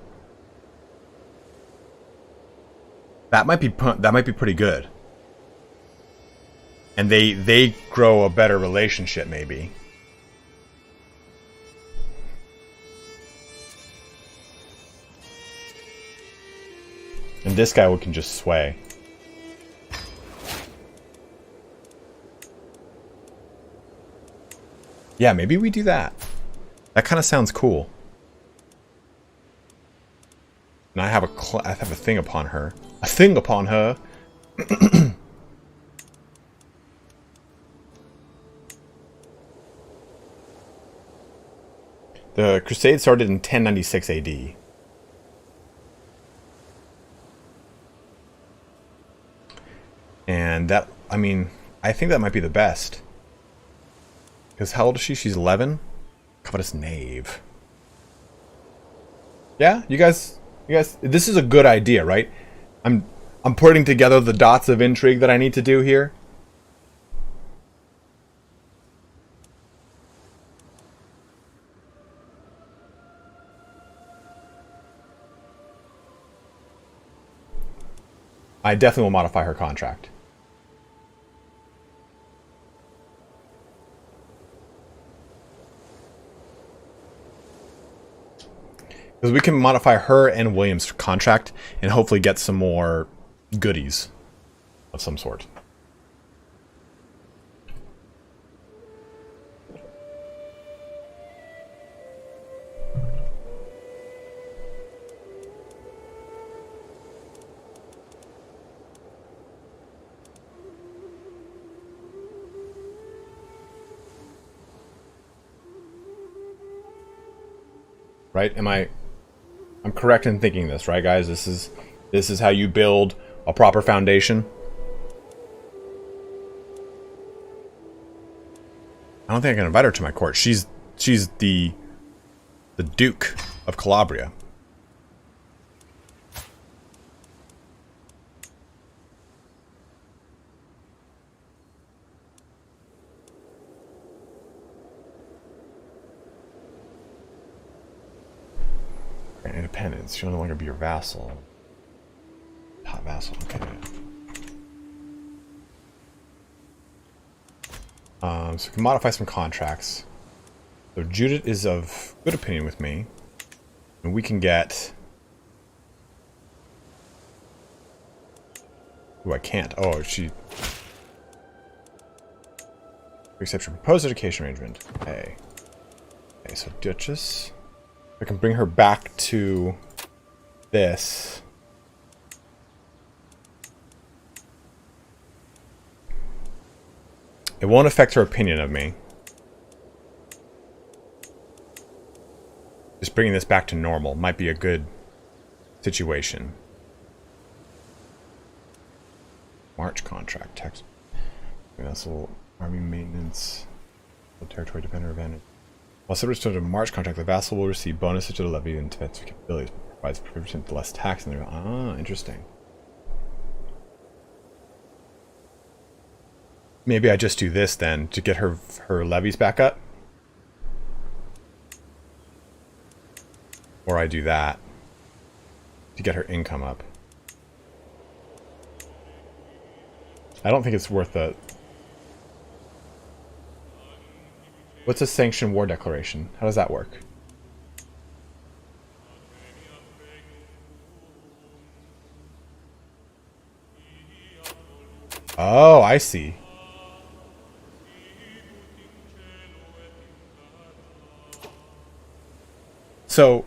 [SPEAKER 1] That might be pretty good. And they grow a better relationship, maybe. And this guy can just sway. Yeah, maybe we do that. That kind of sounds cool. And I have a thing upon her. A thing upon her. The Crusade started in 1096 AD. And that, I mean, I think that might be the best. Because how old is she? She's 11? Covetous knave. Yeah, you guys, this is a good idea, right? I'm putting together the dots of intrigue that I need to do here. I definitely will modify her contract. Because we can modify her and William's contract and hopefully get some more goodies of some sort. Right? I'm correct in thinking this, right, guys? This is how you build a proper foundation. I don't think I can invite her to my court. She's the Duke of Calabria. Independence. She'll no longer be your vassal. Hot vassal. Okay. So we can modify some contracts. So Judith is of good opinion with me, and we can get. Ooh, I can't. Oh, she. Accept your proposed education arrangement. Okay. Okay, so Duchess. I can bring her back to this. It won't affect her opinion of me. Just bringing this back to normal might be a good situation. March contract text. Vessel army maintenance. Territory dependent advantage. While subject to a March contract, the vassal will receive bonuses to the levy and defensive capabilities. Provides 50% less tax. And interesting. Maybe I just do this then to get her levies back up. Or I do that to get her income up. I don't think it's worth it. What's a sanctioned war declaration? How does that work? Oh, I see. So,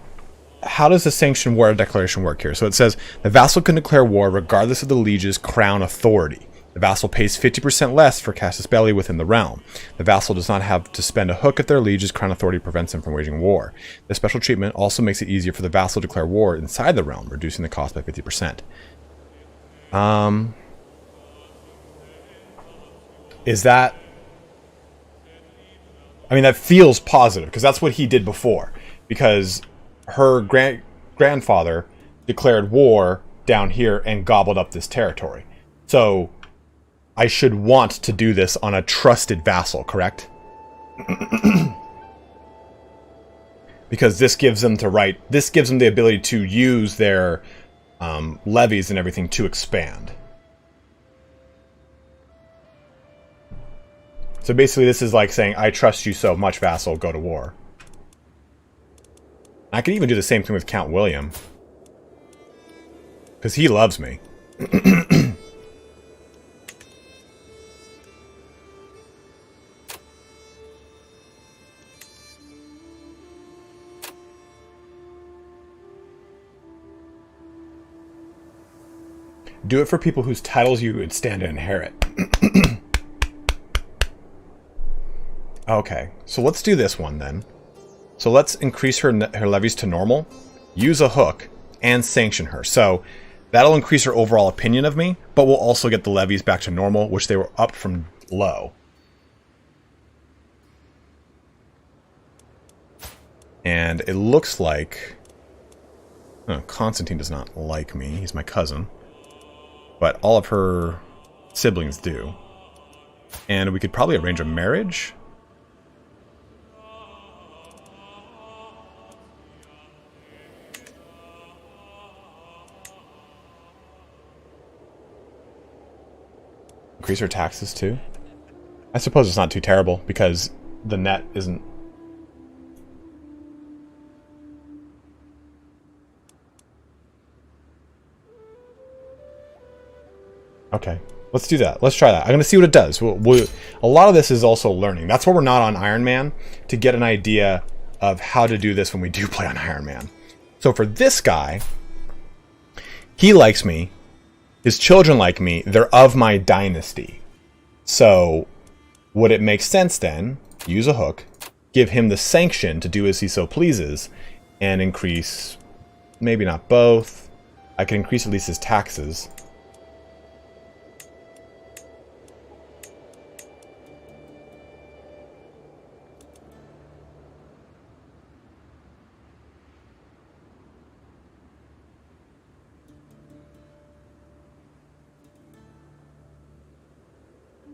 [SPEAKER 1] how does the sanctioned war declaration work here? So it says, the vassal can declare war regardless of the liege's crown authority. The vassal pays 50% less for casus belli within the realm. The vassal does not have to spend a hook if their liege's crown authority prevents them from waging war. This special treatment also makes it easier for the vassal to declare war inside the realm, reducing the cost by 50%. Is that... I mean, that feels positive, because that's what he did before. Because her grandfather declared war down here and gobbled up this territory. So... I should want to do this on a trusted vassal, correct? Because this gives them the ability to use their levies and everything to expand. So basically this is like saying, I trust you so much, vassal, go to war. I could even do the same thing with Count William. Because he loves me. Do it for people whose titles you would stand to inherit. Okay, so let's do this one then. So let's increase her levies to normal, use a hook, and sanction her. So that'll increase her overall opinion of me, but we'll also get the levies back to normal, which they were up from low. And it looks like... Oh, Constantine does not like me. He's my cousin. But all of her siblings do. And we could probably arrange a marriage. Increase her taxes too. I suppose it's not too terrible because the net isn't... Okay, let's do that. Let's try that. I'm going to see what it does. A lot of this is also learning. That's why we're not on Iron Man, to get an idea of how to do this when we do play on Iron Man. So for this guy, he likes me. His children like me. They're of my dynasty. So would it make sense then, use a hook, give him the sanction to do as he so pleases, and increase, maybe not both. I can increase at least his taxes.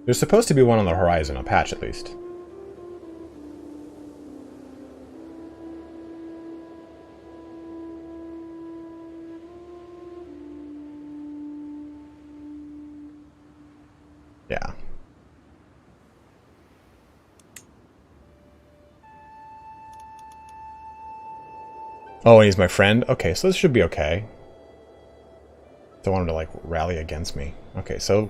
[SPEAKER 1] There's supposed to be one on the horizon, a patch at least. Yeah. Oh, and he's my friend? Okay, so this should be okay. Don't want him to, like, rally against me. Okay, so...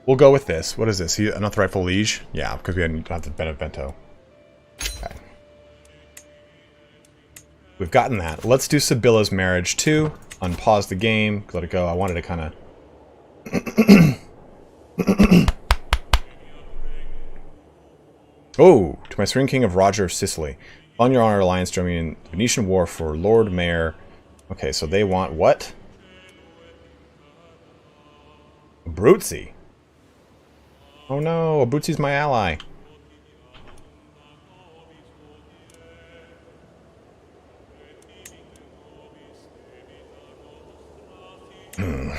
[SPEAKER 1] we'll go with this. What is this? An rightful liege? Yeah, because we hadn't got the Benevento. Okay. We've gotten that. Let's do Sibylla's marriage too. Unpause the game. Let it go. I wanted to kind of... Oh! To my Serene King of Roger of Sicily. On your honor, alliance joining in the Venetian War for Lord Mayor. Okay, so they want what? Abruzzi. Oh no, Abruzzi's my ally. Hmm.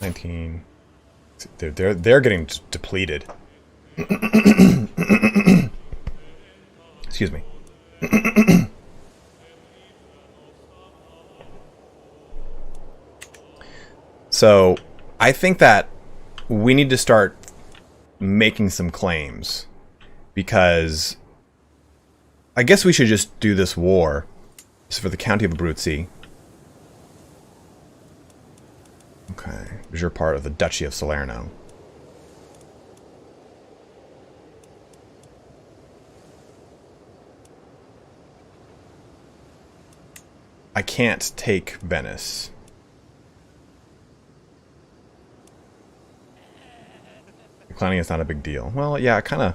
[SPEAKER 1] 19. They're getting depleted. Excuse me. So, I think that we need to start making some claims, because I guess we should just do this war. This is for the County of Abruzzi. Okay, you're part of the Duchy of Salerno. I can't take Venice. Declining is not a big deal. Well, yeah, kind of.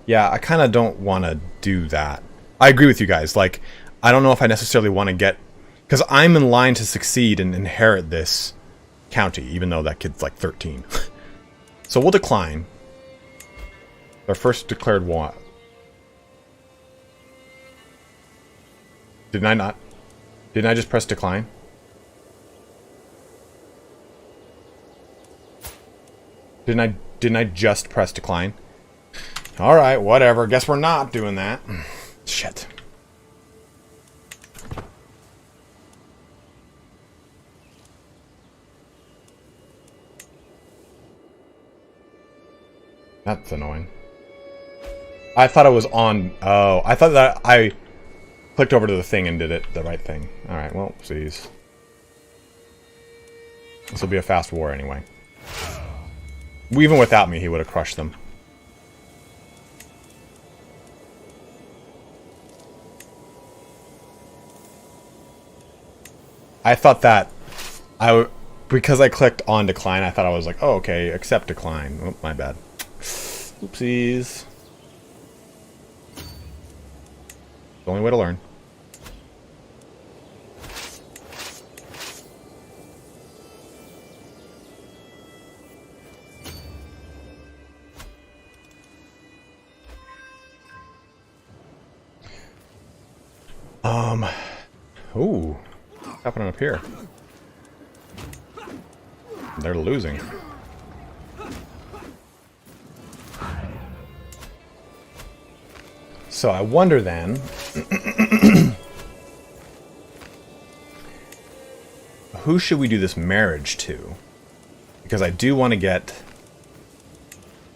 [SPEAKER 1] Yeah, I kind of don't want to do that. I agree with you guys. Like, I don't know if I necessarily want to get... because I'm in line to succeed and inherit this county, even though that kid's like 13. So we'll decline. Our first declared war. Didn't I not? Didn't I just press decline? Didn't I just press decline? Alright, whatever. Guess we're not doing that. Shit. That's annoying. I thought it was on... Oh, I thought that I clicked over to the thing and did it the right thing. Alright, well, please. This will be a fast war anyway. Even without me, he would have crushed them. I thought that... because I clicked on decline, I thought I was like, oh, okay, accept decline. Oh, my bad. Oopsies. The only way to learn. Ooh. What's happening up here? They're losing. So I wonder then... who should we do this marriage to? Because I do want to get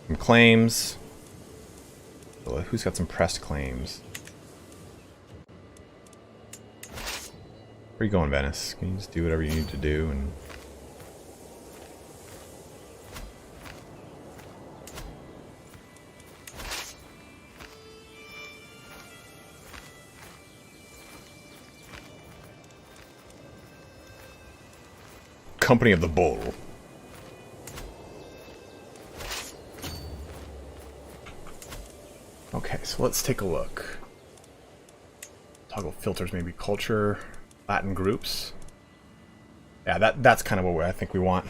[SPEAKER 1] some claims. Who's got some pressed claims? Where are you going, Venice? Can you just do whatever you need to do and... Company of the Bull. Okay, so let's take a look. Toggle filters, maybe culture, Latin groups. Yeah, that's kind of what I think we want.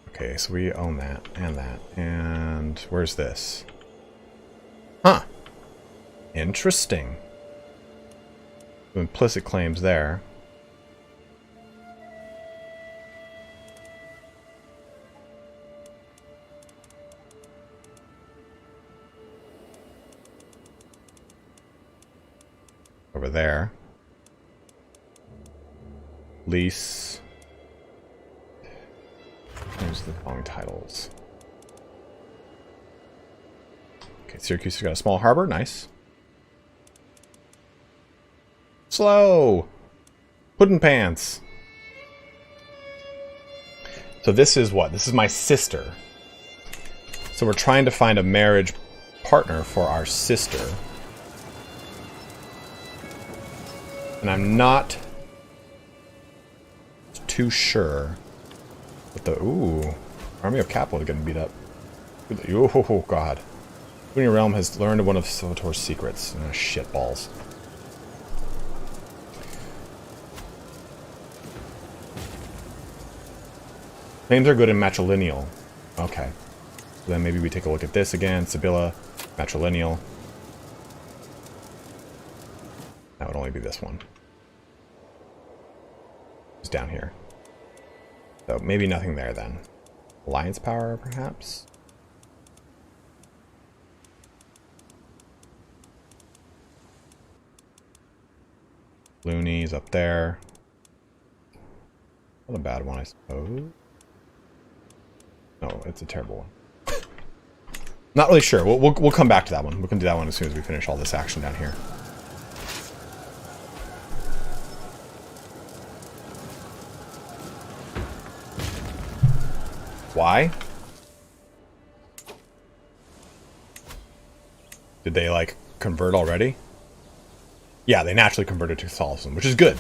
[SPEAKER 1] Okay, so we own that and that. And where's this? Huh. Interesting. Implicit claims there. Over there. Lease. Here's the following titles. Okay, Syracuse has got a small harbor. Nice. Slow! Puddin' pants. So this is what? This is my sister. So we're trying to find a marriage partner for our sister. And I'm not too sure. But the... Ooh. Army of Capital is getting beat up. Oh, God. Who in your realm has learned one of Salvatore's secrets? Shit balls. Names are good in matrilineal. Okay. So then maybe we take a look at this again. Sibylla, matrilineal. That would only be this one. It's down here. So maybe nothing there then. Alliance power, perhaps? Looney's up there. Not a bad one, I suppose. No, it's a terrible one. Not really sure. We'll come back to that one. We can do that one as soon as we finish all this action down here. Why? Did they, like, convert already? Yeah, they naturally converted to Catholicism, which is good.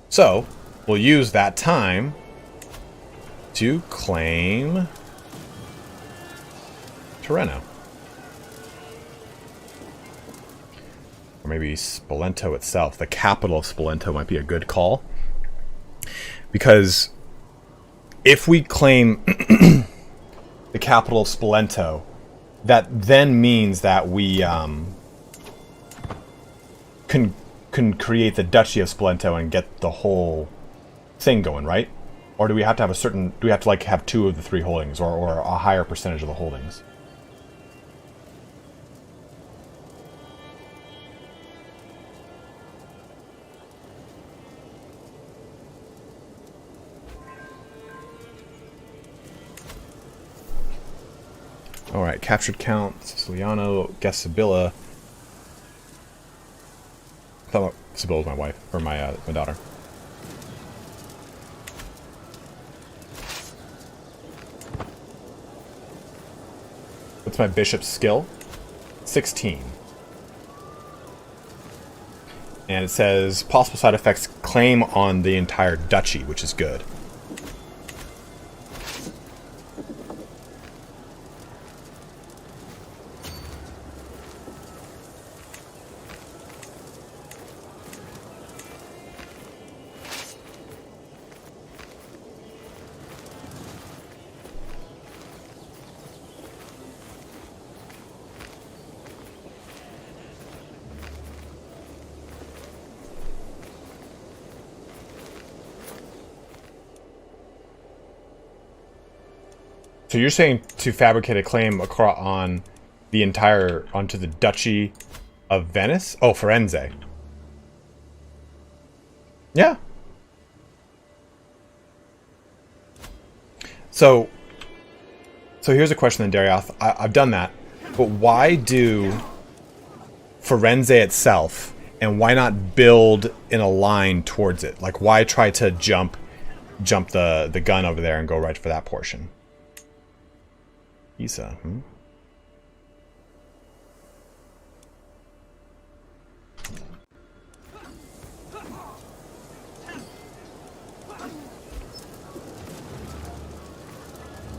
[SPEAKER 1] So, we'll use that time to claim Tirreno. Or maybe Spolento itself. The capital of Spolento might be a good call. Because if we claim the capital of Spolento, that then means that we can create the Duchy of Spolento and get the whole thing going, right? Or do we have to have a certain... Do we have to, like, have 2 of the 3 holdings, or a higher percentage of the holdings? Alright, captured count, Siciliano, guess Sibilla. I thought Sibilla was my wife, or my daughter. What's my bishop's skill? 16. And it says possible side effects claim on the entire duchy, which is good. So you're saying to fabricate a claim across on the entire onto the Duchy of Venice? Oh, Firenze. Yeah. So here's a question then, Darioth. I've done that, but why do Firenze itself, and why not build in a line towards it? Like, why try to jump the gun over there and go right for that portion? Isa,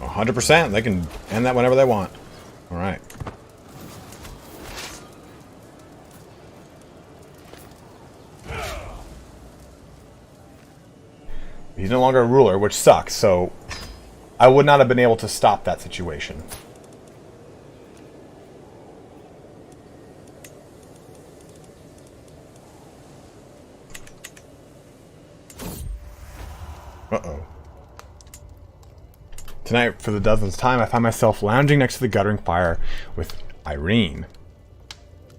[SPEAKER 1] 100%. They can end that whenever they want. All right. He's no longer a ruler, which sucks. So I would not have been able to stop that situation. Uh-oh. Tonight, for the dozenth time, I find myself lounging next to the guttering fire with Irene.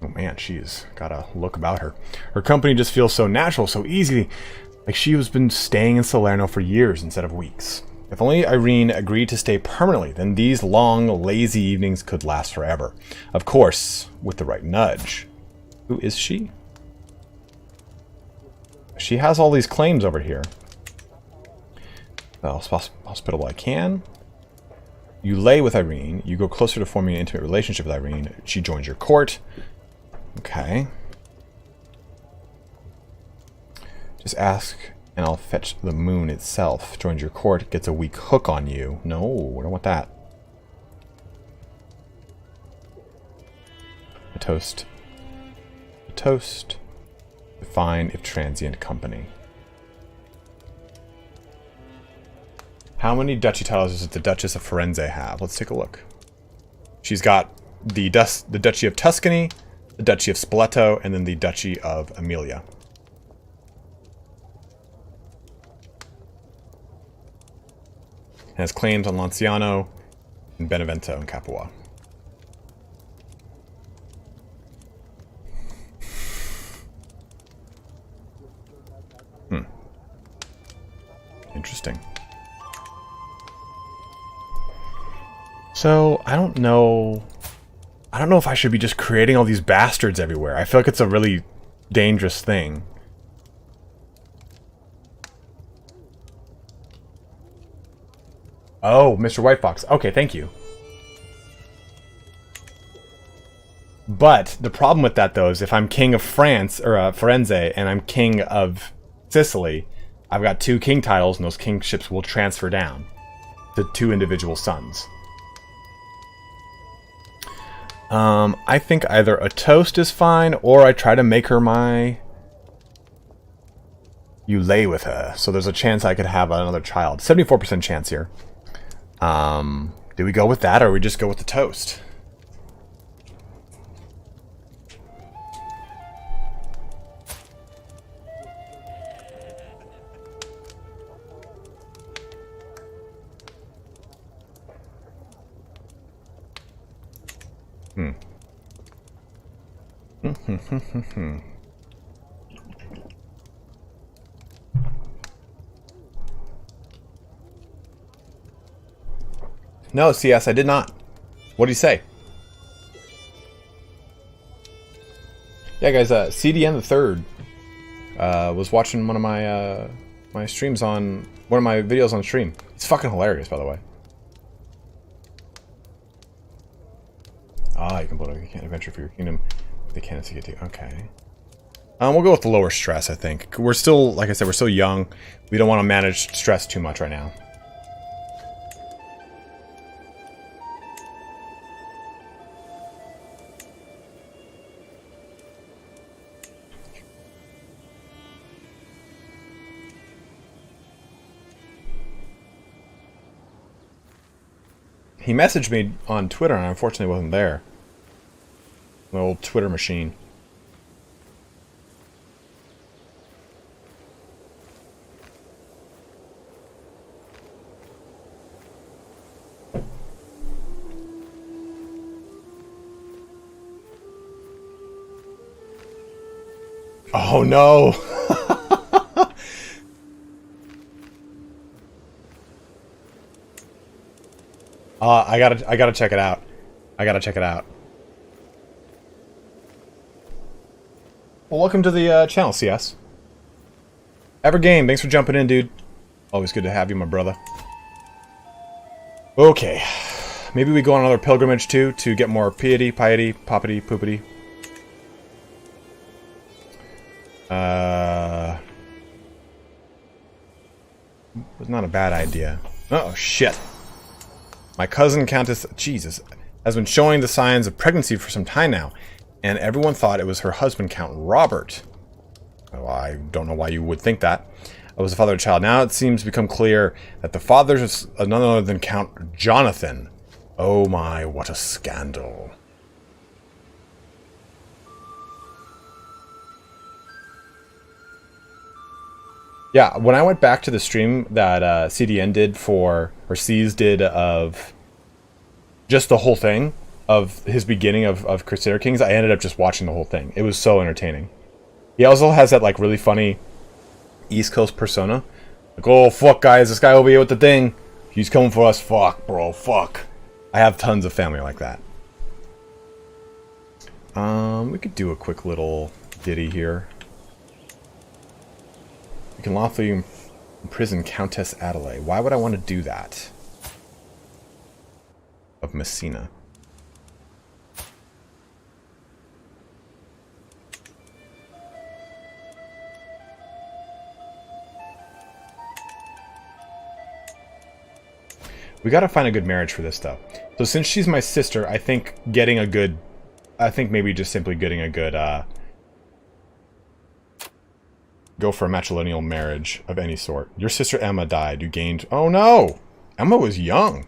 [SPEAKER 1] Oh man, she's got a look about her. Her company just feels so natural, so easy, like she has been staying in Salerno for years instead of weeks. If only Irene agreed to stay permanently, then these long, lazy evenings could last forever. Of course, with the right nudge. Who is she? She has all these claims over here. Well, hospitable I can. You lay with Irene. You go closer to forming an intimate relationship with Irene. She joins your court. Okay. Just ask and I'll fetch the moon itself. Joins your court, gets a weak hook on you. No, I don't want that. A toast. A toast. Define if transient company. How many duchy titles does the Duchess of Firenze have? Let's take a look. She's got the Duchy of Tuscany, the Duchy of Spoleto, and then the Duchy of Apulia. Has claims on Lanciano, and Benevento, and Capua. Interesting. So, I don't know if I should be just creating all these bastards everywhere. I feel like it's a really dangerous thing. Oh, Mr. White Fox. Okay, thank you. But the problem with that, though, is if I'm king of France, or Firenze, and I'm king of Sicily, I've got 2 king titles, and those kingships will transfer down to 2 individual sons. I think either a toast is fine, or I try to make her my... You lay with her, so there's a chance I could have another child. 74% chance here. Do we go with that, or we just go with the toast? No, CS, I did not. What do you say? Yeah, guys. CDN the Third was watching one of my my streams on one of my videos on stream. It's fucking hilarious, by the way. Ah, you can build a adventure for your kingdom. The candidates you get to. Okay. We'll go with the lower stress, I think. We're still, like I said, we're still young. We don't want to manage stress too much right now. He messaged me on Twitter, and I unfortunately wasn't there. My old Twitter machine. Oh no! I gotta check it out. I gotta check it out. Well, welcome to the channel, CS. Evergame, thanks for jumping in, dude. Always good to have you, my brother. Okay. Maybe we go on another pilgrimage, too, to get more piety, poppity, poopity. Was not a bad idea. Uh-oh, shit. My cousin Countess, Jesus, has been showing the signs of pregnancy for some time now, and everyone thought it was her husband, Count Robert. Well, I don't know why you would think that. I was the father of a child. Now it seems to become clear that the father is none other than Count Jonathan. Oh my, what a scandal. Yeah, when I went back to the stream that CDN did for, or C's did of just the whole thing, of his beginning of Crusader Kings, I ended up just watching the whole thing. It was so entertaining. He also has that like really funny East Coast persona. Like, oh fuck guys, this guy over here with the thing, he's coming for us, fuck bro, fuck. I have tons of family like that. We could do a quick little ditty here. You can lawfully imprison Countess Adelaide. Why would I want to do that? Of Messina. We gotta find a good marriage for this stuff. So since she's my sister, I think getting a good... I think maybe just simply getting a good, go for a matrilineal marriage of any sort. Your sister Emma died. You gained... Oh no! Emma was young.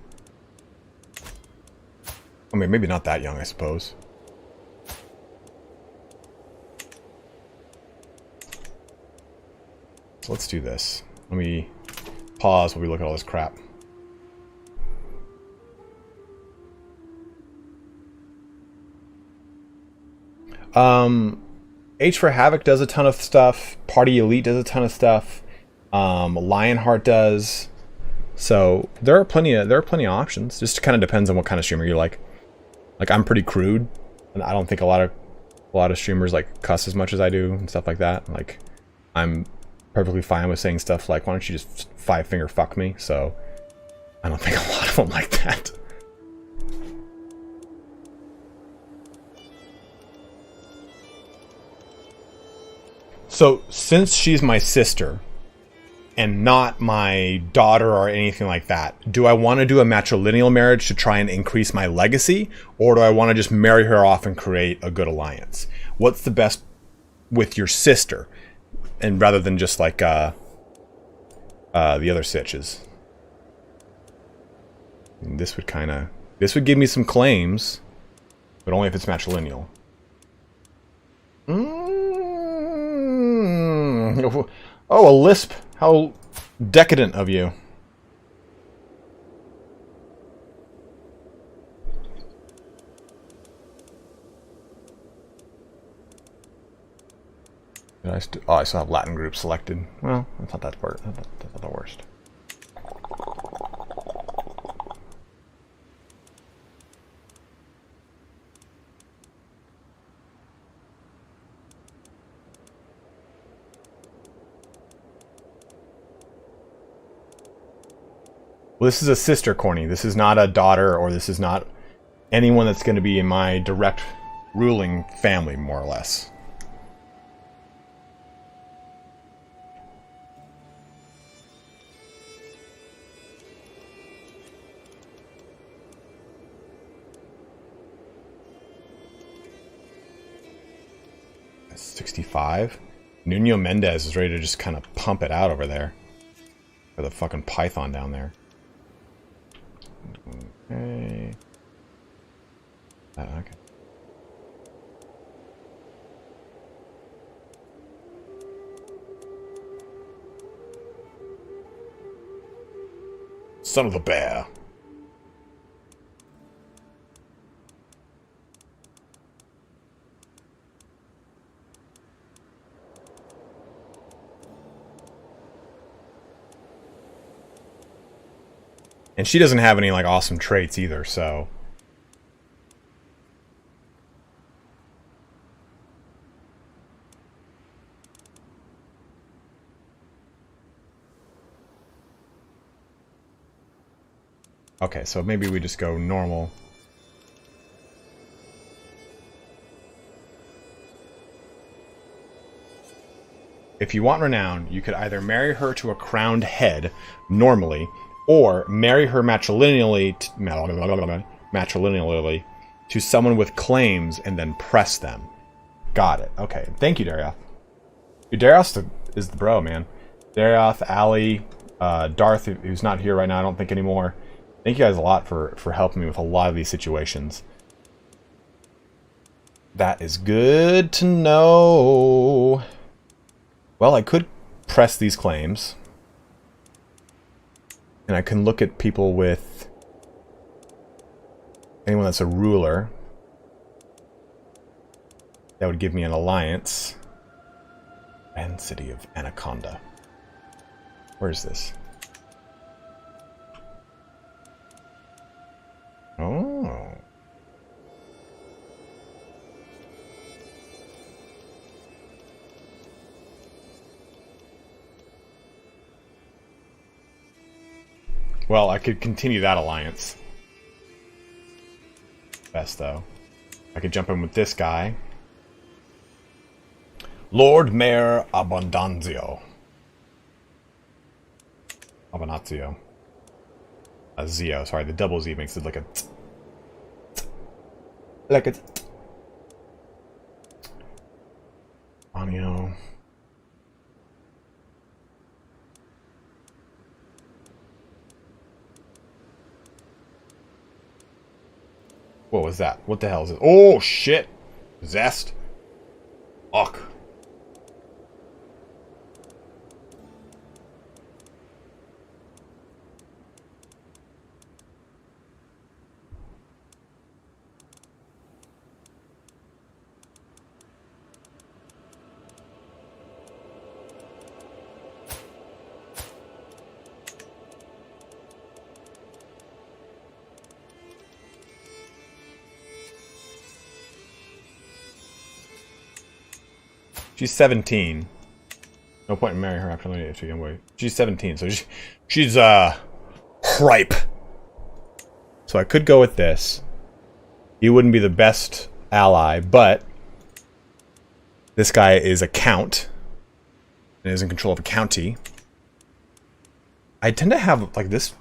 [SPEAKER 1] I mean, maybe not that young, I suppose. So let's do this. Let me pause while we look at all this crap. H for Havoc does a ton of stuff. Party Elite does a ton of stuff. Lionheart does. So there are plenty of options. Just kind of depends on what kind of streamer you like. Like I'm pretty crude, and I don't think a lot of streamers like cuss as much as I do and stuff like that. Like I'm perfectly fine with saying stuff like, "Why don't you just five-finger fuck me?" So I don't think a lot of them like that. So, since she's my sister, and not my daughter or anything like that, do I want to do a matrilineal marriage to try and increase my legacy? Or do I want to just marry her off and create a good alliance? What's the best with your sister? And rather than just like the other sitches. And this would give me some claims, but only if it's matrilineal. Oh, a lisp. How decadent of you. Did I I still have Latin group selected. Well, that's not that worst. That's not the worst. Well, this is a sister, Corny. This is not a daughter, or this is not anyone that's going to be in my direct ruling family, more or less. That's 65. Nuno Mendez is ready to just kind of pump it out over there. For the fucking python down there. Okay. Okay. Son of a bear. And she doesn't have any, like, awesome traits either, so... Okay, so maybe we just go normal. If you want renown, you could either marry her to a crowned head, normally, or marry her matrilineally to someone with claims and then press them. Got it. Okay. Thank you, Darioth. Darioth is the bro, man. Darioth, Ali, Darth, who's not here right now, I don't think anymore. Thank you guys a lot for helping me with a lot of these situations. That is good to know. Well, I could press these claims. And I can look at people with anyone that's a ruler. That would give me an alliance. And City of Anaconda. Where is this? Oh. Well, I could continue that alliance. Best, though. I could jump in with this guy. Lord Mayor Abondanzio. Abonazio. A Zio, sorry, the double Z makes it like a... Like a... Anio. What was that? What the hell is it? Oh, shit! Zest. Fuck. She's 17. No point in marrying her after if she can wait. She's 17, so she's ripe. So I could go with this. He wouldn't be the best ally, but this guy is a count and is in control of a county. I tend to have like this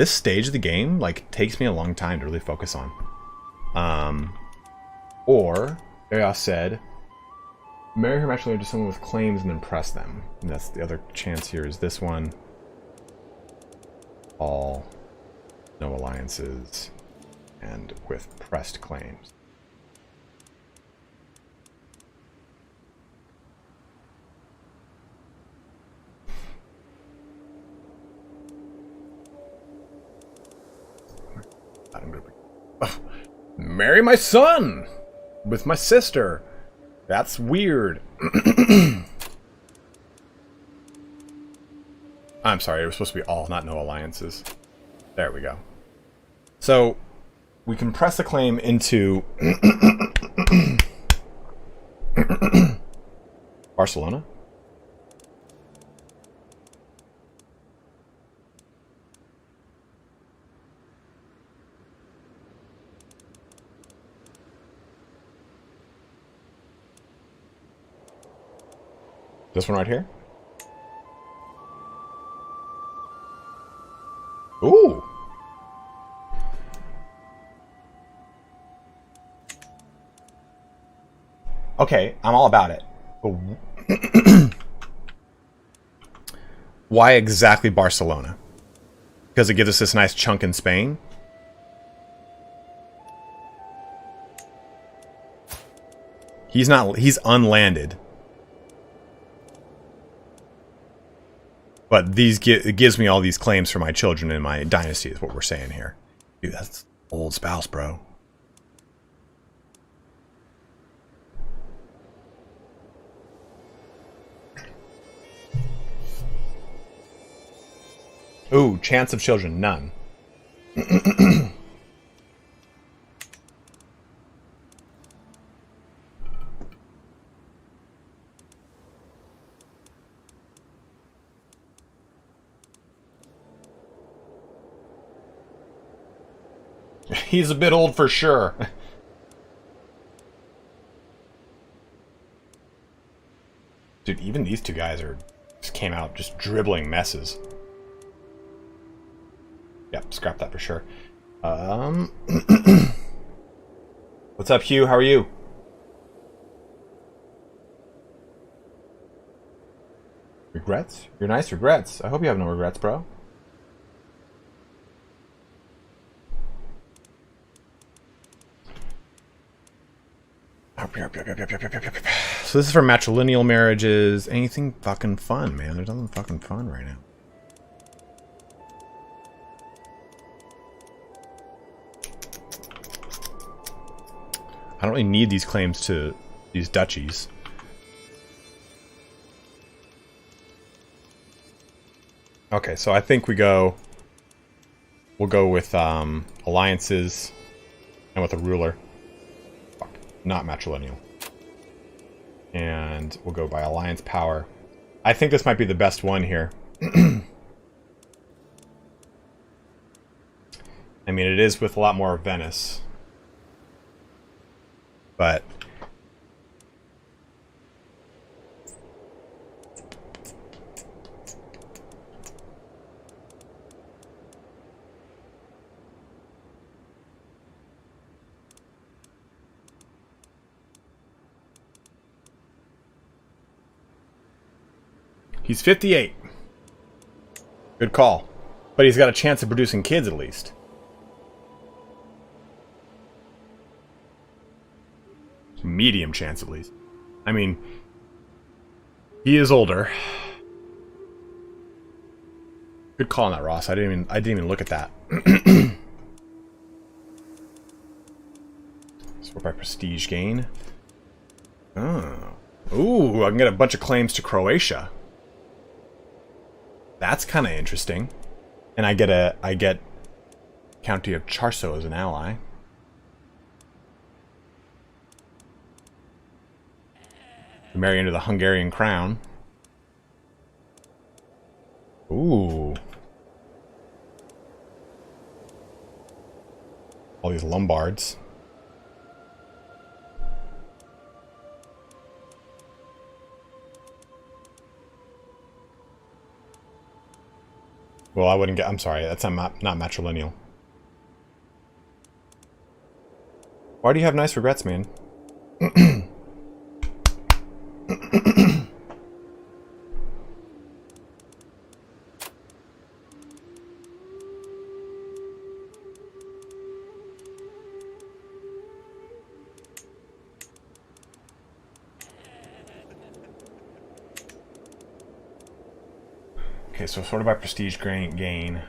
[SPEAKER 1] stage of the game like takes me a long time to really focus on. Or Arias said, marry her matrimony to someone with claims and then press them. And that's the other chance here is this one. All, no alliances, and with pressed claims. I'm gonna marry my son with my sister. That's weird. I'm sorry, it was supposed to be all, not no alliances. There we go. So, we can press a claim into Barcelona. This one right here? Ooh. Okay, I'm all about it. Why exactly Barcelona? Because it gives us this nice chunk in Spain? He's unlanded. But it gives me all these claims for my children in my dynasty is what we're saying here. Dude, that's old spouse, bro. Ooh, chance of children, none. He's a bit old for sure. Dude, even these two guys just came out just dribbling messes. Yep, scrap that for sure. What's up, Hugh? How are you? Regrets? You're nice regrets. I hope you have no regrets, bro. So this is for matrilineal marriages. Anything fucking fun, man. There's nothing fucking fun right now. I don't really need these claims to these duchies. Okay, so I think we'll go with alliances and with a ruler. Fuck, not matrilineal. And we'll go by alliance power. I think this might be the best one here. I mean, it is with a lot more of Venice. But he's 58. Good call. But he's got a chance of producing kids at least. Medium chance at least. I mean, he is older. Good call on that, Ross. I didn't even look at that. Sort by prestige gain. Oh. Ooh, I can get a bunch of claims to Croatia. That's kind of interesting. And I get County of Charso as an ally. Marry into the Hungarian crown. Ooh. All these Lombards. Well, I wouldn't get... I'm sorry, that's not matrilineal. Why do you have nice regrets, man? Okay, so sort of by prestige gain.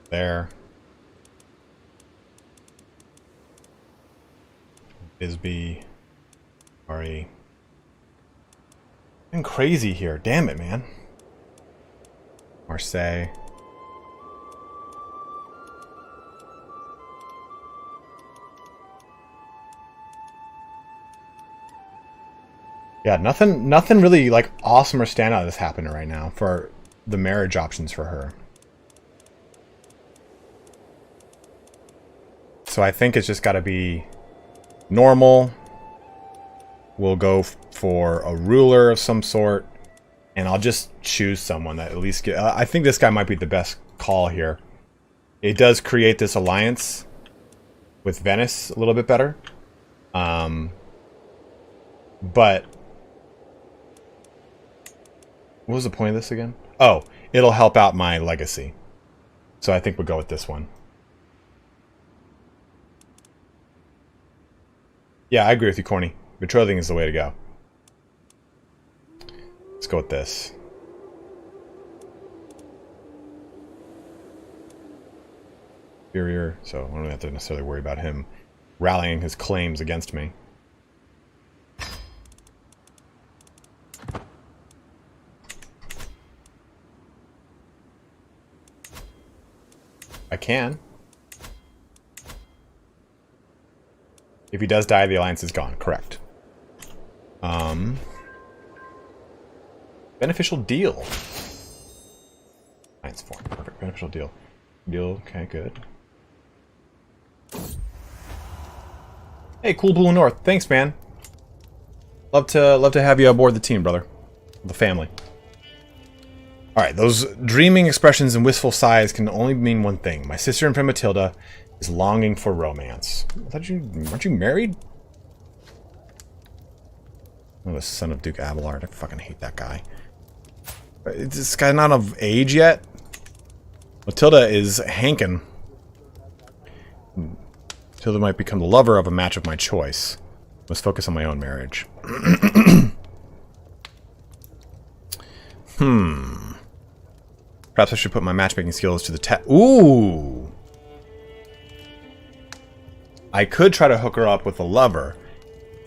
[SPEAKER 1] There. Bisbee. Ari. I'm crazy here. Damn it, man. Marseille. Yeah, nothing really like awesome or standout that's happening right now for the marriage options for her. So I think it's just got to be normal. We'll go for a ruler of some sort. And I'll just choose someone that at least get... I think this guy might be the best call here. It does create this alliance with Venice a little bit better. But... what was the point of this again? Oh, it'll help out my legacy. So I think we'll go with this one. Yeah, I agree with you, Corny. Betrothing is the way to go. Let's go with this. Superior, so I don't have to necessarily worry about him rallying his claims against me. I can. If he does die, the alliance is gone. Correct. Beneficial deal. Alliance form. Perfect. Beneficial deal. Deal. Okay, good. Hey, Cool Blue North. Thanks, man. Love to have you aboard the team, brother. The family. Alright, those dreaming expressions and wistful sighs can only mean one thing. My sister and friend Matilda is longing for romance. Aren't you married? Oh, the son of Duke Abelard. I fucking hate that guy. Is this guy not of age yet? Matilda is hankin'. Matilda might become the lover of a match of my choice. Must focus on my own marriage. Perhaps I should put my matchmaking skills to the test. Ooh! I could try to hook her up with a lover,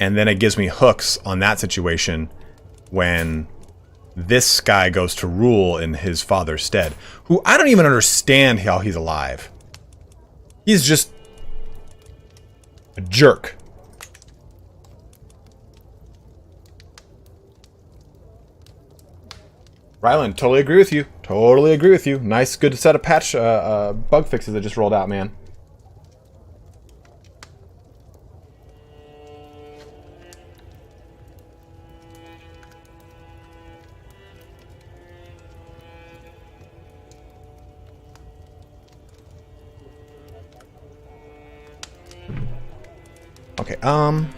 [SPEAKER 1] and then it gives me hooks on that situation when this guy goes to rule in his father's stead. Who, I don't even understand how he's alive. He's just a jerk. Ryland, totally agree with you. Totally agree with you. Nice, good set of patch bug fixes that just rolled out, man. Okay, I don't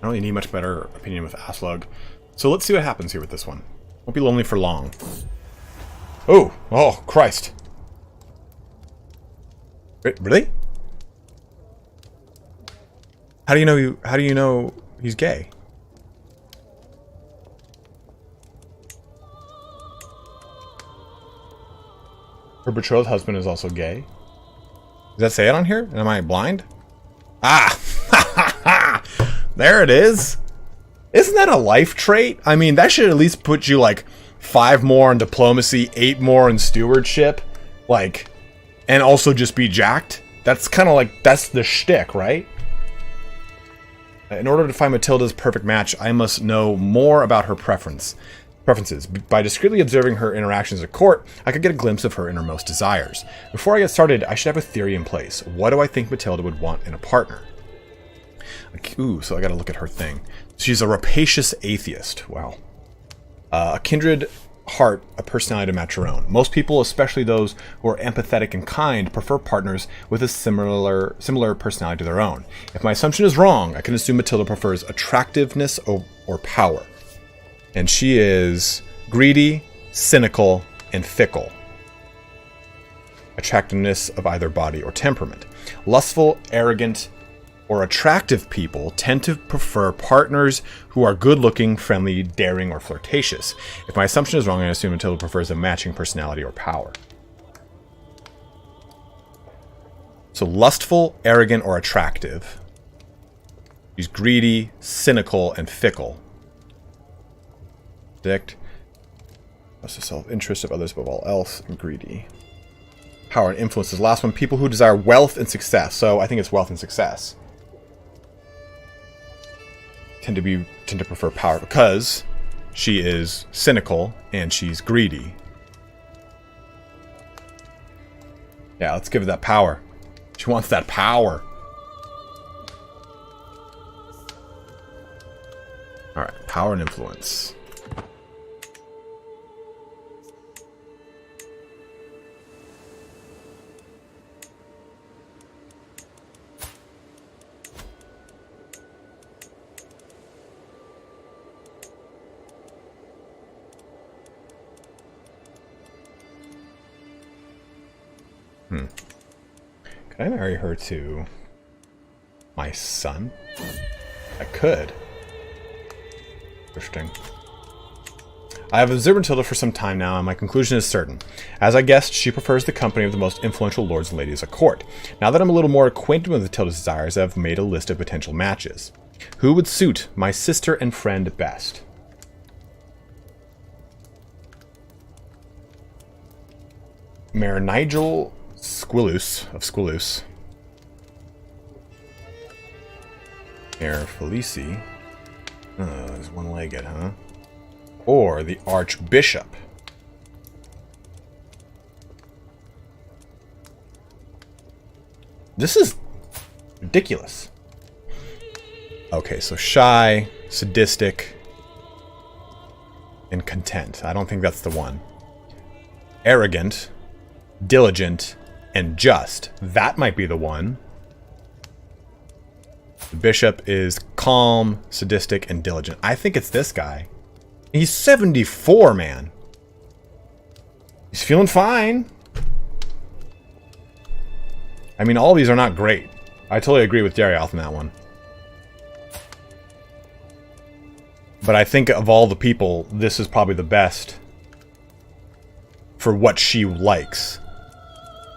[SPEAKER 1] really need much better opinion with Aslug. So let's see what happens here with this one. Won't be lonely for long. Oh, oh, Christ. Really? How do you know he's gay? Her betrothed husband is also gay. Does that say it on here? Am I blind? Ah! There it is. Isn't that a life trait? I mean, that should at least put you like 5 more in diplomacy, 8 more in stewardship, like, and also just be jacked. That's kind of like, that's the shtick, right? In order to find Matilda's perfect match, I must know more about her preferences. By discreetly observing her interactions at court, I could get a glimpse of her innermost desires. Before I get started, I should have a theory in place. What do I think Matilda would want in a partner? Ooh, so I gotta look at her thing. She's a rapacious atheist. Wow. A kindred heart, a personality to match her own. Most people, especially those who are empathetic and kind, prefer partners with a similar personality to their own. If my assumption is wrong, I can assume Matilda prefers attractiveness or power. And she is greedy, cynical, and fickle. Attractiveness of either body or temperament. Lustful, arrogant, or attractive people tend to prefer partners who are good-looking, friendly, daring, or flirtatious. If my assumption is wrong, I assume Matilda prefers a matching personality or power. So lustful, arrogant, or attractive. She's greedy, cynical, and fickle. Predict. That's the self-interest of others above all else, and greedy. Power and influence is the last one. People who desire wealth and success. So I think it's wealth and success. Tend to prefer power because she is cynical and she's greedy. Yeah, let's give her that power. She wants that power. Alright, power and influence. Could I marry her to my son? I could. Interesting. I have observed Matilda for some time now, and my conclusion is certain. As I guessed, she prefers the company of the most influential lords and ladies at court. Now that I'm a little more acquainted with Matilda's desires, I've made a list of potential matches. Who would suit my sister and friend best? Mayor Nigel Squilus of Squilus. Mayor Felici. He's one-legged, huh? Or the Archbishop. This is ridiculous. Okay, so shy, sadistic, and content. I don't think that's the one. Arrogant, diligent, and just. That might be the one. The bishop is calm, sadistic, and diligent. I think it's this guy. He's 74, man. He's feeling fine. I mean, all these are not great. I totally agree with Darioth on that one. But I think of all the people, this is probably the best for what she likes.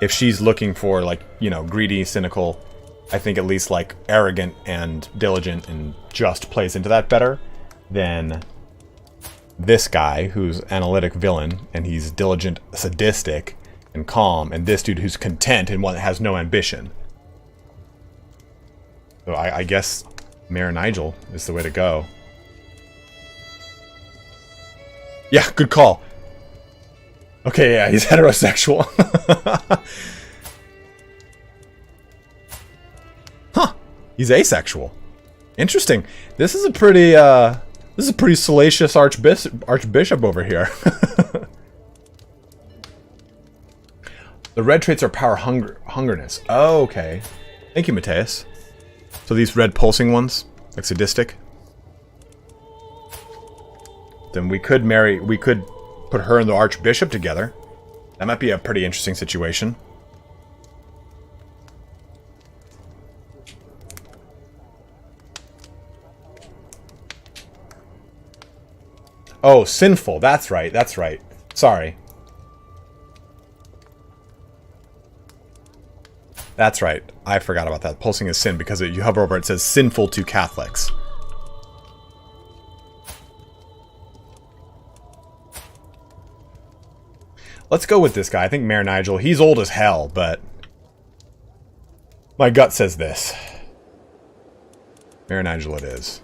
[SPEAKER 1] If she's looking for, like, you know, greedy, cynical, I think at least, like, arrogant and diligent and just plays into that better than this guy who's analytic villain, and he's diligent, sadistic, and calm, and this dude who's content and one that has no ambition. So I guess Mayor Nigel is the way to go. Yeah, good call. Okay, yeah, he's heterosexual. Huh. He's asexual. Interesting. This is a pretty salacious archbishop over here. The red traits are power hungerness. Oh, okay. Thank you, Mateus. So these red pulsing ones, like sadistic. Then we could put her and the archbishop together. That might be a pretty interesting situation. Oh, sinful. That's right. That's right. Sorry. That's right. I forgot about that. Pulsing is sin because you hover over it says sinful to Catholics. Let's go with this guy. I think Mayor Nigel, he's old as hell, but my gut says this. Mayor Nigel it is.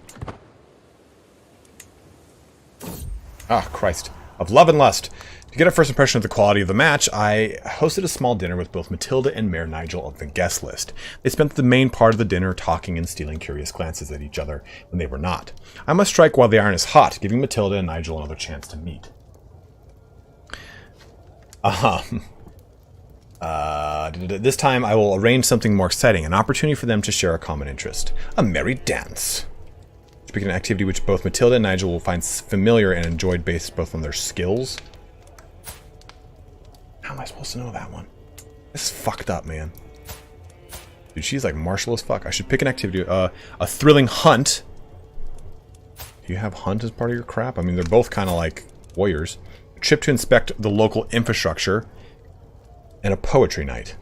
[SPEAKER 1] Ah, Christ. Of love and lust. To get a first impression of the quality of the match, I hosted a small dinner with both Matilda and Mayor Nigel of the guest list. They spent the main part of the dinner talking and stealing curious glances at each other when they were not. I must strike while the iron is hot, giving Matilda and Nigel another chance to meet. This time I will arrange something more exciting, an opportunity for them to share a common interest. A merry dance. Speaking of an activity which both Matilda and Nigel will find familiar and enjoyed based both on their skills. How am I supposed to know that one? This is fucked up, man. Dude, she's like martial as fuck. I should pick an activity. A thrilling hunt. Do you have hunt as part of your crap? I mean, they're both kind of like warriors. A trip to inspect the local infrastructure. And a poetry night.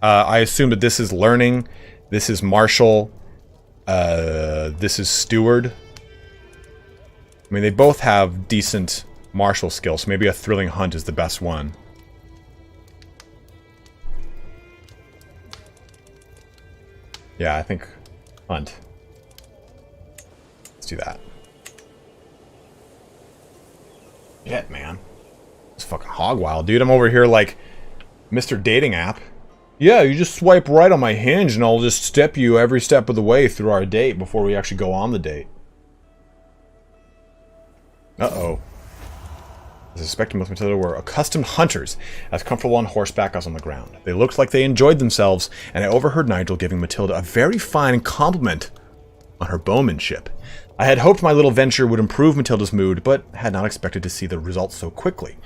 [SPEAKER 1] I assume that this is learning. This is martial. This is steward. I mean, they both have decent martial skills. So maybe a thrilling hunt is the best one. Yeah, I think hunt. Let's do that. Shit, man. It's fucking hog wild, dude. I'm over here like Mr. Dating App. Yeah, you just swipe right on my hinge and I'll just step you every step of the way through our date before we actually go on the date. Uh-oh. I suspect most Matilda were accustomed hunters, as comfortable on horseback as on the ground. They looked like they enjoyed themselves, and I overheard Nigel giving Matilda a very fine compliment on her bowmanship. I had hoped my little venture would improve Matilda's mood, but had not expected to see the results so quickly.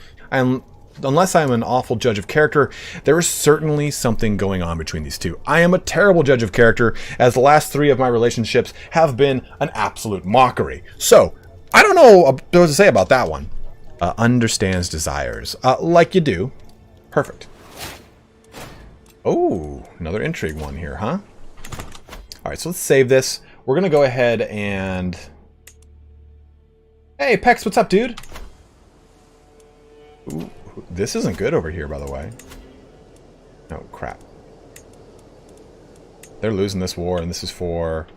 [SPEAKER 1] Unless I am an awful judge of character, there is certainly something going on between these two. I am a terrible judge of character, as the last 3 of my relationships have been an absolute mockery. So, I don't know what to say about that one. Understands desires. Like you do. Perfect. Oh, another intrigue one here, huh? Alright, so let's save this. We're going to go ahead and... Hey, Pex, what's up, dude? Ooh, this isn't good over here, by the way. Oh, crap. They're losing this war, and this is for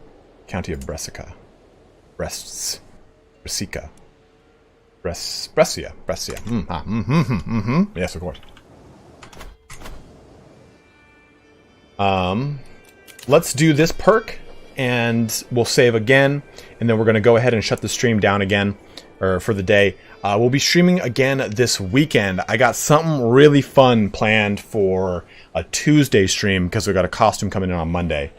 [SPEAKER 1] County of Brescia. Brescia. Brescia. Yes, of course. Let's do this perk, and we'll save again, and then we're going to go ahead and shut the stream down again, or for the day. We'll be streaming again this weekend. I got something really fun planned for a Tuesday stream, because we got a costume coming in on Monday.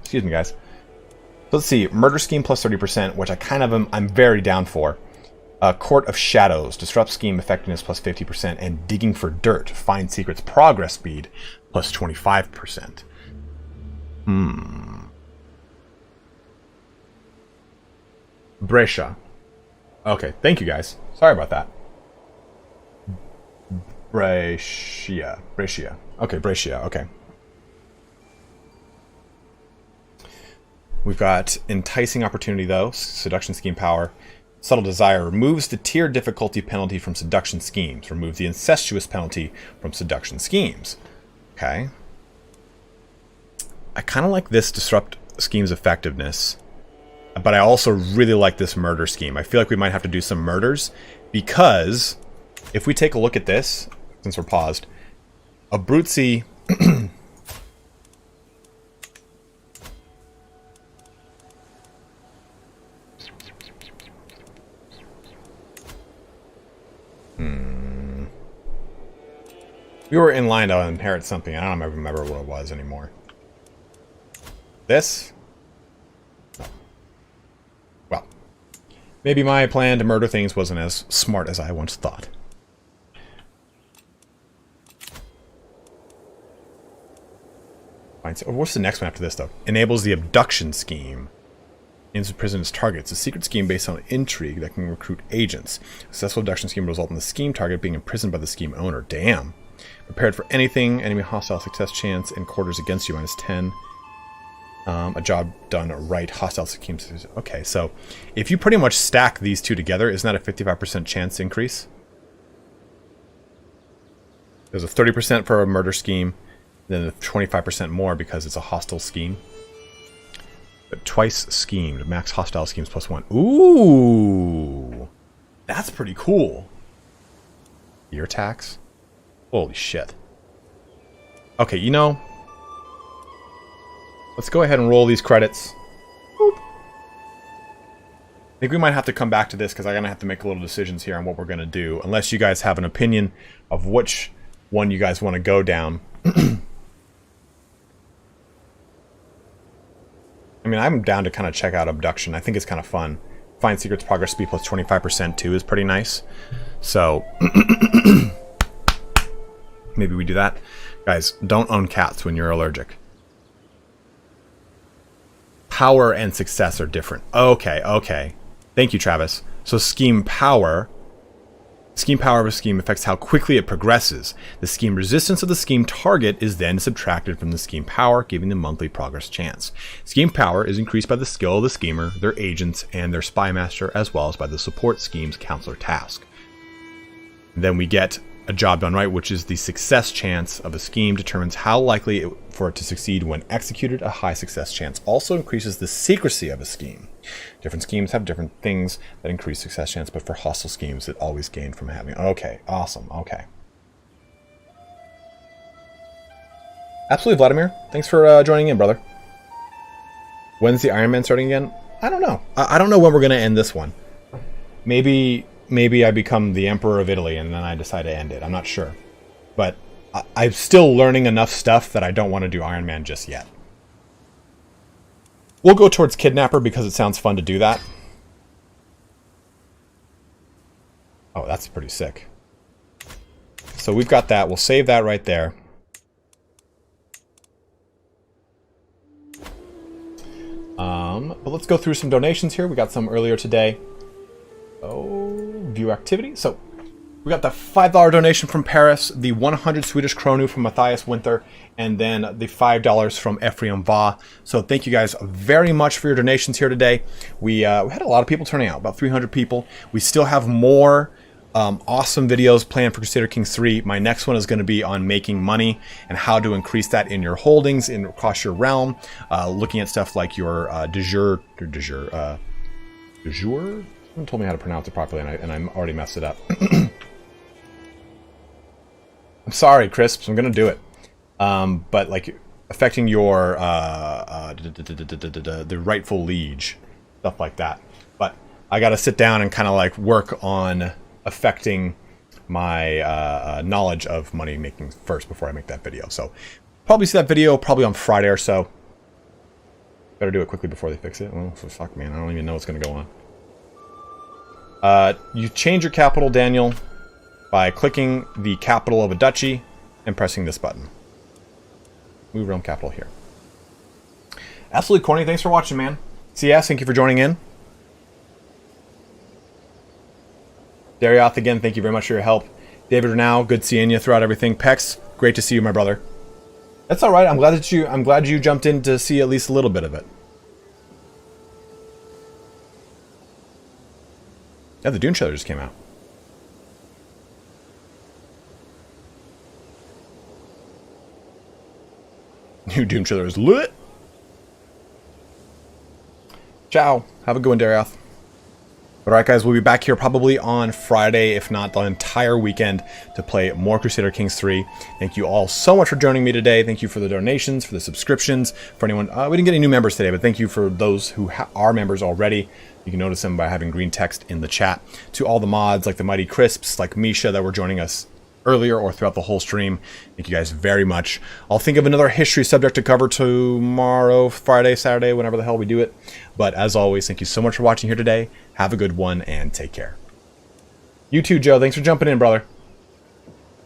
[SPEAKER 1] Excuse me, guys. Let's see, Murder Scheme plus 30%, which I kind of I'm very down for. Court of Shadows, Disrupt Scheme Effectiveness plus 50%, and Digging for Dirt, Find Secrets Progress Speed plus 25%. Brescia. Okay, thank you guys. Sorry about that. Brescia. Okay, Brescia, okay. We've got Enticing Opportunity, though. Seduction Scheme Power. Subtle Desire removes the tier difficulty penalty from seduction schemes. Remove the incestuous penalty from seduction schemes. Okay. I kind of like this Disrupt Scheme's effectiveness. But I also really like this murder scheme. I feel like we might have to do some murders. Because if we take a look at this, since we're paused, Abruzzi... We were in line to inherit something. I don't remember what it was anymore. This? Well, maybe my plan to murder things wasn't as smart as I once thought. What's the next one after this, though? Enables the abduction scheme. Imprison its targets. A secret scheme based on intrigue that can recruit agents. A successful abduction scheme will result in the scheme target being imprisoned by the scheme owner. Damn. Prepared for anything. Enemy hostile success chance and quarters against you -10. A job done right. Hostile schemes. Okay, so if you pretty much stack these two together, isn't that a 55% chance increase? There's a 30% for a murder scheme, then a 25% more because it's a hostile scheme. But twice schemed. Max hostile schemes +1. Ooh! That's pretty cool. Ear tax? Holy shit. Okay, you know... Let's go ahead and roll these credits. Boop. I think we might have to come back to this because I'm going to have to make a little decisions here on what we're going to do. Unless you guys have an opinion of which one you guys want to go down. I mean, I'm down to kind of check out abduction. I think it's kind of fun. Find secrets progress speed plus 25% too is pretty nice. So, maybe we do that. Guys, don't own cats when you're allergic. Power and success are different. Okay, okay. Thank you, Travis. So scheme power. Scheme power of a scheme affects how quickly it progresses. The scheme resistance of the scheme target is then subtracted from the scheme power, giving the monthly progress chance. Scheme power is increased by the skill of the schemer, their agents, and their spy master, as well as by the support scheme's counselor task. And then we get a job done right, which is the success chance of a scheme determines how likely for it to succeed when executed. A high success chance also increases the secrecy of a scheme. Different schemes have different things that increase success chance, but for hostile schemes, it always gained from having. Okay, awesome. Okay. Absolutely, Vladimir. Thanks for joining in, brother. When's the Iron Man starting again? I don't know. I don't know when we're going to end this one. Maybe I become the Emperor of Italy and then I decide to end it. I'm not sure. But I'm still learning enough stuff that I don't want to do Iron Man just yet. We'll go towards Kidnapper because it sounds fun to do that. Oh, that's pretty sick. So we've got that. We'll save that right there. But let's go through some donations here. We got some earlier today. Oh, view activity. So we got the $5 donation from Paris, the 100 Swedish kronu from Matthias Winter, and then the $5 from Ephraim Va. So thank you guys very much for your donations here today. We had a lot of people turning out, about 300 people. We still have more awesome videos planned for Crusader Kings 3. My next one is going to be on making money and how to increase that in your holdings across your realm, looking at stuff like your de jure. Someone told me how to pronounce it properly, and I already messed it up. I'm sorry, Crisps. I'm going to do it. But like affecting your the rightful liege, stuff like that. But I got to sit down and kind of like work on affecting my knowledge of money making first before I make that video. So probably see that video probably on Friday or so. Better do it quickly before they fix it. Well, fuck, man. I don't even know what's going to go on. You change your capital, Daniel, by clicking the capital of a duchy and pressing this button. Move realm capital here. Absolutely, Corny. Thanks for watching, man. CS, thank you for joining in. Darioth, again, thank you very much for your help. David Renau, good seeing you throughout everything. Pex, great to see you, my brother. That's all right. I'm glad you jumped in to see at least a little bit of it. Yeah, the Dune trailer just came out. New Doom trailer is lit. Ciao. Have a good one, Darioth. But alright guys, we'll be back here probably on Friday, if not the entire weekend, to play more Crusader Kings 3. Thank you all so much for joining me today. Thank you for the donations, for the subscriptions, for anyone. We didn't get any new members today, but thank you for those who are members already. You can notice them by having green text in the chat. To all the mods, like the Mighty Crisps, like Misha, that were joining us earlier or throughout the whole stream. Thank you guys very much. I'll think of another history subject to cover tomorrow, Friday, Saturday, whenever the hell we do it. But as always, thank you so much for watching here today. Have a good one and take care. You too, Joe. Thanks for jumping in, brother.